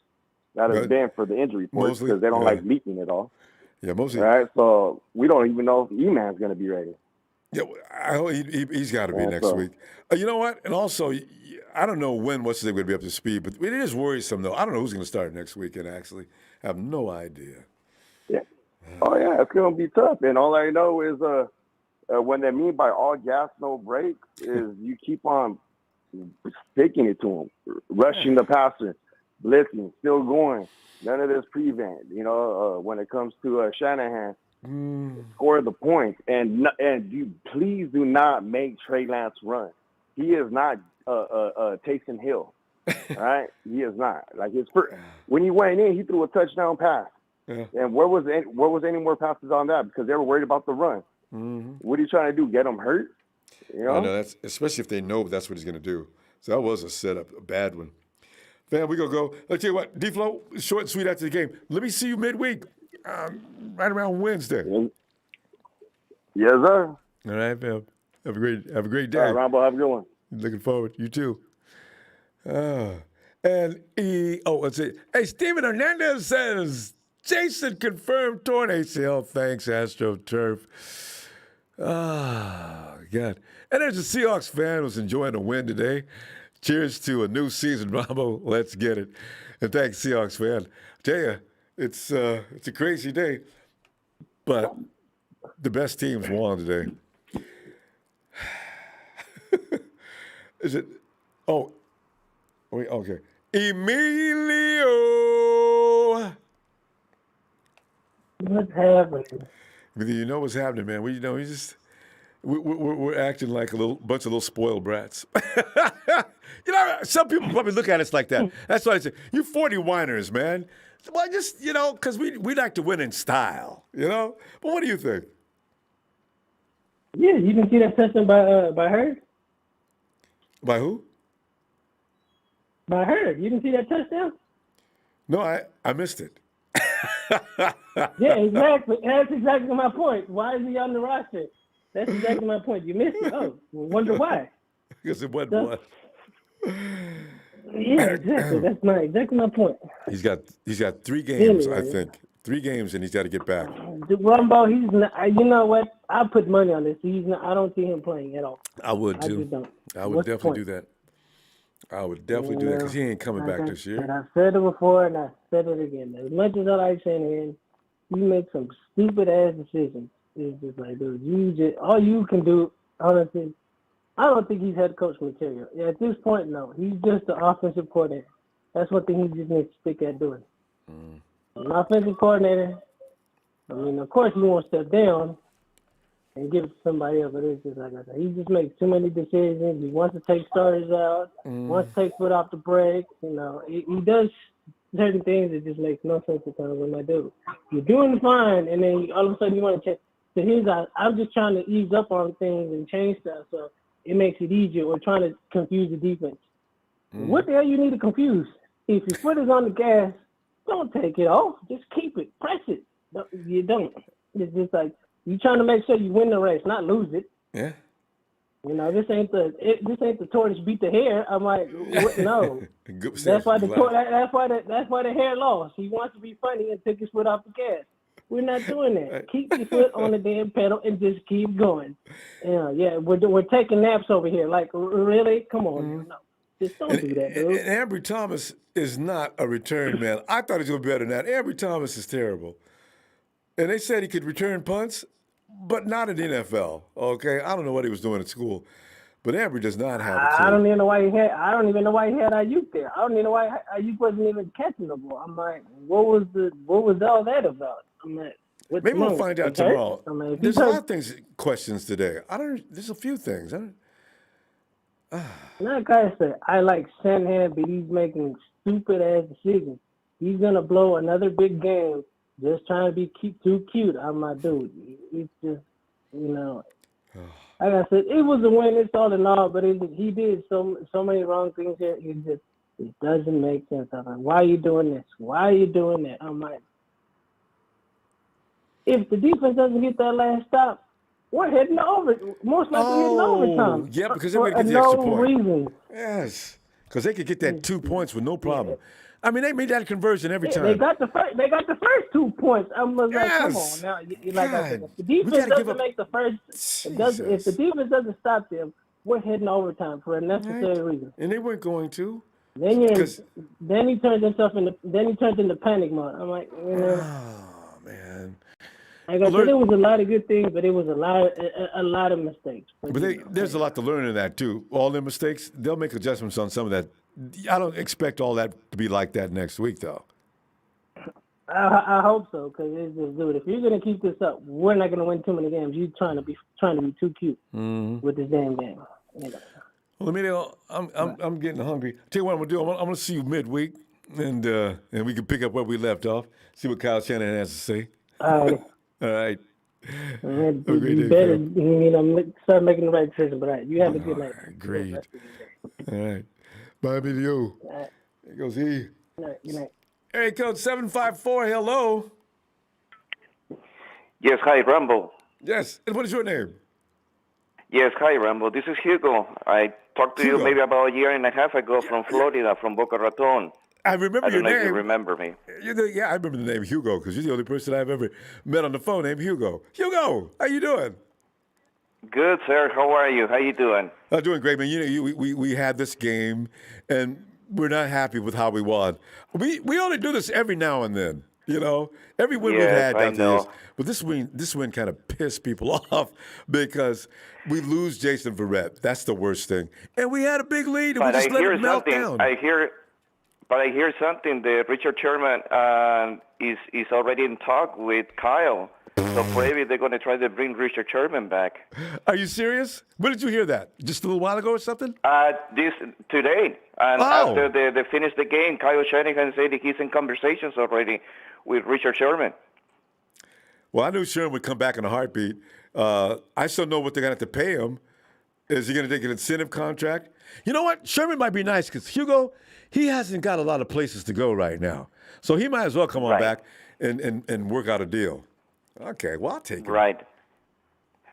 that has been for the injury reports because they don't like leaking it all. Yeah, mostly. Right. So we don't even know if E-Man's going to be ready. Yeah, he's got to be next week. You know what? And also, I don't know when what's going to be up to speed, but it is worrisome though. I don't know who's going to start next weekend. Actually, I have no idea. Yeah. Oh yeah, it's going to be tough. And all I know is when they mean by all gas, no brakes, is you keep on sticking it to them, rushing the passer, blitzing, still going. None of this prevent. When it comes to Shanahan. Score the points, and you please do not make Trey Lance run. He is not Taysom Hill, right? He is not. Like when he went in, he threw a touchdown pass. Yeah. And where was any more passes on that? Because they were worried about the run. What are you trying to do? Get him hurt? I know that's especially if they know that's what he's going to do. So that was a setup, a bad one. Fam, we gonna go. Let's tell you what, D-Flow, short and sweet after the game. Let me see you midweek, right around Wednesday. Yes, sir. All right, fam. Have a great day. All right, Ronbo, have a good one. Looking forward. You too. Let's see. Hey, Steven Hernandez says Jason confirmed torn ACL. Thanks, AstroTurf. God. And there's a Seahawks fan who's enjoying a win today. Cheers to a new season, Ronbo. Let's get it. And thanks, Seahawks fan. I tell you, it's a crazy day, but the best teams won today. Is it? Oh, wait. Okay, Emilio. What's happening? You know what's happening, man. We're acting like a bunch of little spoiled brats. Some people probably look at us like that. That's why I say, you 40 whiners, man. Well, just, because we like to win in style, But what do you think? Yeah, you didn't see that touchdown by Hurd? By who? By Hurd. You didn't see that touchdown? No, I missed it. Yeah, exactly. That's exactly my point. Why is he on the roster? That's exactly my point. You missed it. Oh, wonder why. Because it wasn't blood. Yeah, exactly. That's exactly my point. He's got 3 games, I think. 3 games, and he's got to get back. Rumbo, he's not. You know what? I put money on this. I don't see him playing at all. I would too. I just don't. I would definitely do that. I would definitely do that because he ain't coming back this year. And I've said it before, and I said it again. As much as I like Shanahan, you make some stupid ass decisions. It's just like, dude, all you can do, honestly, I don't think he's head coach material. Yeah, at this point, no. He's just the offensive coordinator. That's one thing he just needs to stick at doing. An offensive coordinator, I mean, of course, you won't step down and give it to somebody else, but it's just like I said, he just makes too many decisions. He wants to take starters out, wants to take foot off the brake. He does certain things that just makes no sense to tell him, my dude. You're doing fine, and then all of a sudden you want to change. So I'm just trying to ease up on things and change stuff so it makes it easier. Or trying to confuse the defense. What the hell you need to confuse? If your foot is on the gas, don't take it off. Just keep it. Press it. No, you don't. It's just like you're trying to make sure you win the race, not lose it. Yeah. This ain't the tortoise beat the hare. I'm like, no. That's why the hare lost. He wants to be funny and took his foot off the gas. We're not doing that. Keep your foot on the damn pedal and just keep going. We're taking naps over here. Like, really? Come on. No. Just don't do that, dude. And Ambry Thomas is not a return man. I thought he was going to be better than that. Ambry Thomas is terrible. And they said he could return punts, but not in the NFL. Okay? I don't know what he was doing at school. But Ambry does not have it. I don't even know why he had Ayuk there. I don't even know why Ayuk wasn't even catching the ball. I'm like, what was all that about? I'm like, maybe we'll find out tomorrow. There's a lot of questions today. There's a few things. Like I said, I like Shanahan, but he's making stupid ass decisions. He's gonna blow another big game just trying to be too cute. I'm like, dude, it's just, like I said, it was a win. It's all in all, but he did so many wrong things here. It doesn't make sense. I'm like, why are you doing this? Why are you doing that? I'm like, if the defense doesn't get that last stop, we're heading over. Most likely heading overtime. Yeah, because they're going to get the extra point. Reason. Yes, because they could get that 2 points with no problem. I mean, they made that conversion every time. They got the first 2 points. I was like, come on now. Like I said, if the defense doesn't make the first, if the defense doesn't stop them, we're heading overtime for a necessary reason. And they weren't going to. Then he turned into panic mode. I'm like, oh man. Like I said, it was a lot of good things, but it was a lot of mistakes. But there's a lot to learn in that too. All their mistakes, they'll make adjustments on some of that. I don't expect all that to be like that next week, though. I hope so, because it's just, dude, if you're gonna keep this up, we're not gonna win too many games. You're trying to be too cute with this damn game. Well, Emilio, I'm getting hungry. Tell you what I'm gonna do. I'm gonna see you midweek, and we can pick up where we left off. See what Kyle Shanahan has to say. All right. All right. Have a great day. Start making the right decision, but you have a good night. Great. All right. Bye, Emilio. There goes he. Good night. Area code 754, hello. Yes, hi, Ronbo. Yes, and what is your name? Yes, hi, Ronbo. This is Hugo. I talked to you maybe about a year and a half ago from Florida, from Boca Raton. I remember your I don't know if you name. remember me. Yeah, I remember the name Hugo because you're the only person I've ever met on the phone named Hugo. Hugo, how you doing? Good, sir. How are you? How you doing? Doing great, man. You know, we had this game, and we're not happy with how we won. We only do this every now and then. You know, every win we've had down the years. But this win kind of pissed people off because we lose Jason Verrett. That's the worst thing. And we had a big lead, and we just let it melt down. I hear something that Richard Sherman is already in talk with Kyle. So maybe they're going to try to bring Richard Sherman back. Are you serious? When did you hear that? Just a little while ago or something? Today. And after they finished the game, Kyle Shanahan said he's in conversations already with Richard Sherman. Well, I knew Sherman would come back in a heartbeat. I still know what they're going to have to pay him. Is he going to take an incentive contract? You know what? Sherman might be nice because Hugo, he hasn't got a lot of places to go right now. So he might as well come on back and work out a deal. Okay, well, I'll take it. Right.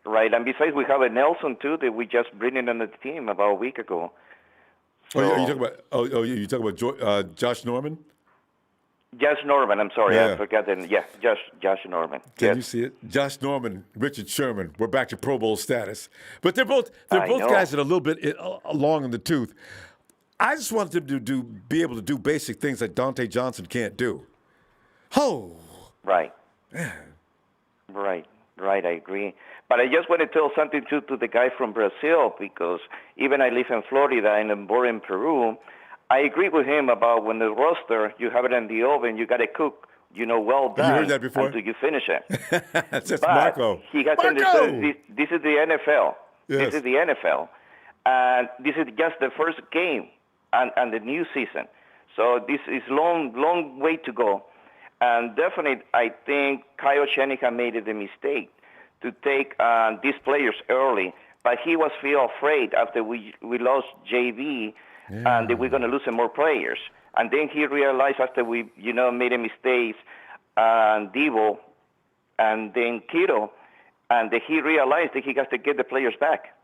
And besides, we have a Nelson, too, that we just bring in on the team about a week ago. So, you talking about Josh Norman? Josh Norman, I'm sorry, I forgot that. Yeah, Josh Norman. Can you see it? Josh Norman, Richard Sherman. We're back to Pro Bowl status. But they're both guys that are a little bit long in the tooth. I just want them to be able to do basic things that Dante Johnson can't do. Right. Man. Right, I agree. But I just want to tell something to the guy from Brazil, because even I live in Florida and I'm born in Peru. I agree with him about when the roaster, you have it in the oven, you got to cook, well done. You heard that before? Until you finish it. That's Marco. He has to understand this is the NFL. Yes. This is the NFL. And this is just the first game and the new season. So this is long way to go. And definitely, I think Kyle Shanahan made the mistake to take these players early. But he was feel afraid after we lost JV and that we're going to lose some more players. And then he realized after we, made a mistake, Devo and then Kiro, and that he realized that he has to get the players back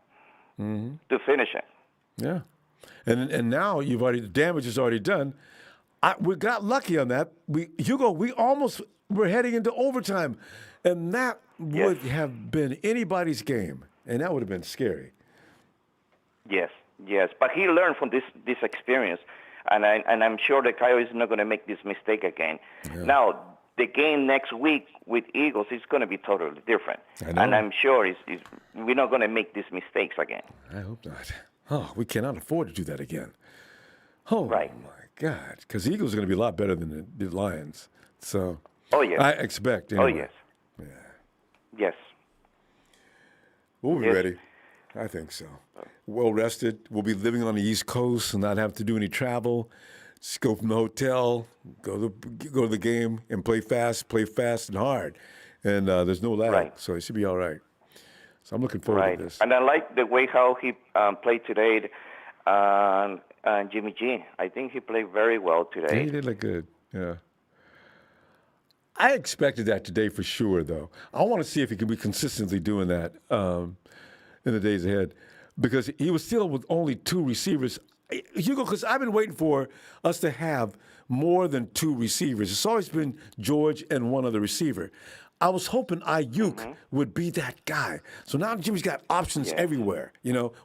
to finish it. Yeah. And now the damage is already done. We got lucky on that. Hugo, we're heading into overtime, and that would have been anybody's game, and that would have been scary. Yes. But he learned from this experience, and I'm sure that Kyle is not going to make this mistake again. Yeah. Now, the game next week with Eagles is going to be totally different, and I'm sure we're not going to make these mistakes again. I hope not. Oh, we cannot afford to do that again. Oh, right. My God, because the Eagles are going to be a lot better than the Lions. So, yes. I expect. Anyway. Oh, yes. Yeah. Yes. We'll be ready. I think so. Well rested. We'll be living on the East Coast and not have to do any travel. Just go from the hotel, go to the game, and play fast and hard. And there's no lag, so it should be all right. So I'm looking forward to this. And I like the way how he played today. Jimmy G, I think he played very well today. Yeah, he did look good, yeah. I expected that today for sure, though. I want to see if he can be consistently doing that in the days ahead, because he was still with only two receivers. Hugo, because I've been waiting for us to have more than two receivers. It's always been George and one other receiver. I was hoping Ayuk would be that guy. So now Jimmy's got options everywhere.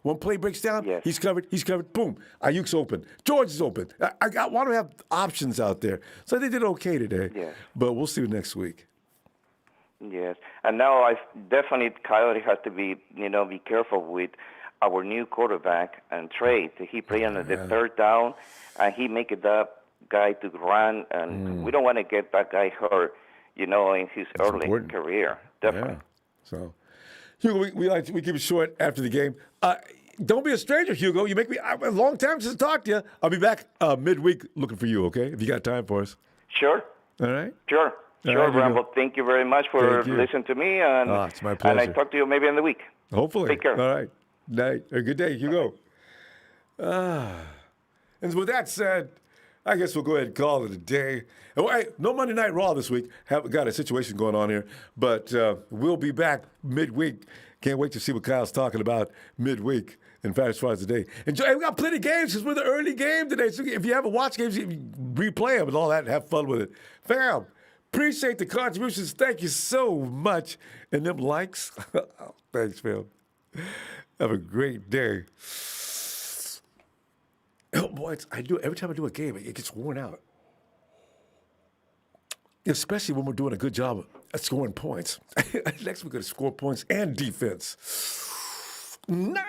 One play breaks down, he's covered, boom, Ayuk's open. George is open. I want to have options out there. So they did okay today. Yes. But we'll see next week. Yes. And now definitely Coyote has to be careful with our new quarterback and Trey. He play on the third down, and he make it that guy to run, and we don't want to get that guy hurt. In his early career, definitely. Yeah. So, Hugo, we keep it short after the game. Don't be a stranger, Hugo. You make me a long time since I talked to you. I'll be back midweek looking for you. Okay, if you got time for us. Sure. All right. Sure, Rambo. Thank you very much for listening to me, and it's my pleasure. And I talk to you maybe in the week. Hopefully. Take care. All right. Night. Or good day, Hugo. And with that said, I guess we'll go ahead and call it a day. Oh, hey, no Monday Night Raw this week. Have got a situation going on here, but we'll be back midweek. Can't wait to see what Kyle's talking about midweek and Fast Fridays today. And we got plenty of games because we're the early game today. So if you haven't watched games, you replay them and all that and have fun with it. Fam, appreciate the contributions. Thank you so much. And them likes. Thanks, fam. Have a great day. Oh, boy, every time I do a game, it gets worn out. Especially when we're doing a good job at scoring points. Next, we're going to score points and defense. Niners!